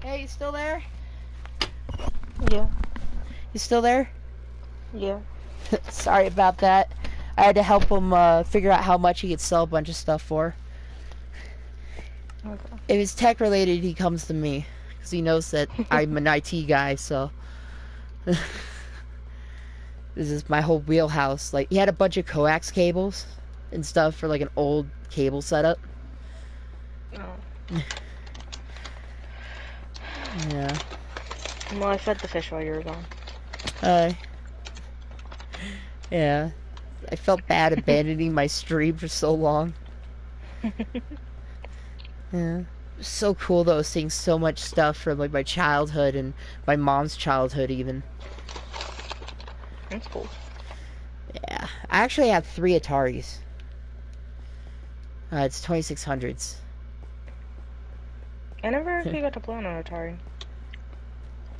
Hey, you still there? Yeah. You still there? Yeah. Sorry about that. I had to help him figure out how much he could sell a bunch of stuff for. Okay. If it's tech related, he comes to me because he knows that I'm an IT guy. So this is my whole wheelhouse. Like he had a bunch of coax cables and stuff for like an old cable setup. Oh. Yeah. Well, I fed the fish while you were gone. Yeah. I felt bad abandoning my stream for so long. Yeah. So cool though, seeing so much stuff from like my childhood and my mom's childhood even. That's cool. Yeah. I actually have 3 Ataris. It's 2600s. I never actually got to play on an Atari.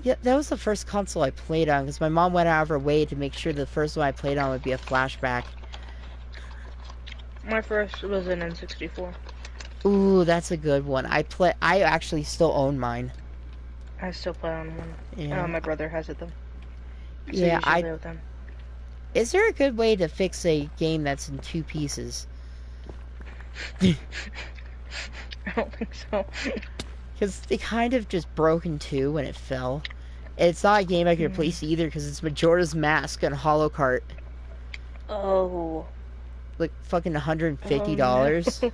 Yeah, that was the first console I played on because my mom went out of her way to make sure the first one I played on would be a flashback. My first was an N64. Ooh, that's a good one. I actually still own mine. I still play on one. Yeah. My brother has it though. So Yeah, you should play with them. Is there a good way to fix a game that's in 2 pieces? I don't think so. Because it kind of just broke in 2 when it fell. And it's not a game I can replace either because it's Majora's Mask and Hollow Kart. Oh. Like fucking $150 Oh, no.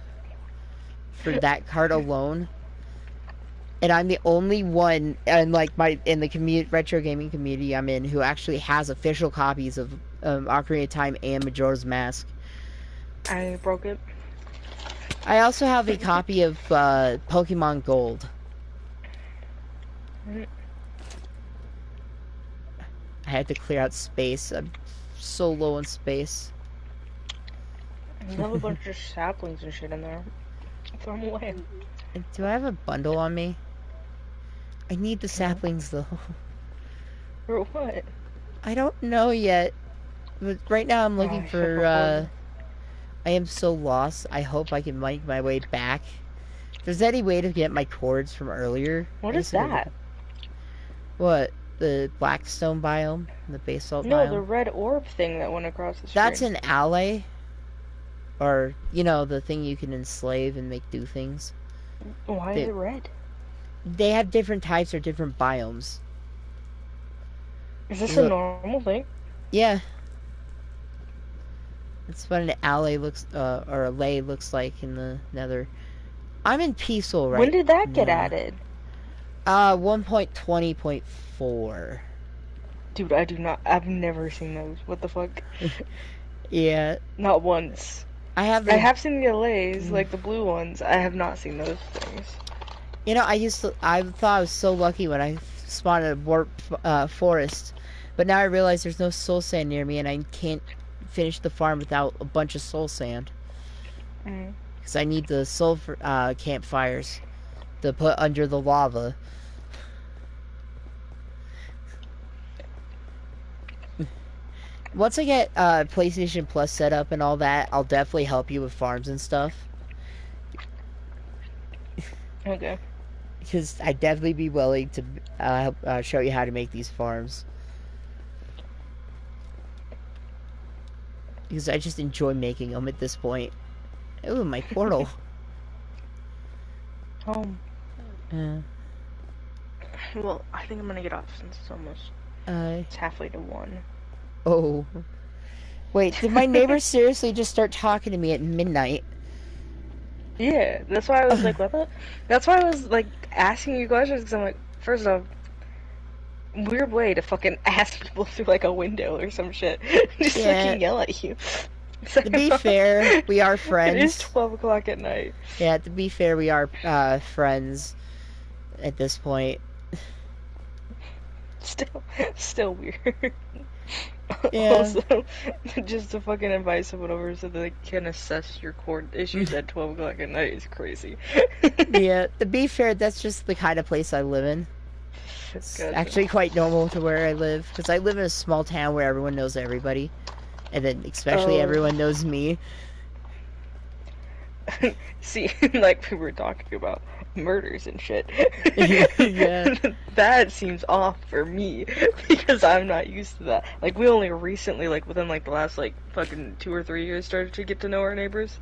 for that card alone. And I'm the only one in the retro gaming community I'm in who actually has official copies of Ocarina of Time and Majora's Mask. I broke it. I also have a copy of Pokemon Gold. I had to clear out space. I'm so low on space. I have a bunch of saplings and shit in there. Throw them away. Do I have a bundle on me? I need the saplings though. For what? I don't know yet. But right now I'm looking for I am so lost. I hope I can make my way back. If there's any way to get my cords from earlier. What is that? What? The Blackstone biome? The basalt biome? No, the red orb thing that went across the screen. That's an ally. Or, you know, the thing you can enslave and make do things. Why is it red? They have different types or different biomes. Is this a normal thing? Yeah. That's what an ally looks, or a lay looks like in the nether. I'm in Peaceful right now. When did that get added? 1.20.4. Dude, I've never seen those. What the fuck? Yeah. Not once. I have seen the allays, like the blue ones. I have not seen those things. You know, I thought I was so lucky when I spawned a warp forest. But now I realize there's no soul sand near me and I can't finish the farm without a bunch of soul sand. Because I need the sulfur campfires to put under the lava. Once I get PlayStation Plus set up and all that, I'll definitely help you with farms and stuff. Okay. Because I'd definitely be willing to show you how to make these farms. Because I just enjoy making them at this point. Ooh, my portal. Home. Yeah. Well, I think I'm gonna get off since it's almost... it's halfway to 1. Oh. Wait, did my neighbor seriously just start talking to me at midnight? Yeah, that's why I was like, what the... That's why I was, like, asking you questions, because I'm like, first off, weird way to fucking ask people through, like, a window or some shit. Just fucking yell at you. To be fair, we are friends. It is 12 o'clock at night. Yeah, to be fair, we are friends at this point. Still weird. Yeah. Also, just to fucking invite someone over so that they can assess your cord issues at 12 o'clock at night is crazy. Yeah, to be fair, that's just the kind of place I live in. It's actually quite normal to where I live, because I live in a small town where everyone knows everybody, and then especially everyone knows me. See, like we were talking about murders and shit. Yeah. That seems off for me because I'm not used to that. Like we only recently, like within like the last like fucking 2 or 3 years, started to get to know our neighbors.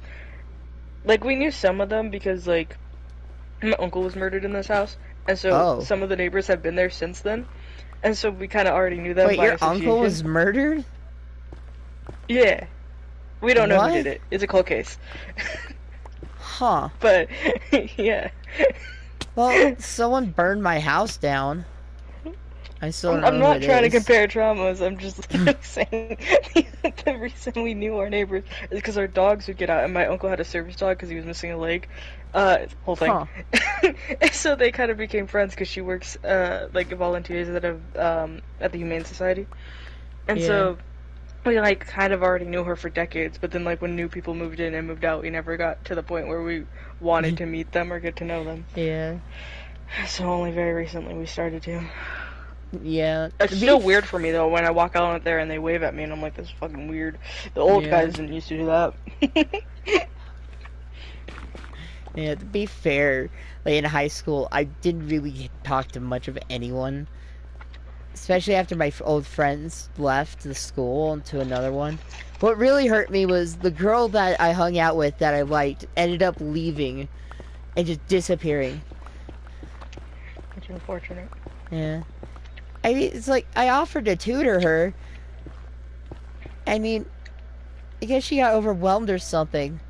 Like we knew some of them because like my uncle was murdered in this house, and so Oh. some of the neighbors have been there since then, and so we kind of already knew them. Wait, by your uncle was association. murdered? Yeah. We don't know What? who did it. It's a cold case. Huh. But yeah. Well, someone burned my house down. I still don't know I'm not who it trying to is. compare traumas. I'm just saying the reason we knew our neighbors is because our dogs would get out, and my uncle had a service dog because he was missing a leg. Whole thing. Huh. And so they kind of became friends because she works like volunteers at the Humane Society, and so we like kind of already knew her for decades. But then like when new people moved in and moved out, we never got to the point where we wanted to meet them or get to know them. Yeah. So only very recently we started to. Yeah. It's still weird for me though when I walk out there and they wave at me and I'm like, this is fucking weird. The old Yeah. guys didn't used to do that. Yeah, to be fair, like in high school, I didn't really talk to much of anyone. Especially after my old friends left the school and to another one. What really hurt me was the girl that I hung out with that I liked ended up leaving and just disappearing. It's unfortunate. Yeah. I mean, it's like, I offered to tutor her. I mean, I guess she got overwhelmed or something.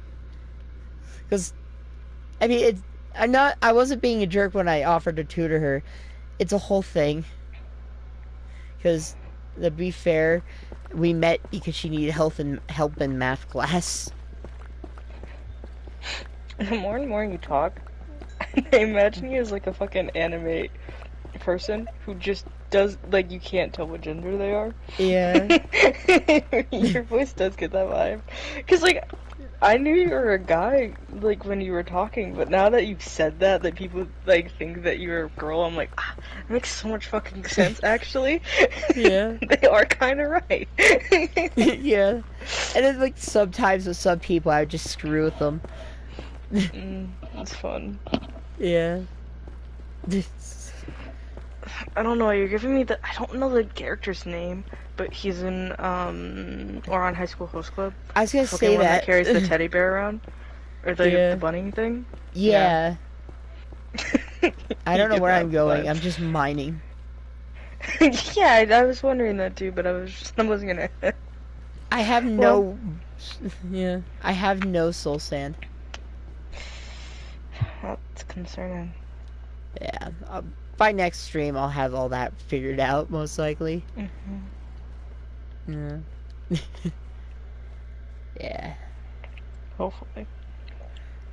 Because, I mean, I wasn't being a jerk when I offered to tutor her. It's a whole thing. Because, to be fair, we met because she needed help in math class. The more and more you talk, I imagine you as like a fucking anime person who just does, like, you can't tell what gender they are. Yeah. Your voice does get that vibe. Because, like, I knew you were a guy, like, when you were talking, but now that you've said that people, like, think that you're a girl, I'm like, it makes so much fucking sense, actually. Yeah. They are kind of right. Yeah. And then, like, sometimes with some people, I would just screw with them. It's fun. Yeah. I don't know, you're giving me I don't know the character's name, but he's in, Oron High School Host Club. I was gonna Fucking say one that. carries the teddy bear around. Or Yeah. the bunny thing. Yeah. I don't know You where get I'm that going. vibe. I'm just mining. Yeah, I was wondering that too, but I wasn't gonna. I have no. Yeah. I have no soul sand. That's concerning. Yeah. By next stream, I'll have all that figured out, most likely. Mm-hmm. Yeah. Yeah. Hopefully.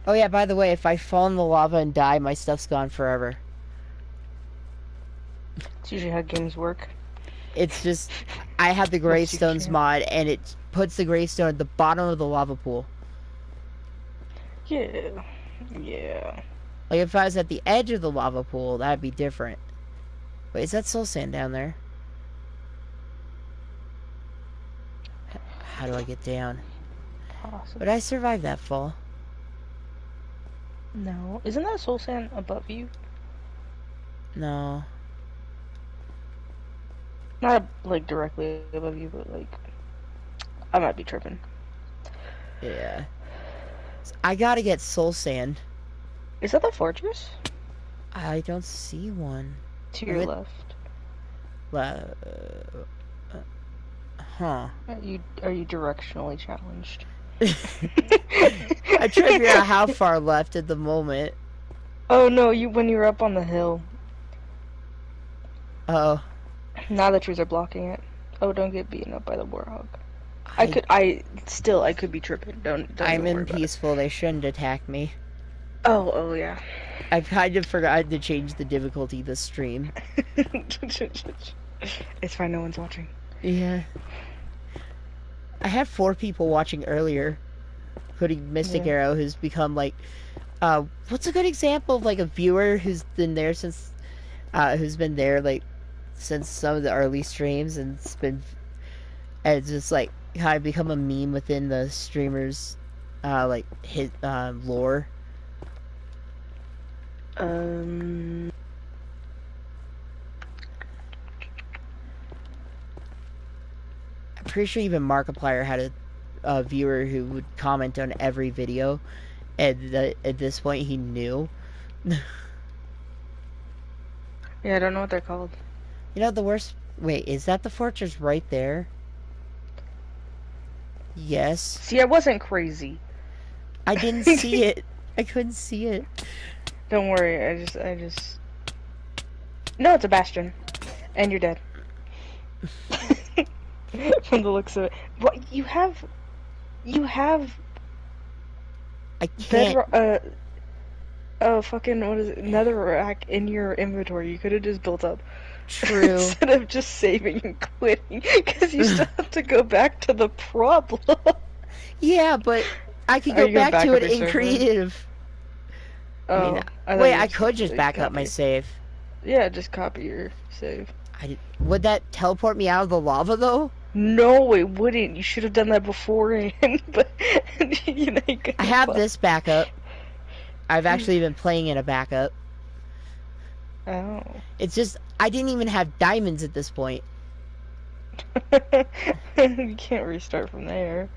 Oh yeah, by the way, if I fall in the lava and die, my stuff's gone forever. It's usually how games work. It's just, I have the you gravestones can. mod, and it puts the gravestone at the bottom of the lava pool. Yeah. Yeah. Like, if I was at the edge of the lava pool, that'd be different. Wait, is that soul sand down there? How do I get down? Awesome. Would I survive that fall? No. Isn't that soul sand above you? No. Not, like, directly above you, but, like... I might be tripping. Yeah. I gotta get soul sand. Is that the fortress? I don't see one. To your Wait. left. Huh. Are you directionally challenged? I try to figure out how far left at the moment. Oh no, when you were up on the hill. Oh. Now the trees are blocking it. Oh, don't get beaten up by the warhog. I could be tripping. Don't I'm even in worry about it. peaceful. They shouldn't attack me. Oh yeah. I've kind of forgotten to change the difficulty this stream. It's fine, no one's watching. Yeah. I had 4 people watching earlier, including Mystic Yeah. Arrow, who's become like, what's a good example of like a viewer who's been there since, who's been there like since some of the early streams and it's just like kind of become a meme within the streamers like his lore? Um, I'm pretty sure even Markiplier had a viewer who would comment on every video, and at this point he knew. yeah, I don't know what they're called. You know the worst. Wait, is that the fortress right there? Yes. See, I wasn't crazy. I didn't see it. I couldn't see it. Don't worry, I just... No, it's a bastion. And you're dead. From the looks of it. What, you have... I can't. Fucking, what is it? Netherrack in your inventory. You could have just built up. True. Instead of just saving and quitting. Because you still have to go back to the problem. Yeah, but I could Are go you gonna back to back it up your in server? creative. Oh, I mean, thought wait, you I could just back up my copy. save. Yeah, just copy your save. Would that teleport me out of the lava though? No, it wouldn't. You should have done that beforehand. But you know, you I have this backup. I've actually been playing in a backup. Oh. It's just I didn't even have diamonds at this point. You can't restart from there.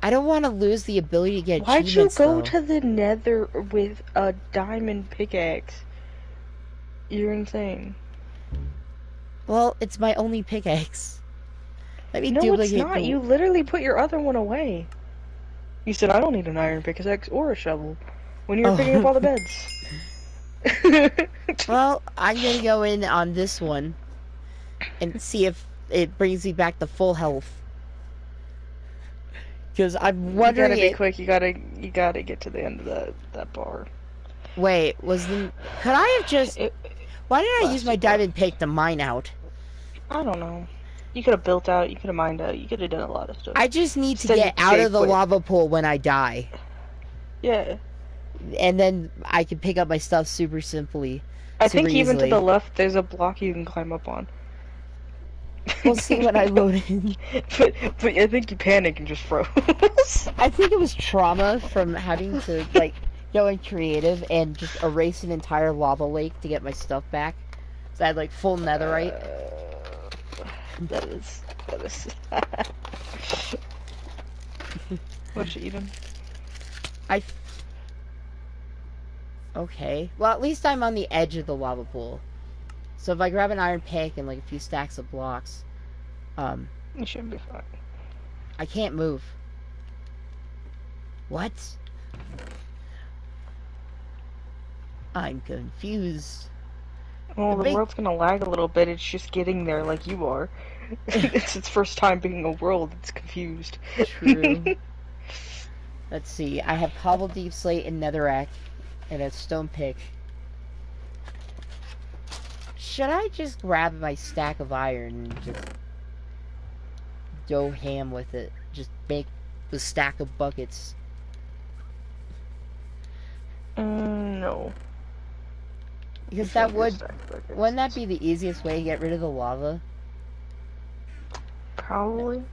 I don't want to lose the ability to get Why'd you achievements go though. to the Nether with a diamond pickaxe? You're insane. Well, it's my only pickaxe. Let me No, duplicate it's not. the- You literally put your other one away. You said, I don't need an iron pickaxe or a shovel when you were Oh. picking up all the beds. Well, I'm gonna go in on this one and see if it brings me back to full health. Because I'm You wondering. gotta be quick. You gotta get to the end of that bar. Wait, could I have just? Why did I use my diamond pick to mine out? I don't know. You could have built out. You could have mined out. You could have done a lot of stuff. I just need to Instead you get out stay of the put. lava pool when I die, Yeah. and then I can pick up my stuff super simply. I think super even easily. to the left, there's a block you can climb up on. We'll see when I load in. but I think you panic and just froze. I think it was trauma from having to like go in creative and just erase an entire lava lake to get my stuff back. So I had like full netherite. That is. What you eating? Okay. Well, at least I'm on the edge of the lava pool. So if I grab an iron pick and like a few stacks of blocks, You should be fine. I can't move. What? I'm confused. Well, the big- world's gonna lag a little bit. It's just getting there, like you are. It's its first time being a world. It's confused. True. Let's see. I have cobbled deep slate and netherrack, and a stone pick. Should I just grab my stack of iron and just go ham with it? Just make the stack of buckets. No. Because that wouldn't that be the easiest way to get rid of the lava? Probably.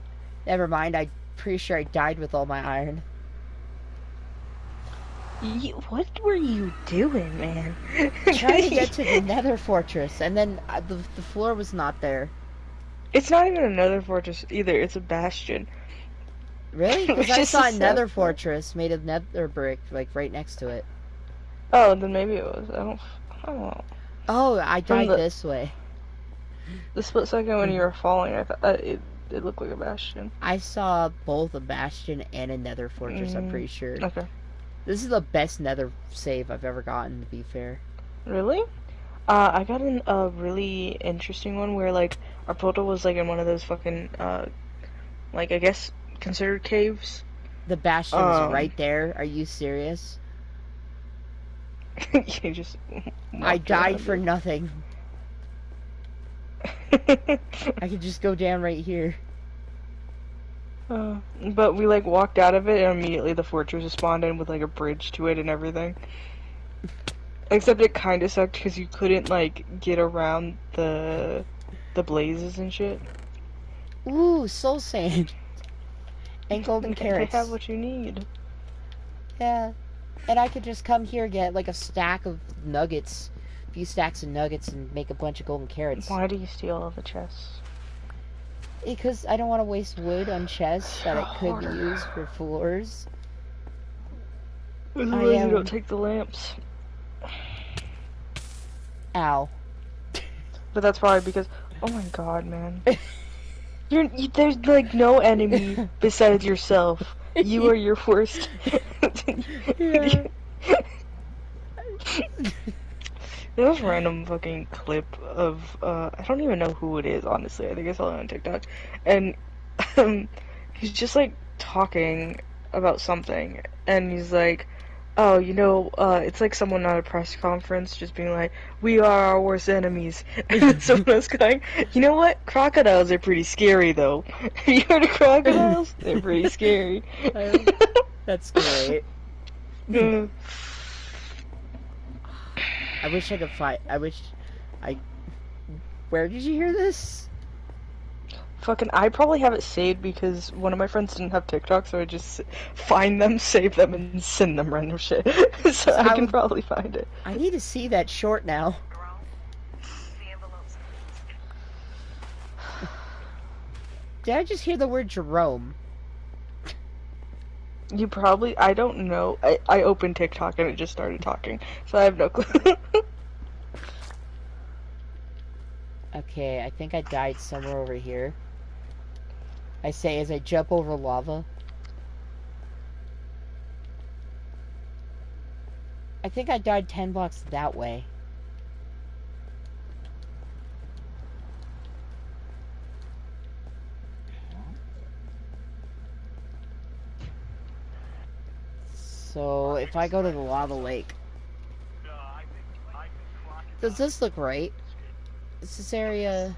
Never mind, I'm pretty sure I died with all my iron. What were you doing, man? Trying to get to the nether fortress, and then the floor was not there. It's not even another fortress either. It's a bastion. Really? Because Which I is saw a so nether fun. fortress made of nether brick, like, right next to it. Oh, then maybe it was. I don't know. Oh, I From died the- this way. The split second when you were falling, I thought it looked like a bastion. I saw both a bastion and a nether fortress, I'm pretty sure. Okay. This is the best nether save I've ever gotten, to be fair. Really? I got a really interesting one where, like, our portal was, like, in one of those fucking, like, I guess, considered caves. The bastion was Um. right there. Are you serious? You just... I died walked for around nothing. it. I could just go down right here. But we, like, walked out of it, and immediately the fortress spawned in with, like, a bridge to it and everything. Except it kind of sucked because you couldn't, like, get around the blazes and shit. Ooh, soul sand. And golden They carrots. have what you need. Yeah. And I could just come here, get like a stack of nuggets, a few stacks of nuggets, and make a bunch of golden carrots. Why do you steal all the chests? Because I don't want to waste wood on chests that it could be used for floors. Otherwise, am- you don't take the lamps. Ow. But that's probably because. Oh my god, man. There's like no enemy besides yourself. You are your worst. Yeah. There was a random fucking clip of I don't even know who it is, honestly. I think I saw it on TikTok. And he's just like talking about something, and he's like, oh, it's like someone at a press conference just being like, we are our worst enemies. And then someone else going, you know what? Crocodiles are pretty scary, though. Have you heard of crocodiles? They're pretty scary. That's great. Uh, I wish I could find. Where did you hear this? Fucking, I probably have it saved because one of my friends didn't have TikTok, so I just find them, save them, and send them random shit. So I can probably find it. I need to see that short now. Did I just hear the word Jerome? You probably, I don't know. I opened TikTok and it just started talking, so I have no clue. Okay, I think I died somewhere over here. I say as I jump over lava. I think I died 10 blocks that way. So, if I go to the lava lake... Does this look right? Is this area...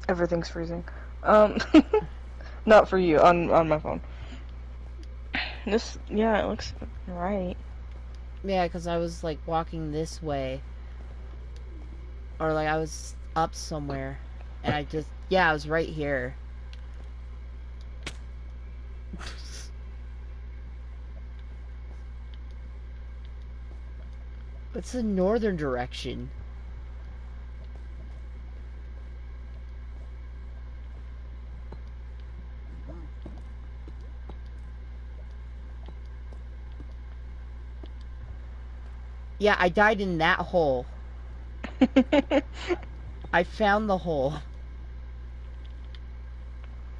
Everything's freezing. Not for you, on my phone. Yeah, it looks right. Yeah, because I was, like, walking this way. Or, like, I was up somewhere. And I just... Yeah, I was right here. What's the northern direction? Yeah, I died in that hole. I found the hole.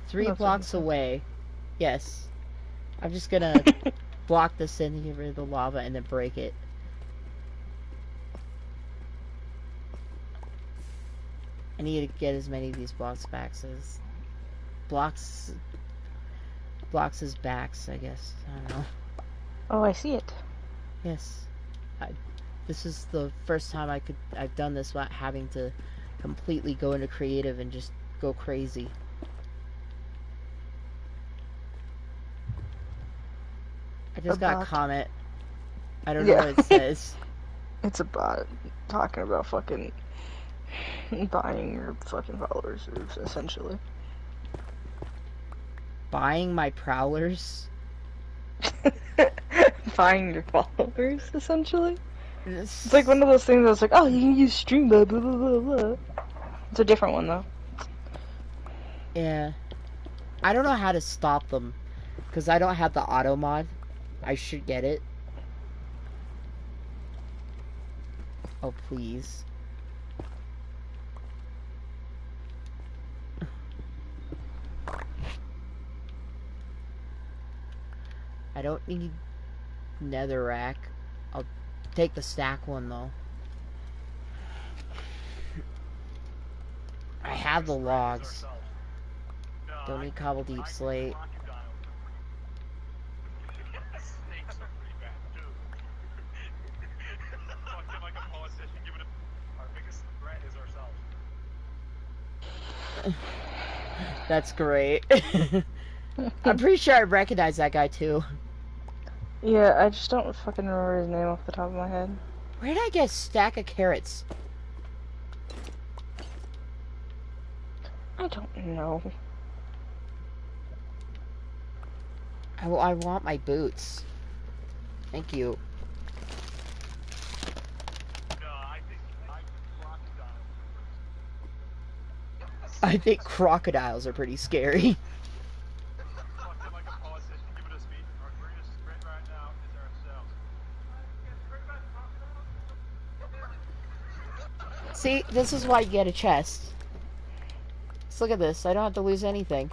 3 blocks away. Yes. I'm just gonna block this in and get rid of the lava and then break it. I need to get as many of these blocks back as... Blocks as backs, I guess. I don't know. Oh, I see it. Yes. This is the first time I've done this without having to completely go into creative and just go crazy. I just got a comment. I don't know what it says. It's a bot talking about fucking buying your fucking followers, essentially. Buying my prowlers? Buying your followers, essentially? It's like one of those things that's like, oh, you can use Streamlabs, blah, blah, blah, blah. It's a different one, though. Yeah. I don't know how to stop them, because I don't have the auto mod. I should get it. Oh, please. I don't need netherrack. I'll take the stack one, though. I have the logs. Don't need cobble deep slate. That's great. I'm pretty sure I recognize that guy too. Yeah, I just don't fucking remember his name off the top of my head. Where did I get a stack of carrots? I don't know. I want my boots. Thank you. I think crocodiles are pretty scary. See, this is why you get a chest. Just look at this. I don't have to lose anything.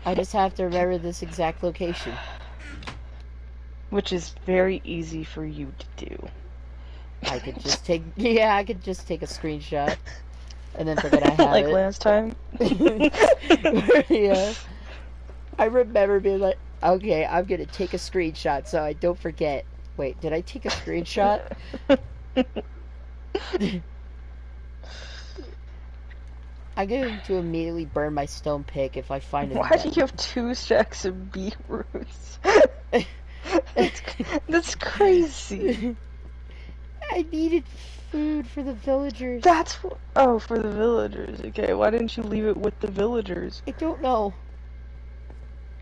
I just have to remember this exact location. Which is very easy for you to do. I could just take... Yeah, I could just take a screenshot. And then forget I have like it. last time. Yeah. I remember being like, okay, I'm gonna take a screenshot so I don't forget. Wait, did I take a screenshot? I'm going to immediately burn my stone pick if I find it. Why do you have 2 stacks of beetroots? That's crazy. I needed food for the villagers. That's oh, for the villagers. Okay, why didn't you leave it with the villagers? I don't know.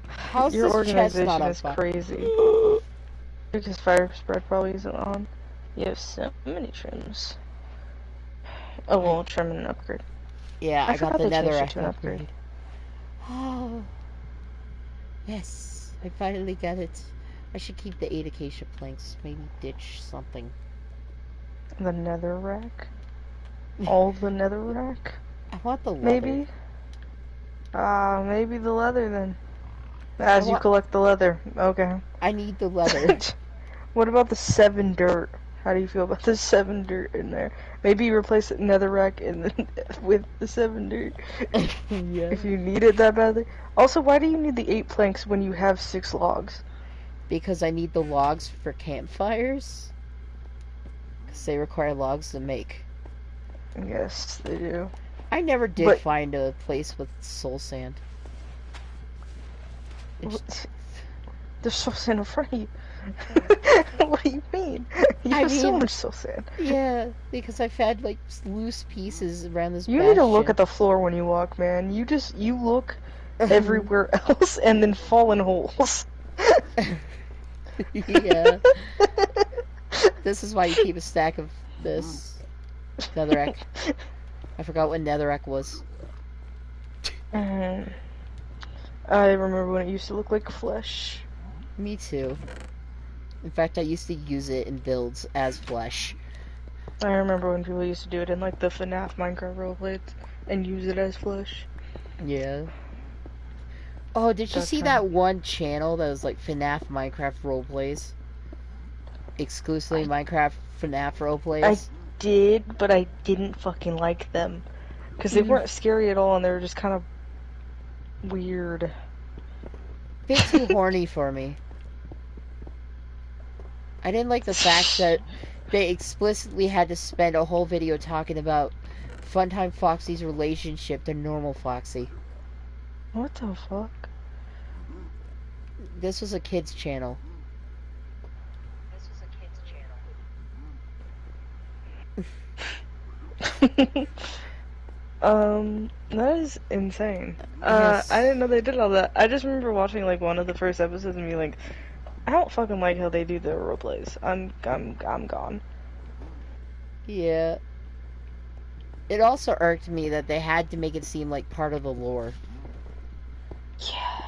How's Your this chest organization not on is fire? crazy. Because fire spread probably isn't on. You have so many trims. Oh well, trim and upgrade. Yeah, I got forgot the they changed nether it to an upgrade. Oh. Yes, I finally got it. I should keep the 8 acacia planks. Maybe ditch something. The nether rack? All the nether rack? I want the leather. Maybe? Maybe the leather then. As you want- collect the leather. Okay. I need the leather. What about the 7 dirt? How do you feel about the 7 dirt in there? Maybe you replace the netherrack with the 7 dirt. Yeah. If you need it that badly. Also, why do you need the 8 planks when you have 6 logs? Because I need the logs for campfires. Because they require logs to make. Yes, they do. I never did But- find a place with soul sand. There's soul sand in front of you. What do you mean? You I have so mean- much soul sand. Yeah, because I've had like loose pieces around this. You need to look bastion. at the floor when you walk, man. You look everywhere else and then fall in holes. Yeah. This is why you keep a stack of this netherrack. I forgot what netherrack was. I remember when it used to look like flesh. Me too. In fact, I used to use it in builds as flesh. I remember when people used to do it in like the FNAF Minecraft roleplays and use it as flesh. Yeah. Oh, did you That's see right. that one channel that was like FNAF Minecraft roleplays? Exclusively Minecraft FNAF roleplays? Did, but I didn't fucking like them. Because they weren't scary at all and they were just kind of weird. Bit too horny for me. I didn't like the fact that they explicitly had to spend a whole video talking about Funtime Foxy's relationship to normal Foxy. What the fuck? This was a kid's channel. That is insane. Yes. I didn't know they did all that. I just remember watching like one of the first episodes and being like, I don't fucking like how they do their roleplays. I'm gone. Yeah. It also irked me that they had to make it seem like part of the lore. Yeah.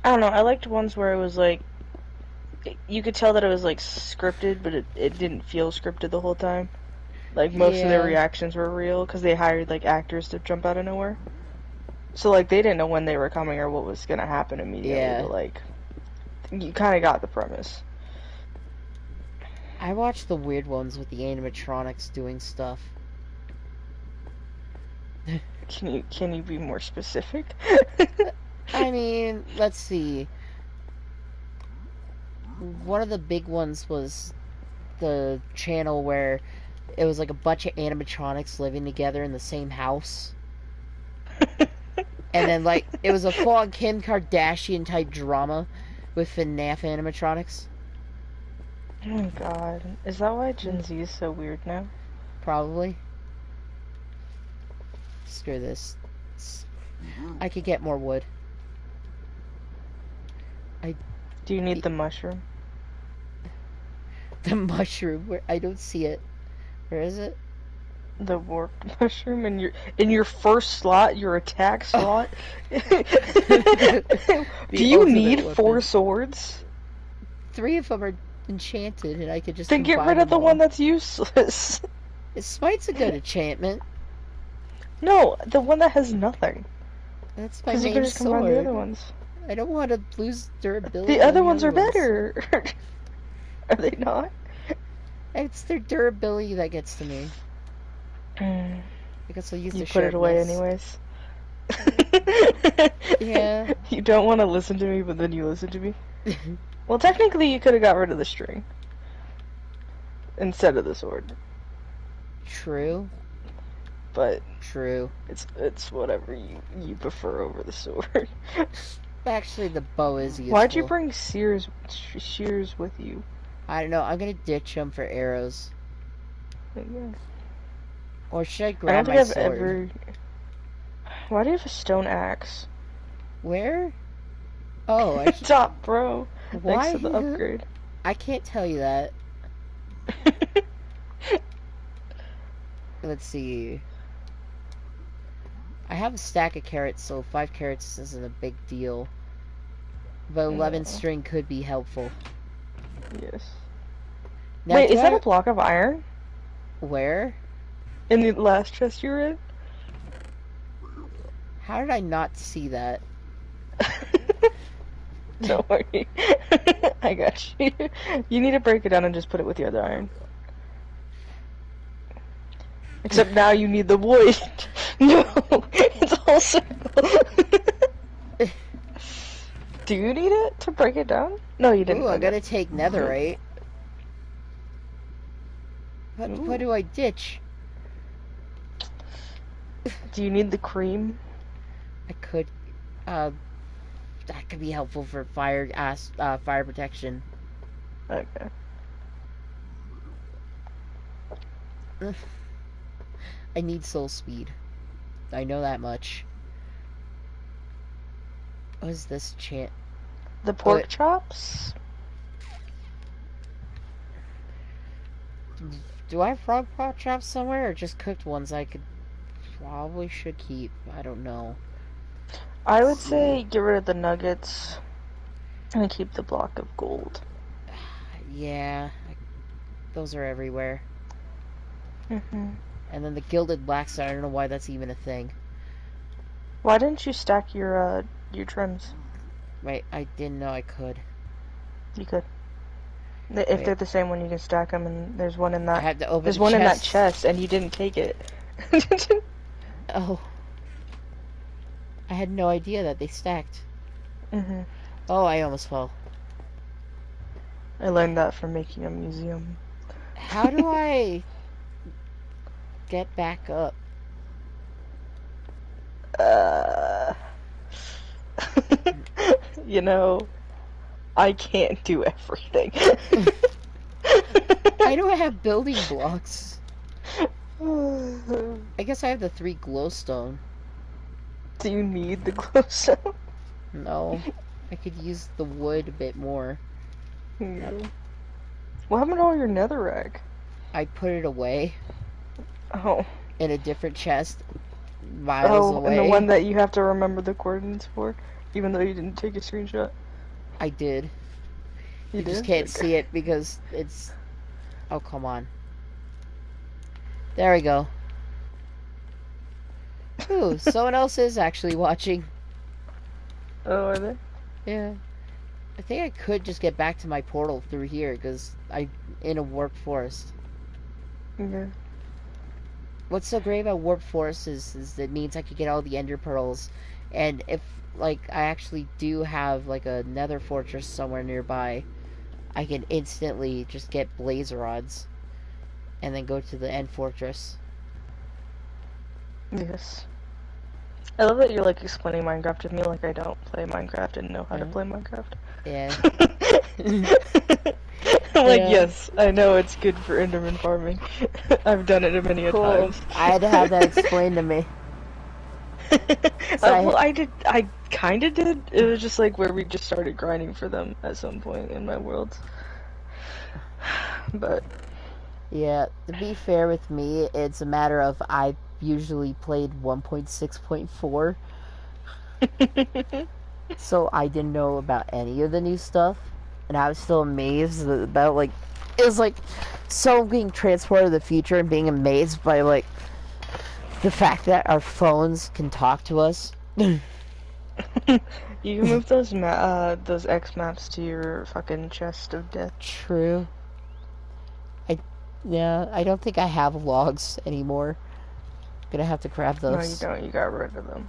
I don't know. I liked ones where it was like, you could tell that it was like scripted, but it didn't feel scripted the whole time. Like most of their Yeah. reactions were real because they hired like actors to jump out of nowhere. So like they didn't know when they were coming or what was gonna happen immediately. Yeah. But like, you kind of got the premise. I watched the weird ones with the animatronics doing stuff. Can you be more specific? I mean, let's see. One of the big ones was the channel where it was like a bunch of animatronics living together in the same house. And then, like, it was a full-on Kim Kardashian type drama with FNAF animatronics. Oh my god. Is that why Gen Z is so weird now? Probably. Screw this. I could get more wood. Do you need the mushroom? The mushroom, where I don't see it. Where is it? The warped mushroom in your first slot, your attack slot. Do you ultimate need weapon. 4 swords? 3 of them are enchanted, and I could just Then get combine rid of the them one all. that's useless. Smite's a good enchantment. No, the one that has nothing. That's my Because you main can just combine the sword. other ones. I don't want to lose durability. The on other ones are ones. better. Are they not? It's their durability that gets to me. I guess I'll use You the put it away sharpness. anyways. Yeah. You don't want to listen to me, but then you listen to me. Well, technically, you could have got rid of the string instead of the sword, True. but True. it's whatever you prefer over the sword. Actually, the bow is useful. Why'd you bring shears with you? I don't know. I'm gonna ditch them for arrows. Or should I I grab don't my think I've sword? ever. Why do you have a stone axe? Where? Oh, I Top, bro. Why? Next to the upgrade. I can't tell you that. Let's see. I have a stack of carrots, so 5 carrots isn't a big deal. But 11 Yeah. string could be helpful. Yes. Now, Wait, do is that I- a block of iron? Where? In the last chest you were in? How did I not see that? Don't worry. I got you. You need to break it down and just put it with the other iron. Except now you need the wood. No, it's all circle. Do you need it to break it down? No, you didn't. Ooh, I Okay. gotta take netherite. What Ooh. do I ditch? Do you need the cream? I could, that could be helpful for fire protection. Okay. I need soul speed. I know that much. What is this chant? The pork But- chops? Do I have frog pot chops somewhere, or just cooked ones I could probably should keep? I don't know. I would say get rid of the nuggets and keep the block of gold. Yeah, those are everywhere. Mm-hmm. And then the gilded blackstone, I don't know why that's even a thing. Why didn't you stack your trims? Wait, I didn't know I could. You could. If Wait. they're the same one, you can stack them, and there's one in I that. had to open There's the one in that chest. chest, and you didn't take it. Oh. I had no idea that they stacked. Mm-hmm. Oh, I almost fell. I learned that from making a museum. How do I get back up? You know, I can't do everything. I don't have building blocks. I guess I have the 3 glowstone. Do you need the glowstone? No. I could use the wood a bit more. No. What happened to all your netherrack? I put it away Oh. in a different chest miles away. And the one that you have to remember the coordinates for, even though you didn't take a screenshot. I did. You just did? can't Okay. see it because it's... Oh, come on. There we go. Ooh, someone else is actually watching. Oh, are they? Yeah. I think I could just get back to my portal through here because I'm in a warped forest. Yeah. What's so great about warped forest is it means I could get all the ender pearls, and if like I actually do have like a nether fortress somewhere nearby, I can instantly just get blaze rods and then go to the end fortress. Yes. I love that you're like explaining Minecraft to me like I don't play Minecraft and know how to Yeah. play Minecraft. Yeah. I'm like, Yeah. yes, I know it's good for Enderman farming. I've done it many a Cool. times. I had to have that explained to me. So Well, I did. I kind of did. It was just like where we just started grinding for them at some point in my world. But yeah, to be fair with me, it's a matter of I usually played 1.6.4, so I didn't know about any of the new stuff, and I was still amazed about like it was like so being transported to the future and being amazed by like the fact that our phones can talk to us. you can move those X maps to your fucking chest of death. True. Yeah, I don't think I have logs anymore. Gonna have to grab those. No, you don't. You got rid of them.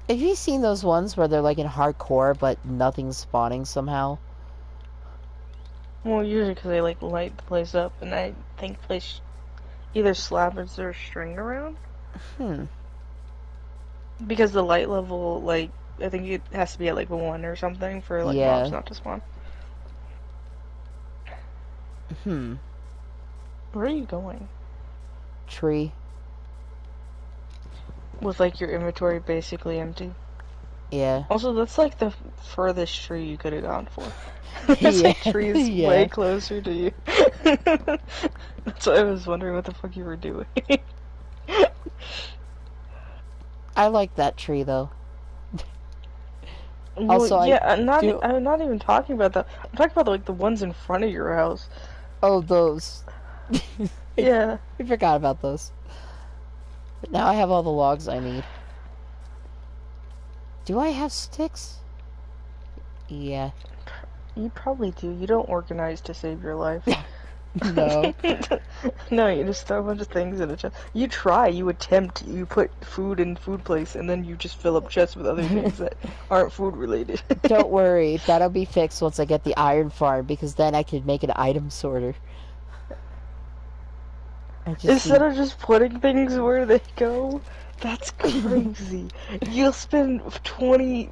Have you seen those ones where they're like in hardcore but nothing's spawning somehow? Well, usually because they like light the place up, and I think place either slappers or string around. Because the light level, like, I think it has to be at like 1 or something for like mobs not to spawn. Where are you going? Tree. With like your inventory basically empty. Yeah. Also, that's like the furthest tree you could have gone for. This like tree is way closer to you. That's why I was wondering what the fuck you were doing. I like that tree though. Well, Also, yeah, I'm not even talking about that. I'm talking about like the ones in front of your house. Oh, those. Yeah. I forgot about those. But now I have all the logs I need. Do I have sticks? Yeah. You probably do. You don't organize to save your life. No. No, you just throw a bunch of things in a chest. You try, you attempt, you put food in food place, and then you just fill up chests with other things that aren't food related. Don't worry, that'll be fixed once I get the iron farm, because then I can make an item sorter. Instead of just putting things where they go, that's crazy. You'll spend 20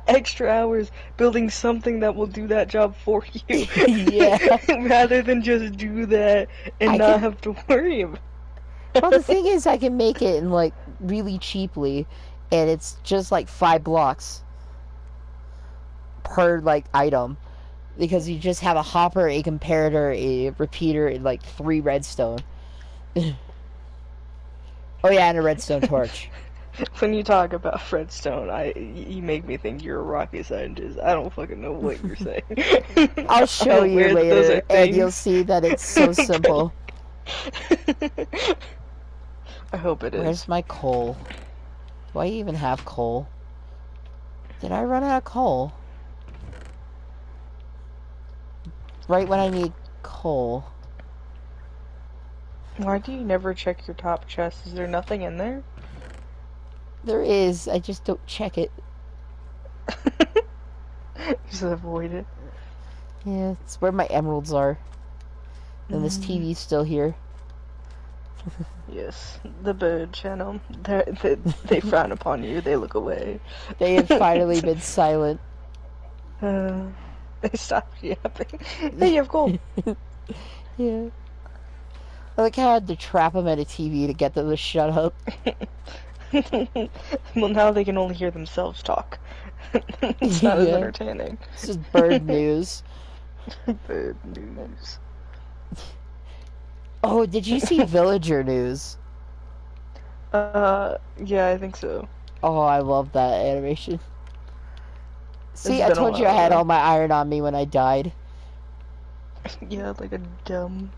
extra hours building something that will do that job for you. Yeah. Rather than just do that and not have to worry about it. Well, the thing is, I can make it in, like, really cheaply, and it's just, like, 5 blocks per, like, item. Because you just have a hopper, a comparator, a repeater, and, like, 3 redstone. Oh yeah, and a redstone torch. When you talk about redstone, you make me think you're a rocket scientist. I don't fucking know what you're saying. I'll show you later, and you'll see that it's so simple. I hope it is. Where's my coal? Do I even have coal? Did I run out of coal? Right when I need coal. Why do you never check your top chest? Is there nothing in there? There is, I just don't check it. Just avoid it. Yeah, it's where my emeralds are. And this TV's still here. Yes, the bird channel. They frown upon you, they look away. They have finally been silent. They stopped yapping. Hey, you have gold. Yeah. I like how I had to trap them at a TV to get them to shut up. Well, now they can only hear themselves talk. It's not as entertaining. This is bird news. Bird news. Oh, did you see Villager news? Yeah, I think so. Oh, I love that animation. See, It's I been a told you I while, had though. all my iron on me when I died. Yeah, like a dumb.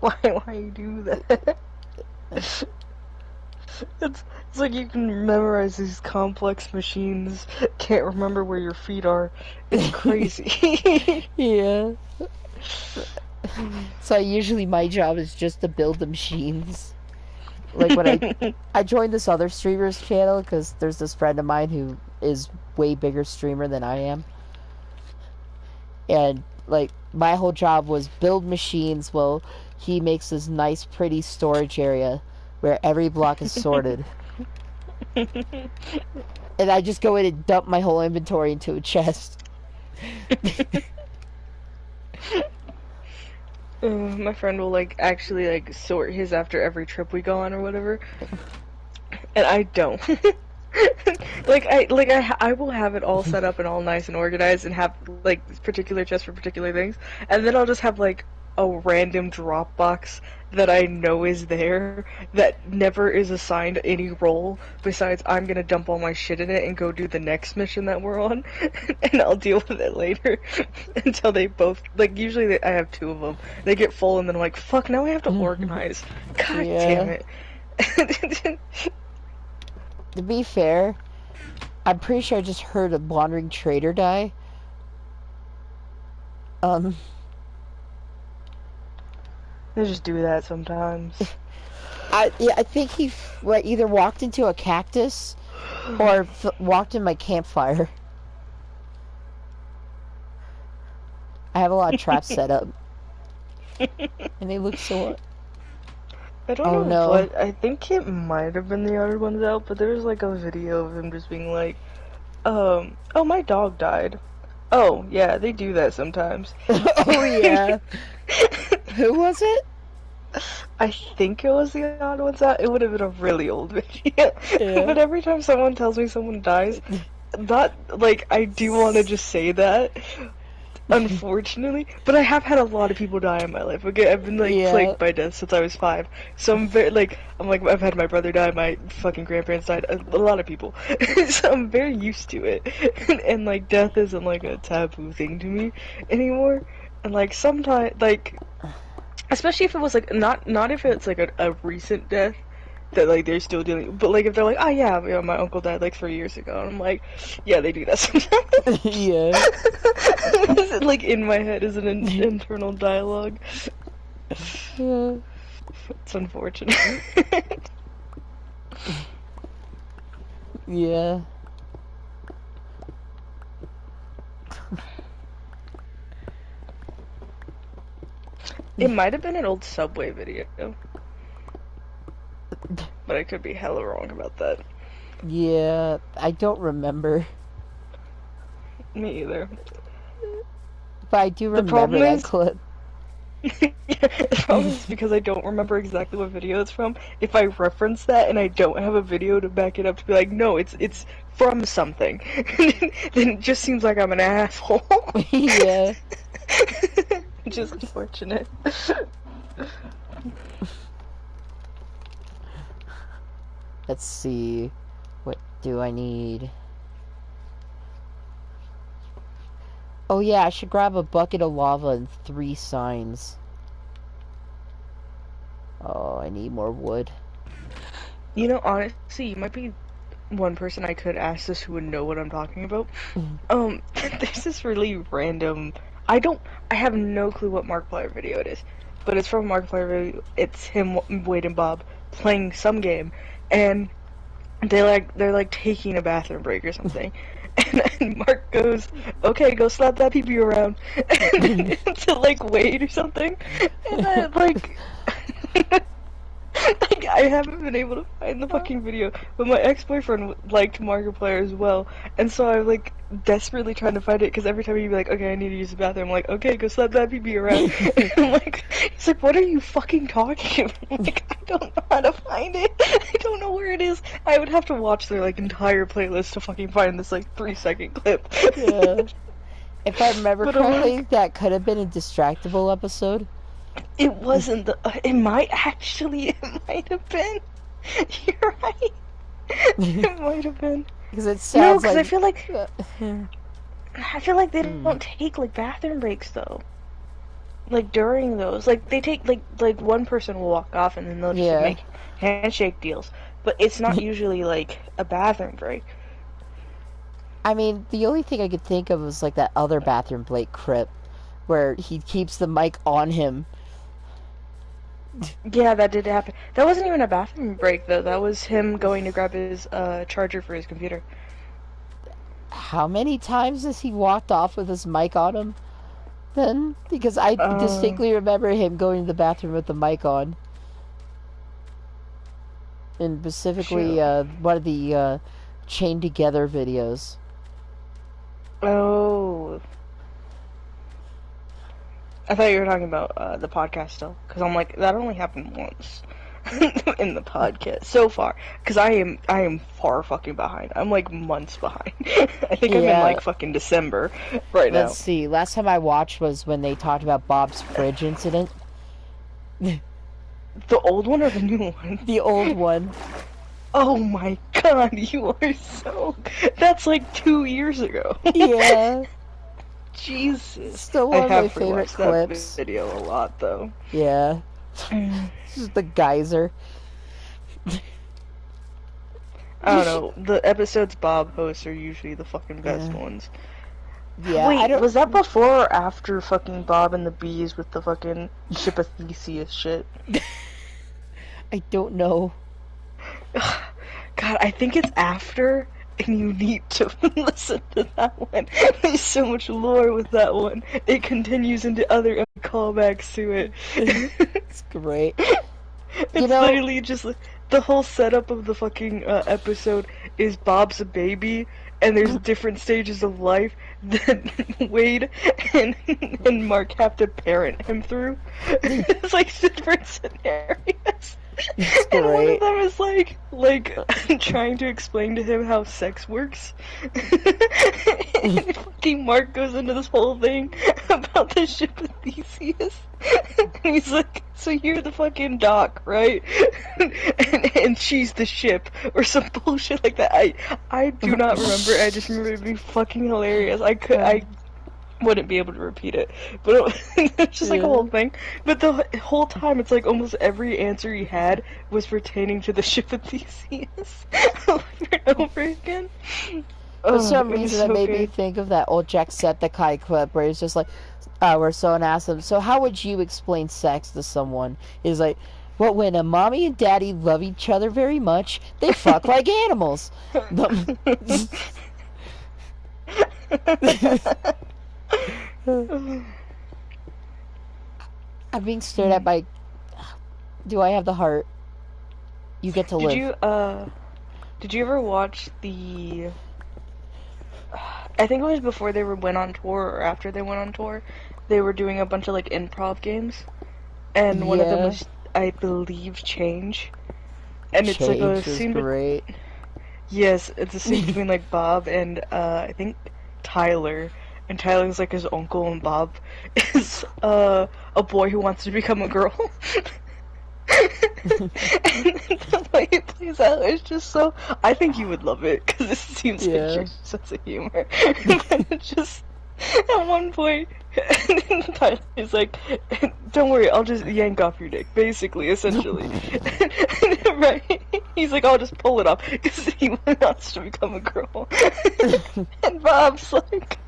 Why you do that? It's like you can memorize these complex machines, can't remember where your feet are. It's crazy. Yeah. So usually my job is just to build the machines. Like when I joined this other streamer's channel because there's this friend of mine who is way bigger streamer than I am. And like my whole job was build machines while he makes this nice pretty storage area where every block is sorted. And I just go in and dump my whole inventory into a chest. My friend will like actually like sort his after every trip we go on or whatever, and I don't. I will have it all set up and all nice and organized and have like particular chests for particular things, and then I'll just have like a random Dropbox that I know is there that never is assigned any role besides I'm gonna dump all my shit in it and go do the next mission that we're on, and I'll deal with it later until they both like usually I have two of them. They get full and then I'm like fuck now I have to organize. God Yeah. damn it. To be fair, I'm pretty sure I just heard a wandering trader die. Um, They just do that sometimes. I think he either walked into a cactus or walked in my campfire. I have a lot of traps set up, and they look so. I don't Oh, know no. what. I think it might have been the other ones out, but there was like a video of him just being like, oh, my dog died. Oh, yeah, they do that sometimes. Oh yeah. Who was it? I think it was the odd ones out. It would have been a really old video. Yeah. But every time someone tells me someone dies, I do want to just say that. Unfortunately, but I have had a lot of people die in my life. Okay, I've been Yeah. plagued by death since I was 5. So I'm very I've had my brother die, my fucking grandparents died, a lot of people. So I'm very used to it, and like death isn't like a taboo thing to me anymore. And like sometimes especially if it was like not if it's like a recent death that like they're still dealing, but like if they're like, oh yeah, my uncle died like 3 years ago, and I'm like, yeah, they do that sometimes. Yeah. Like in my head is an internal dialogue. Yeah. It's unfortunate. Yeah. It might have been an old Subway video, but I could be hella wrong about that. Yeah. I don't remember, Me either. but I do remember problem that is- clip. The problem is because I don't remember exactly what video it's from. If I reference that and I don't have a video to back it up to be like, no, it's from something, then it just seems like I'm an asshole. Yeah. Which is unfortunate. Let's see. What do I need? Oh yeah, I should grab a bucket of lava and 3 signs. Oh, I need more wood. You know, honestly, you might be one person I could ask this who would know what I'm talking about. There's this really random. I have no clue what Markiplier video it is, but it's from Markiplier video. It's him, Wade, and Bob playing some game, and they're like taking a bathroom break or something. And Mark goes, "Okay, go slap that pee around," to like Wade or something, and I like. Like, I haven't been able to find the fucking video, but my ex-boyfriend liked Markiplier as well, and so I'm like desperately trying to find it because every time he'd be like, "Okay, I need to use the bathroom," I'm like, "Okay, go slap that pee around." And I'm like, he's like, "What are you fucking talking about?" I'm like, I don't know how to find it. I don't know where it is. I would have to watch their like entire playlist to fucking find this like 3-second clip. Yeah. If I remember But I'm correctly, like- that could have been a Distractable episode. It wasn't the. It might actually. It might have been. You're right. It might have been. Because it No, sounds because like... I feel like they don't take like bathroom breaks though. Like during those, like they take like one person will walk off and then they'll just Yeah. make handshake deals. But it's not usually like a bathroom break. I mean, the only thing I could think of was like that other bathroom break crip where he keeps the mic on him. Yeah, that did happen. That wasn't even a bathroom break though. That was him going to grab his charger for his computer. How many times has he walked off with his mic on him? Then, because I distinctly remember him going to the bathroom with the mic on, and specifically Sure. one of the chained together videos. Oh. I thought you were talking about the podcast still, because I'm like, that only happened once in the podcast so far. Because I am far fucking behind. I'm like months behind. I think I'm in Yeah. like fucking December right now. Let's see. Last time I watched was when they talked about Bob's fridge incident. The old one or the new one? The old one. Oh my god, you are so. That's like 2 years ago. Yeah. Jesus. Still one I of my have favorite rewatched that clips. video a lot though. Yeah. This is the geyser. I don't know. The episodes Bob hosts are usually the fucking best Yeah. ones. Yeah. Wait, I don't. was that before or after fucking Bob and the Bees with the fucking Ship of Theseus shit? I don't know. God, I think it's after, and you need to listen to that one. There's so much lore with that one. It continues into other callbacks to it. It's great. It's You know- literally just the whole setup of the fucking episode is Bob's a baby, and there's different stages of life that Wade and Mark have to parent him through. It's like different scenarios. It's And one of great. them is like trying to explain to him how sex works. And fucking Mark goes into this whole thing about the ship of Theseus. And he's like, so you're the fucking dock, right? and she's the ship, or some bullshit like that. I do not remember. I just remember it being fucking hilarious. I wouldn't be able to repeat it, but it's just like a Yeah. whole thing. But the whole time, it's like almost every answer he had was pertaining to the ship of Theseus over and over again. For some it was reason, that so made me good. think of that old Jacksepticeye clip where he's just like, where someone asked him, "So how would you explain sex to someone?" He's like, "Well, when a mommy and daddy love each other very much, they fuck like animals." I'm being stared at by. Do I have the heart? You get to live. Did you ever watch the? I think it was before they went on tour or after they went on tour. They were doing a bunch of like improv games, and one of them Yeah. was, I believe, Change. And it's like a Change is scene. great. Yes, it's a scene between like Bob and I think Tyler. And Tyler's like his uncle, and Bob is a boy who wants to become a girl. And the way it plays out is just so. I think you would love it because this seems Yeah. like your sense of humor. But it's just at one point, Tyler's like, "Don't worry, I'll just yank off your dick." Basically, essentially, right? He's like, "I'll just pull it off" because he wants to become a girl. And Bob's like.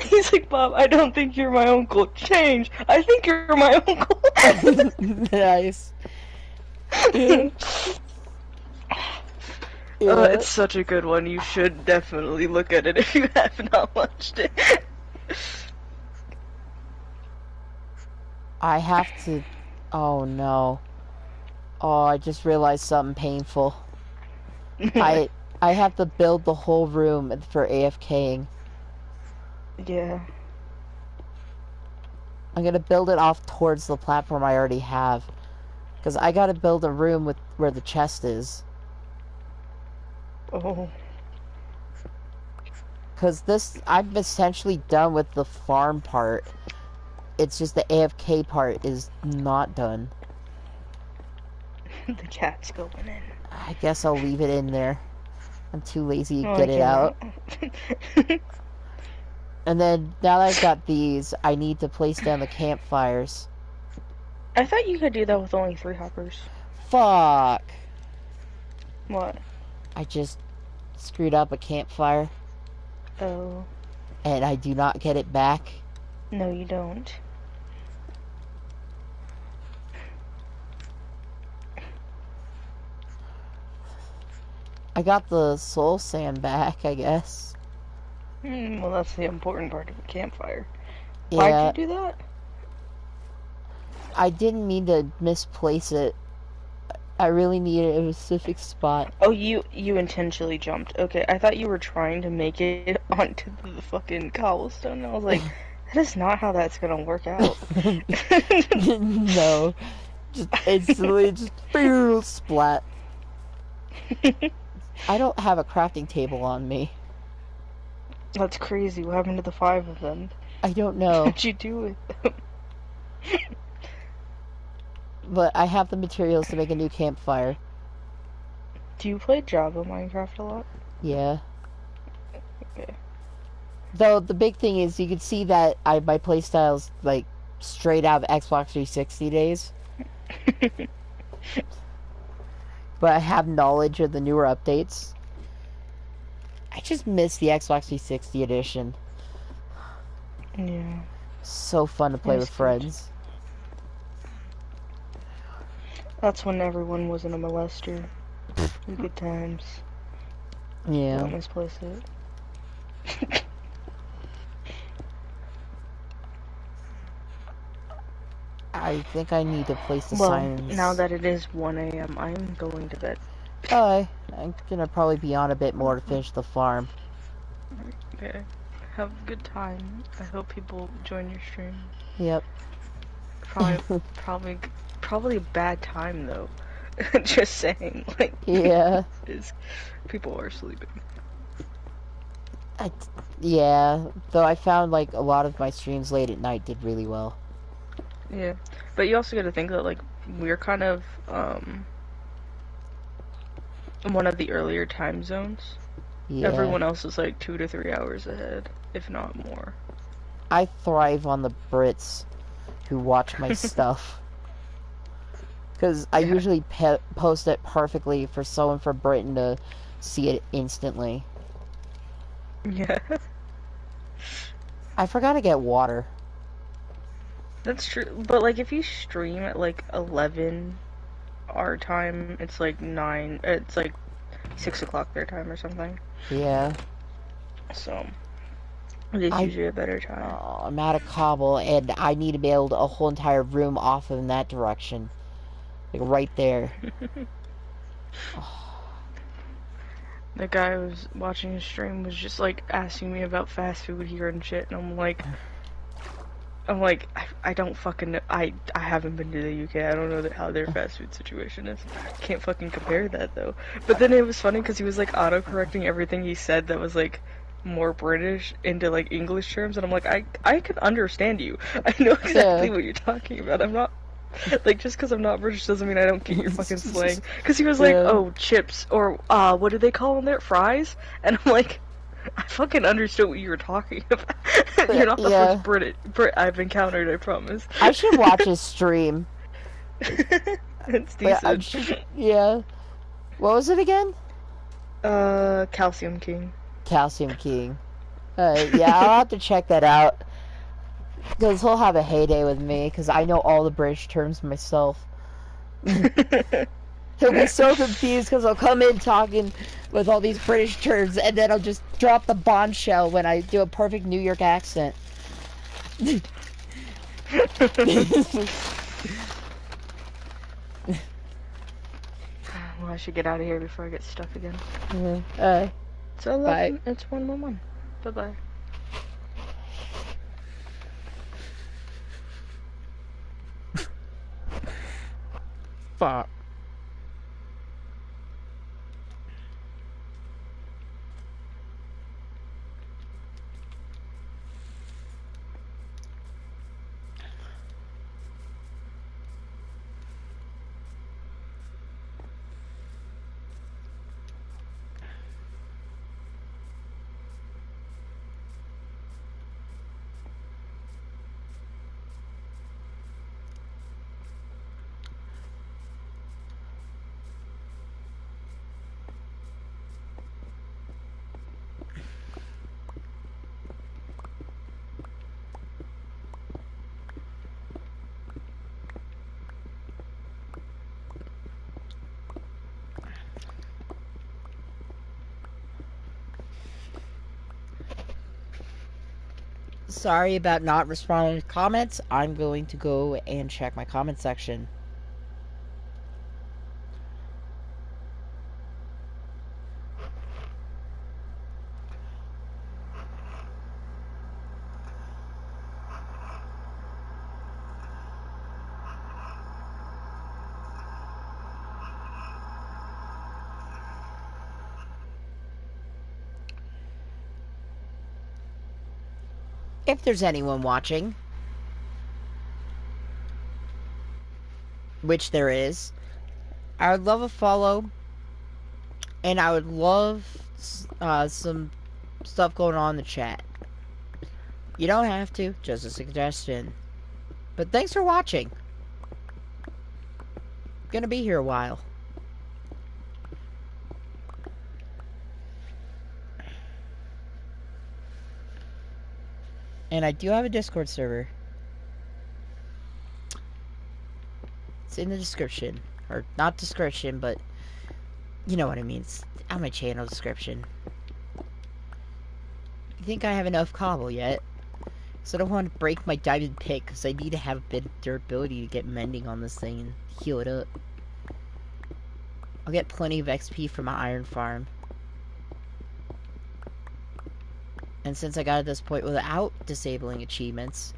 He's like, "Bob, I don't think you're my uncle. Change. I think you're my uncle." Nice. Yeah. It's such a good one. You should definitely look at it if you have not watched it. I have to. Oh no. Oh, I just realized something painful. I have to build the whole room for AFKing. Yeah. I'm gonna build it off towards the platform I already have, because I gotta build a room with where the chest is. Oh. Because this, I'm essentially done with the farm part. It's just the AFK part is not done. The cat's going in. I guess I'll leave it in there. I'm too lazy to Oh, get I it out. cannot. And then, now that I've got these, I need to place down the campfires. I thought you could do that with only 3 hoppers. Fuck! What? I just screwed up a campfire, Oh. and I do not get it back. No, you don't. I got the soul sand back, I guess. Well, that's the important part of a campfire. Yeah, Why'd you do that? I didn't mean to misplace it. I really needed a specific spot. Oh, you intentionally jumped. Okay, I thought you were trying to make it onto the fucking cobblestone. I was like, That is not how that's gonna work out. No. Just instantly just splat. I don't have a crafting table on me. That's crazy. What happened to the 5 of them? I don't know. What'd you do with them? But I have the materials to make a new campfire. Do you play Java Minecraft a lot? Yeah. Okay. Though the big thing is you can see that my playstyle's like straight out of Xbox 360 days. But I have knowledge of the newer updates. I just miss the Xbox 360 edition. Yeah. So fun to play That's with good. friends. That's when everyone wasn't a molester. Good times. Yeah. Don't misplace it. I think I need to place the Well, signs. now that it is 1 a.m., I'm going to bed. Oh, I'm gonna probably be on a bit more to finish the farm. Okay. Have a good time. I hope people join your stream. Yep. Probably a bad time though. Just saying, like, Yeah. is people are sleeping. Yeah. Though I found like a lot of my streams late at night did really well. Yeah, but you also got to think that like we're kind of one of the earlier time zones. Yeah. Everyone else is like 2 to 3 hours ahead, if not more. I thrive on the Brits who watch my stuff. Because I Yeah. usually post it perfectly for someone from Britain to see it instantly. Yeah, I forgot to get water. that's true. But like if you stream at like 11 our time, it's like 9. It's like 6 o'clock their time or something. Yeah. So it's usually a better time. I'm out of cobble, and I need to build a whole entire room off in that direction. Like, right there. The guy who was watching his stream was just like asking me about fast food here and shit, and I'm like, I don't fucking know. I haven't been to the UK. I don't know how their fast food situation is. Can't fucking compare that though. But then it was funny because he was like auto-correcting everything he said that was like more British into like English terms, and I'm like, I can understand you. I know exactly what you're talking about. I'm not like, just because I'm not British doesn't mean I don't get your fucking slang. Because he was like, oh, chips, or what do they call them there? Fries? And I'm like, I fucking understood what you were talking about. You're not the first Brit I've encountered, I promise. I should watch his stream. It's decent. Yeah. What was it again? Calcium King. Calcium King. Yeah, I'll have to check that out. Because he'll have a heyday with me, because I know all the British terms myself. He'll be so confused because I'll come in talking with all these British terms, and then I'll just drop the bombshell when I do a perfect New York accent. Well, I should get out of here before I get stuck again. It's 11. Bye. It's 111. Bye-bye. Fuck. Sorry about not responding to comments. I'm going to go and check my comment section. If there's anyone watching, which there is, I would love a follow, and I would love some stuff going on in the chat. You don't have to, just a suggestion. But thanks for watching. Gonna be here a while. And I do have a Discord server. It's in the description. Or not description, but you know what I mean. It's on my channel description. You think I have enough cobble yet? So I don't want to break my diamond pick, because I need to have a bit of durability to get mending on this thing and heal it up. I'll get plenty of XP from my iron farm. And since I got to this point without disabling achievements,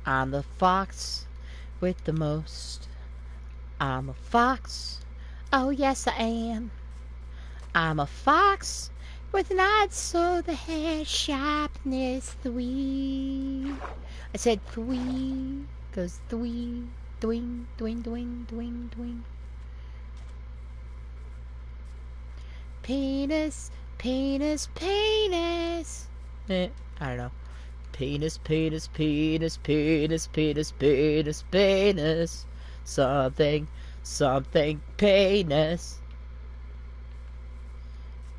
I'm the fox with the most. I'm a fox. Oh, yes, I am. I'm a fox with not so the hair sharpness three. I said three, cause three, dwing, dwing, dwing, dwing, dwing. Penis, penis, penis. I don't know. Penis, penis, penis, penis, penis, penis, penis. Something, something, penis.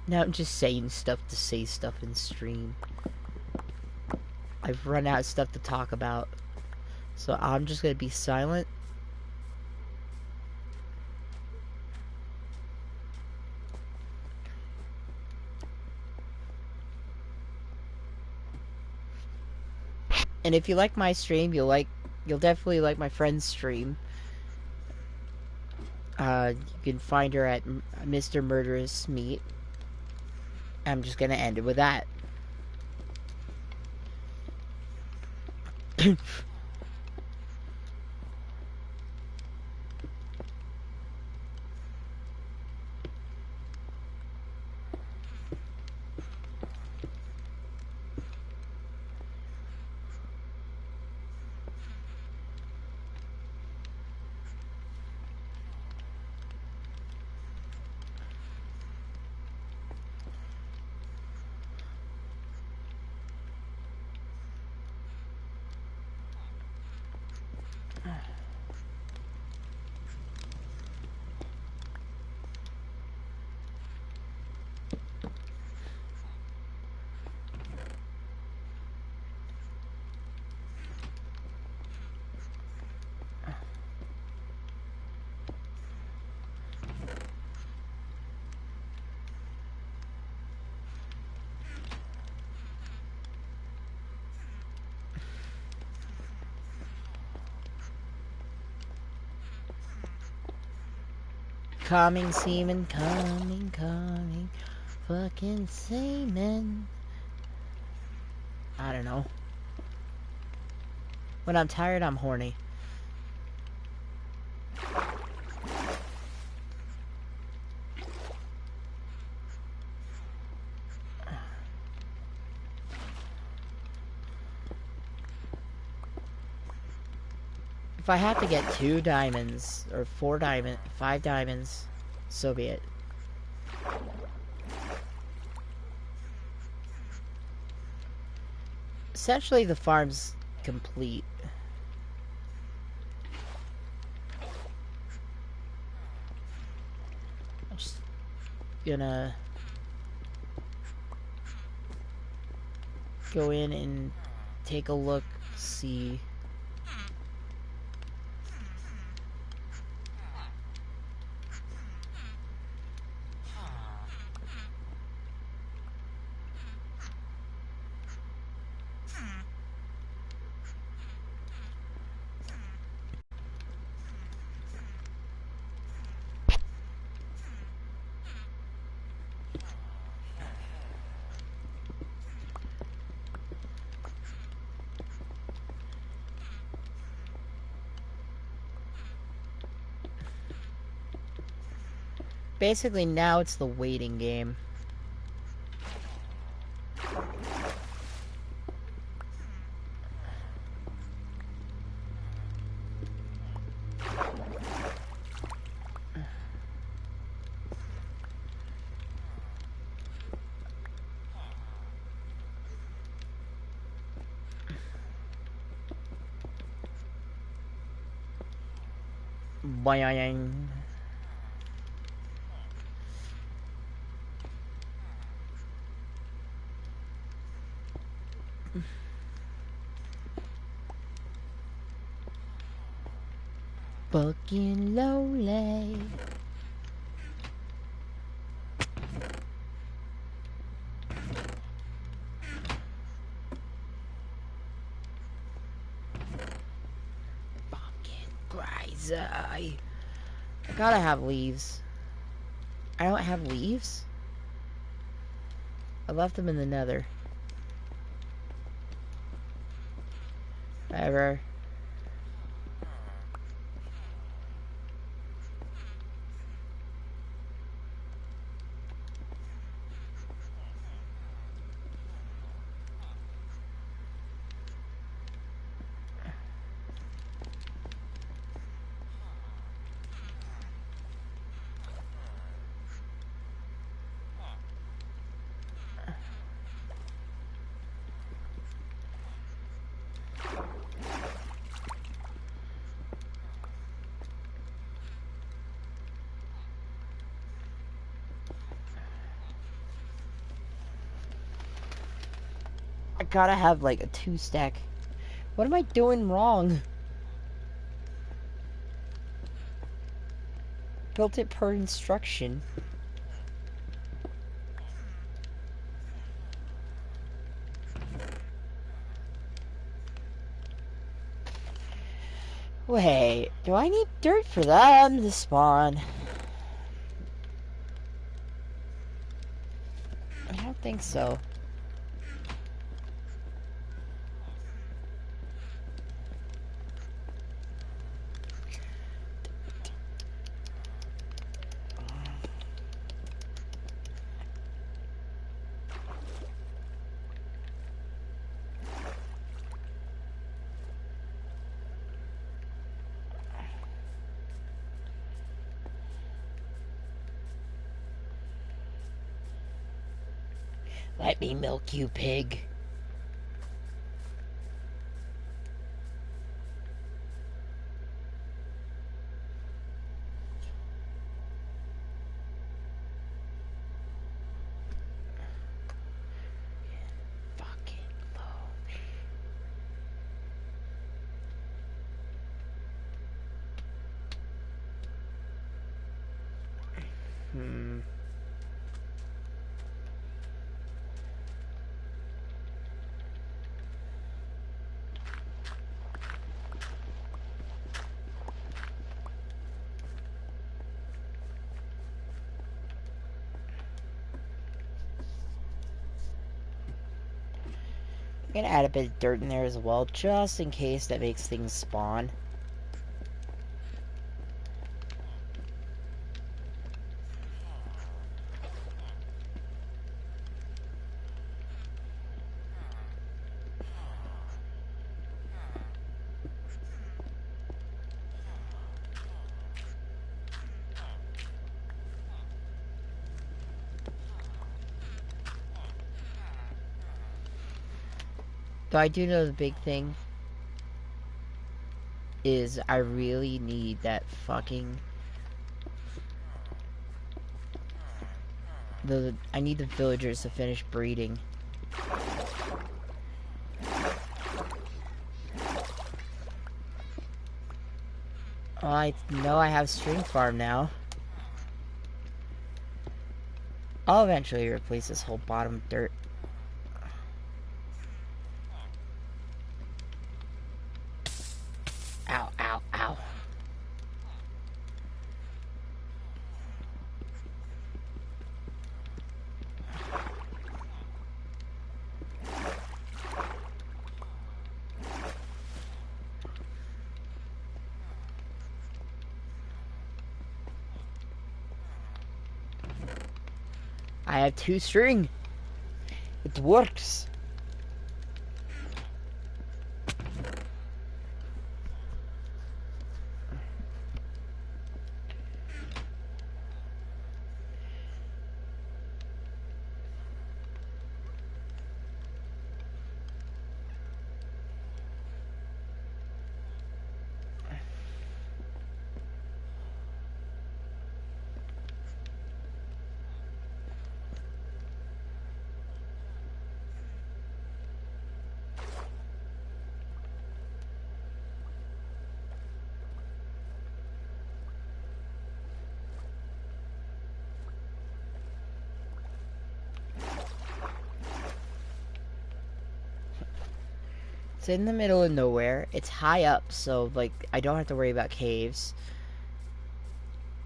Now I'm just saying stuff to say stuff in stream. I've run out of stuff to talk about. So I'm just gonna be silent. And if you like my stream, you'll definitely like my friend's stream. You can find her at Mr. Murderous Meat. I'm just gonna end it with that. Coming semen, coming, fucking semen. I don't know. When I'm tired, I'm horny. If I have to get 2 diamonds, or 5 diamonds, so be it. Essentially, the farm's complete. I'm just gonna go in and take a look, see. Basically, now it's the waiting game. Boing. Fucking lonely. Fucking crazy. I gotta have leaves. I don't have leaves? I left them in the nether. Whatever. I gotta have like a 2-stack. What am I doing wrong? Built it per instruction. Wait, do I need dirt for them to spawn? I don't think so. Let me milk you, pig. Fucking low. Hmm. I'm gonna add a bit of dirt in there as well, just in case that makes things spawn. Though I do know the big thing is I really need that fucking... I need the villagers to finish breeding. Oh, I know I have string farm now. I'll eventually replace this whole bottom dirt. Ow, ow, ow. I have 2 string. It works. It's in the middle of nowhere. It's high up, so like I don't have to worry about caves.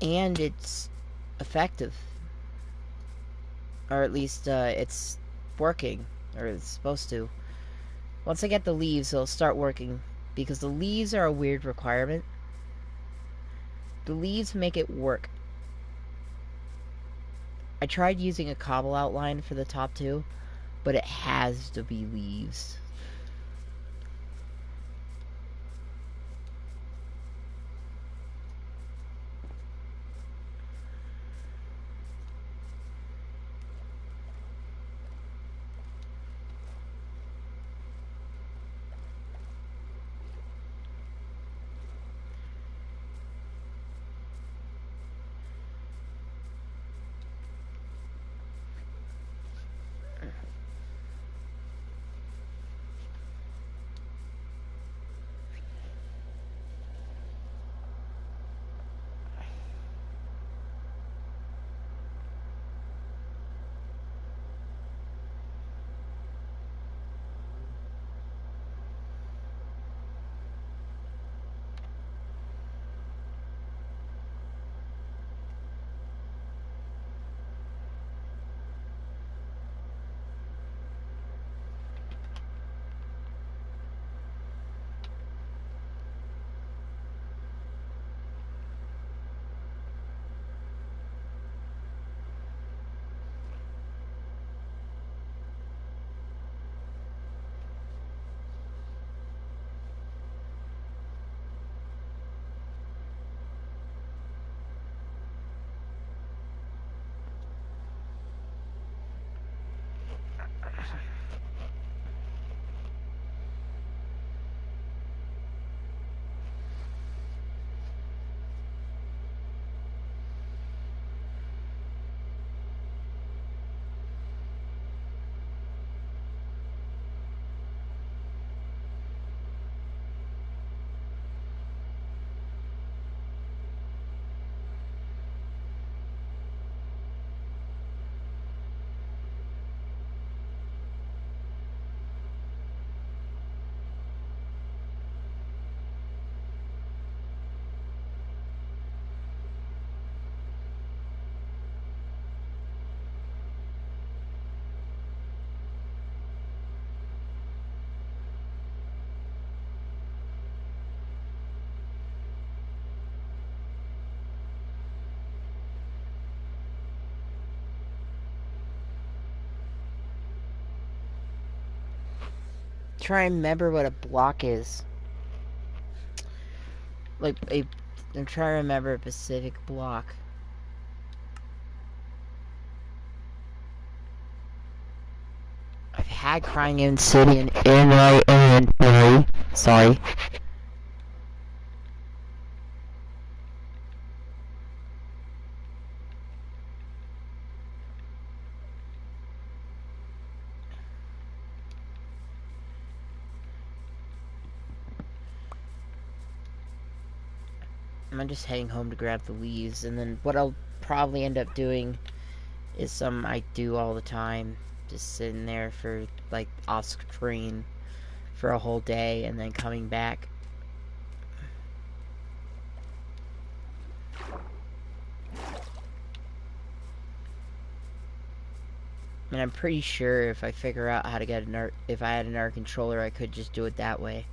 And it's effective. Or at least it's working. Or it's supposed to. Once I get the leaves, it'll start working. Because the leaves are a weird requirement. The leaves make it work. I tried using a cobble outline for the top 2, but it has to be leaves. Try and remember what a block is. Like I'm trying to remember a specific block. I've had Crying Obsidian in my inventory. Sorry. I'm just heading home to grab the leaves, and then what I'll probably end up doing is some I do all the time, just sitting there for like off screen for a whole day, and then coming back. And I'm pretty sure if I figure out how to get an art, if I had an art controller, I could just do it that way.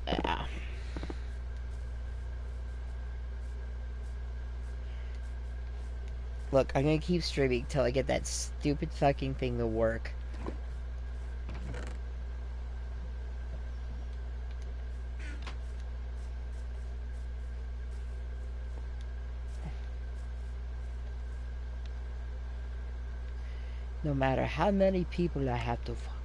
Yeah. Look, I'm gonna keep streaming till I get that stupid fucking thing to work. No matter how many people I have to fuck.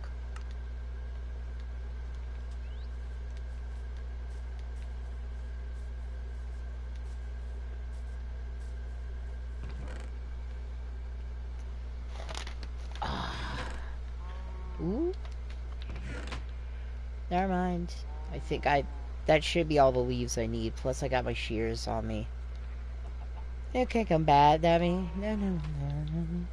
Ooh. Never mind. I think that should be all the leaves I need. Plus I got my shears on me. You can't come bad at me. No, no, no, no.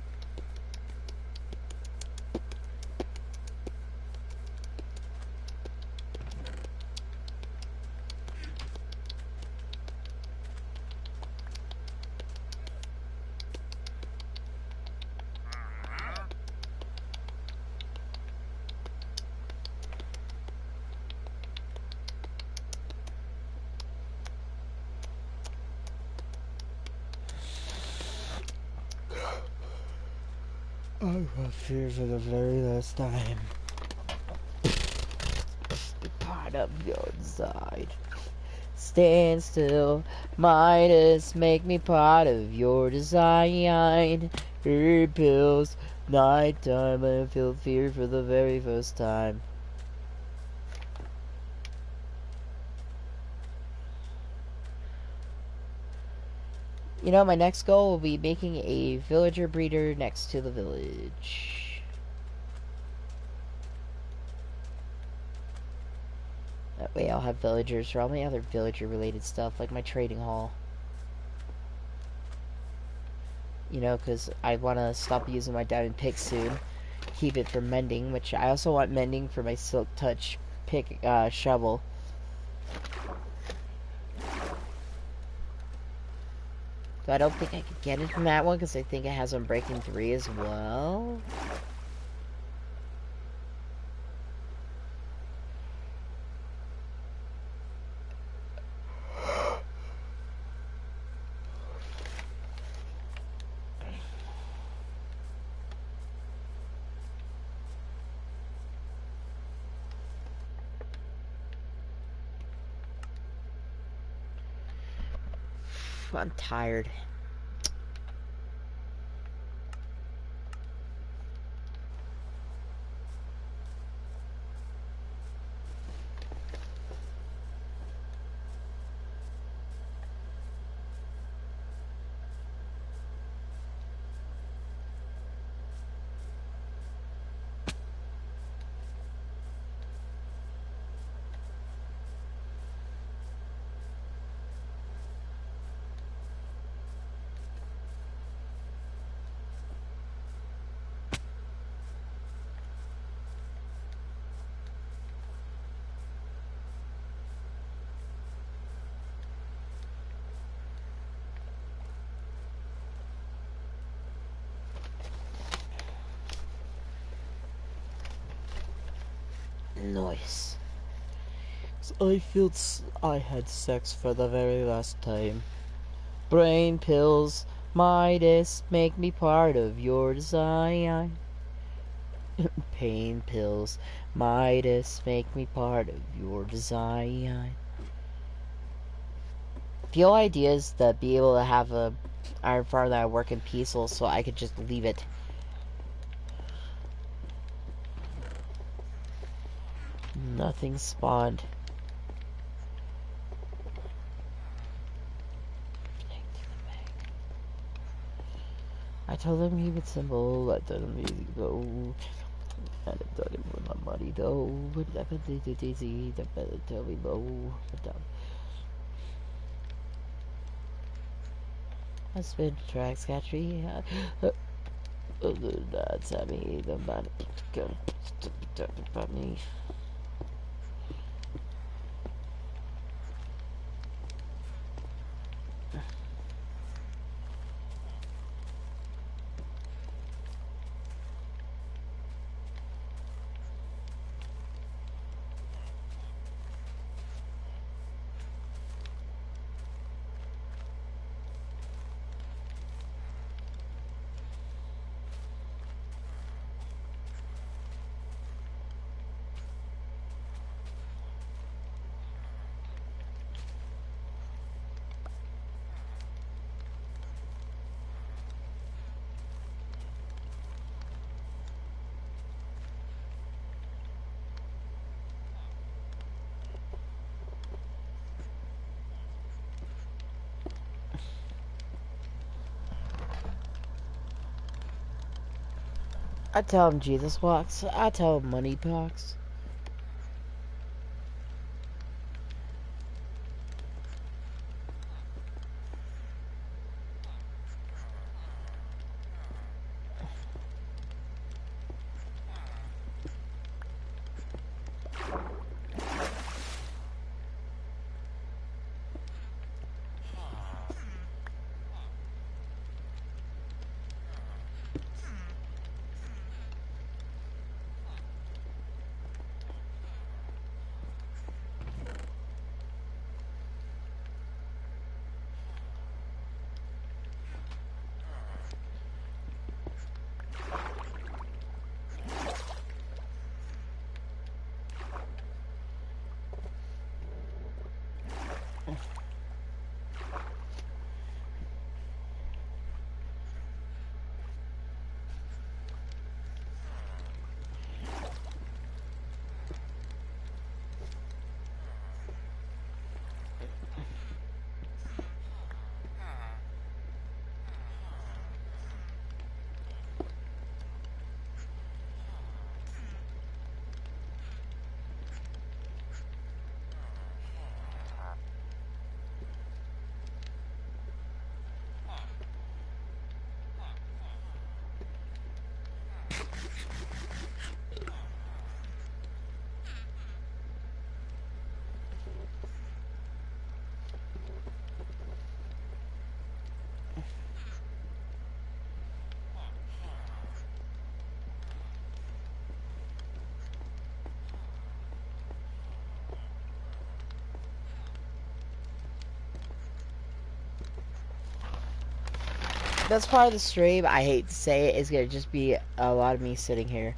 I will fear for the very last time. Part of your side. Stand still, Midas, make me part of your design. Herb pills, nighttime, I feel fear for the very first time. You know, my next goal will be making a villager breeder next to the village. That way I'll have villagers for all my other villager related stuff, like my trading hall. You know, because I want to stop using my diamond pick soon. Keep it for mending, which I also want mending for my silk touch pick shovel. So I don't think I could get it from that one because I think it has Unbreaking 3 as well. I'm tired. Nice. So I feel I had sex for the very last time. Brain pills, Midas, make me part of your design. Pain pills, Midas, make me part of your design. The whole idea is to be able to have a iron farm that I work in peaceful, so I could just leave it. Nothing spawned. I told him he would symbol. I told him he would go. And I told him with my money though. But I bet they daisy. That better tell me low. I spin tracks, Catry. That's me. The man going to talk about me. I tell him Jesus walks. I tell him money talks. That's part of the stream. I hate to say it. It's gonna just be a lot of me sitting here.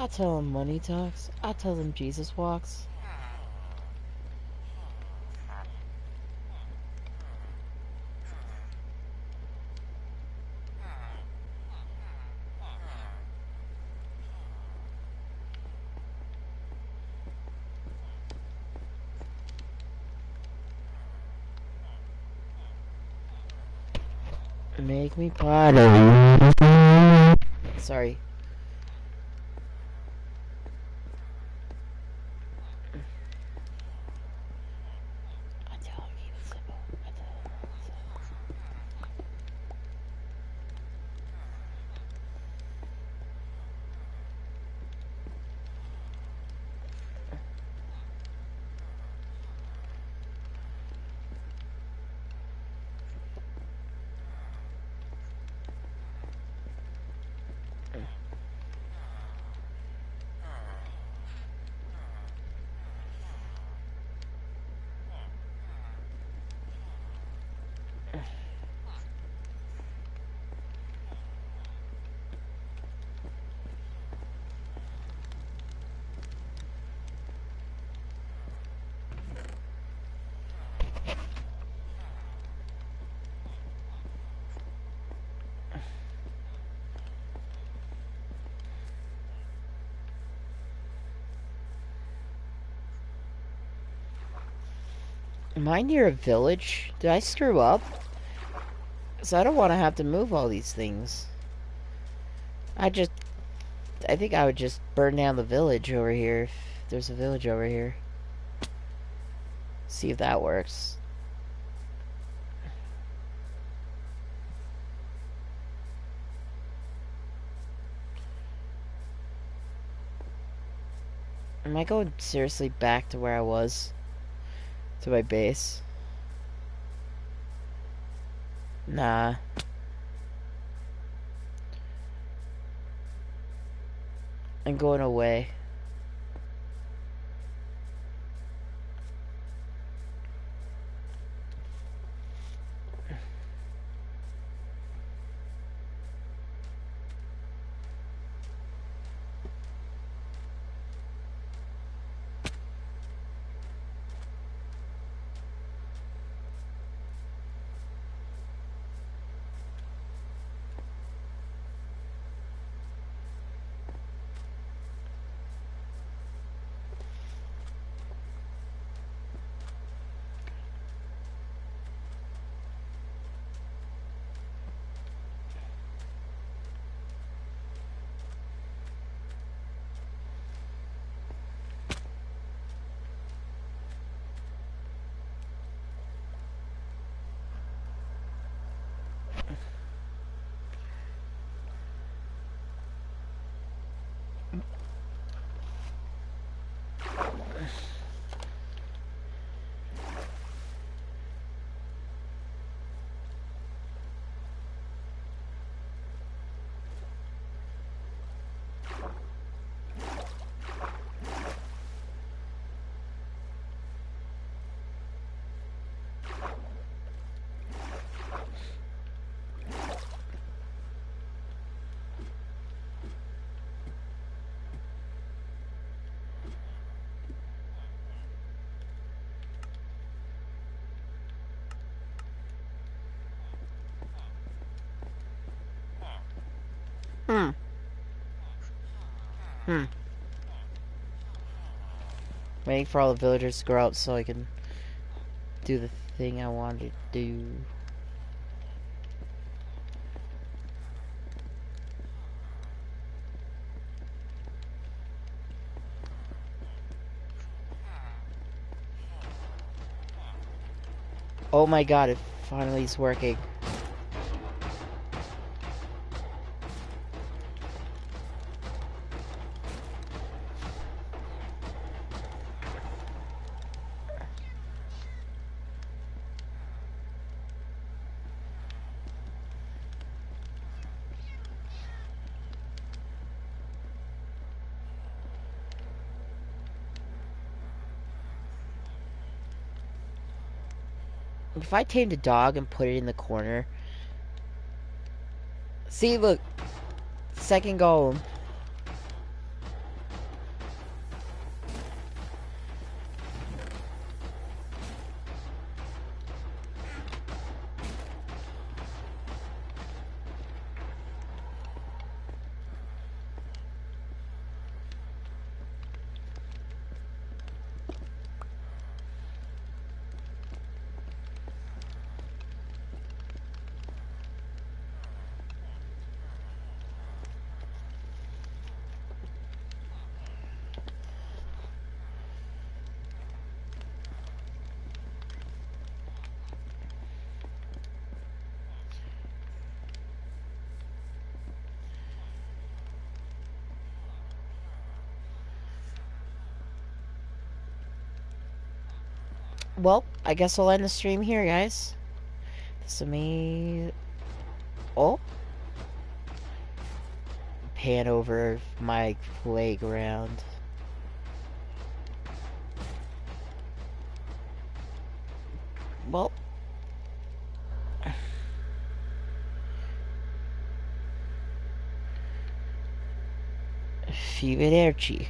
I tell him money talks. I tell him Jesus walks. Make me proud of you. Sorry. I tell him keep it simple. I tell him Am I near a village? Did I screw up? So I don't want to have to move all these things. I think I would just burn down the village over here if there's a village over here. See if that works. Am I going seriously back to where I was? To my base? Nah. I'm going away. Hmm. Hmm. Waiting for all the villagers to grow up so I can do the thing I wanted to do. Oh my god, it finally is working. If I tamed a dog and put it in the corner... See, look. Second golem. Well, I guess I'll end the stream here, guys. This is me. Oh. Pan over my playground. Well. Arrivederci.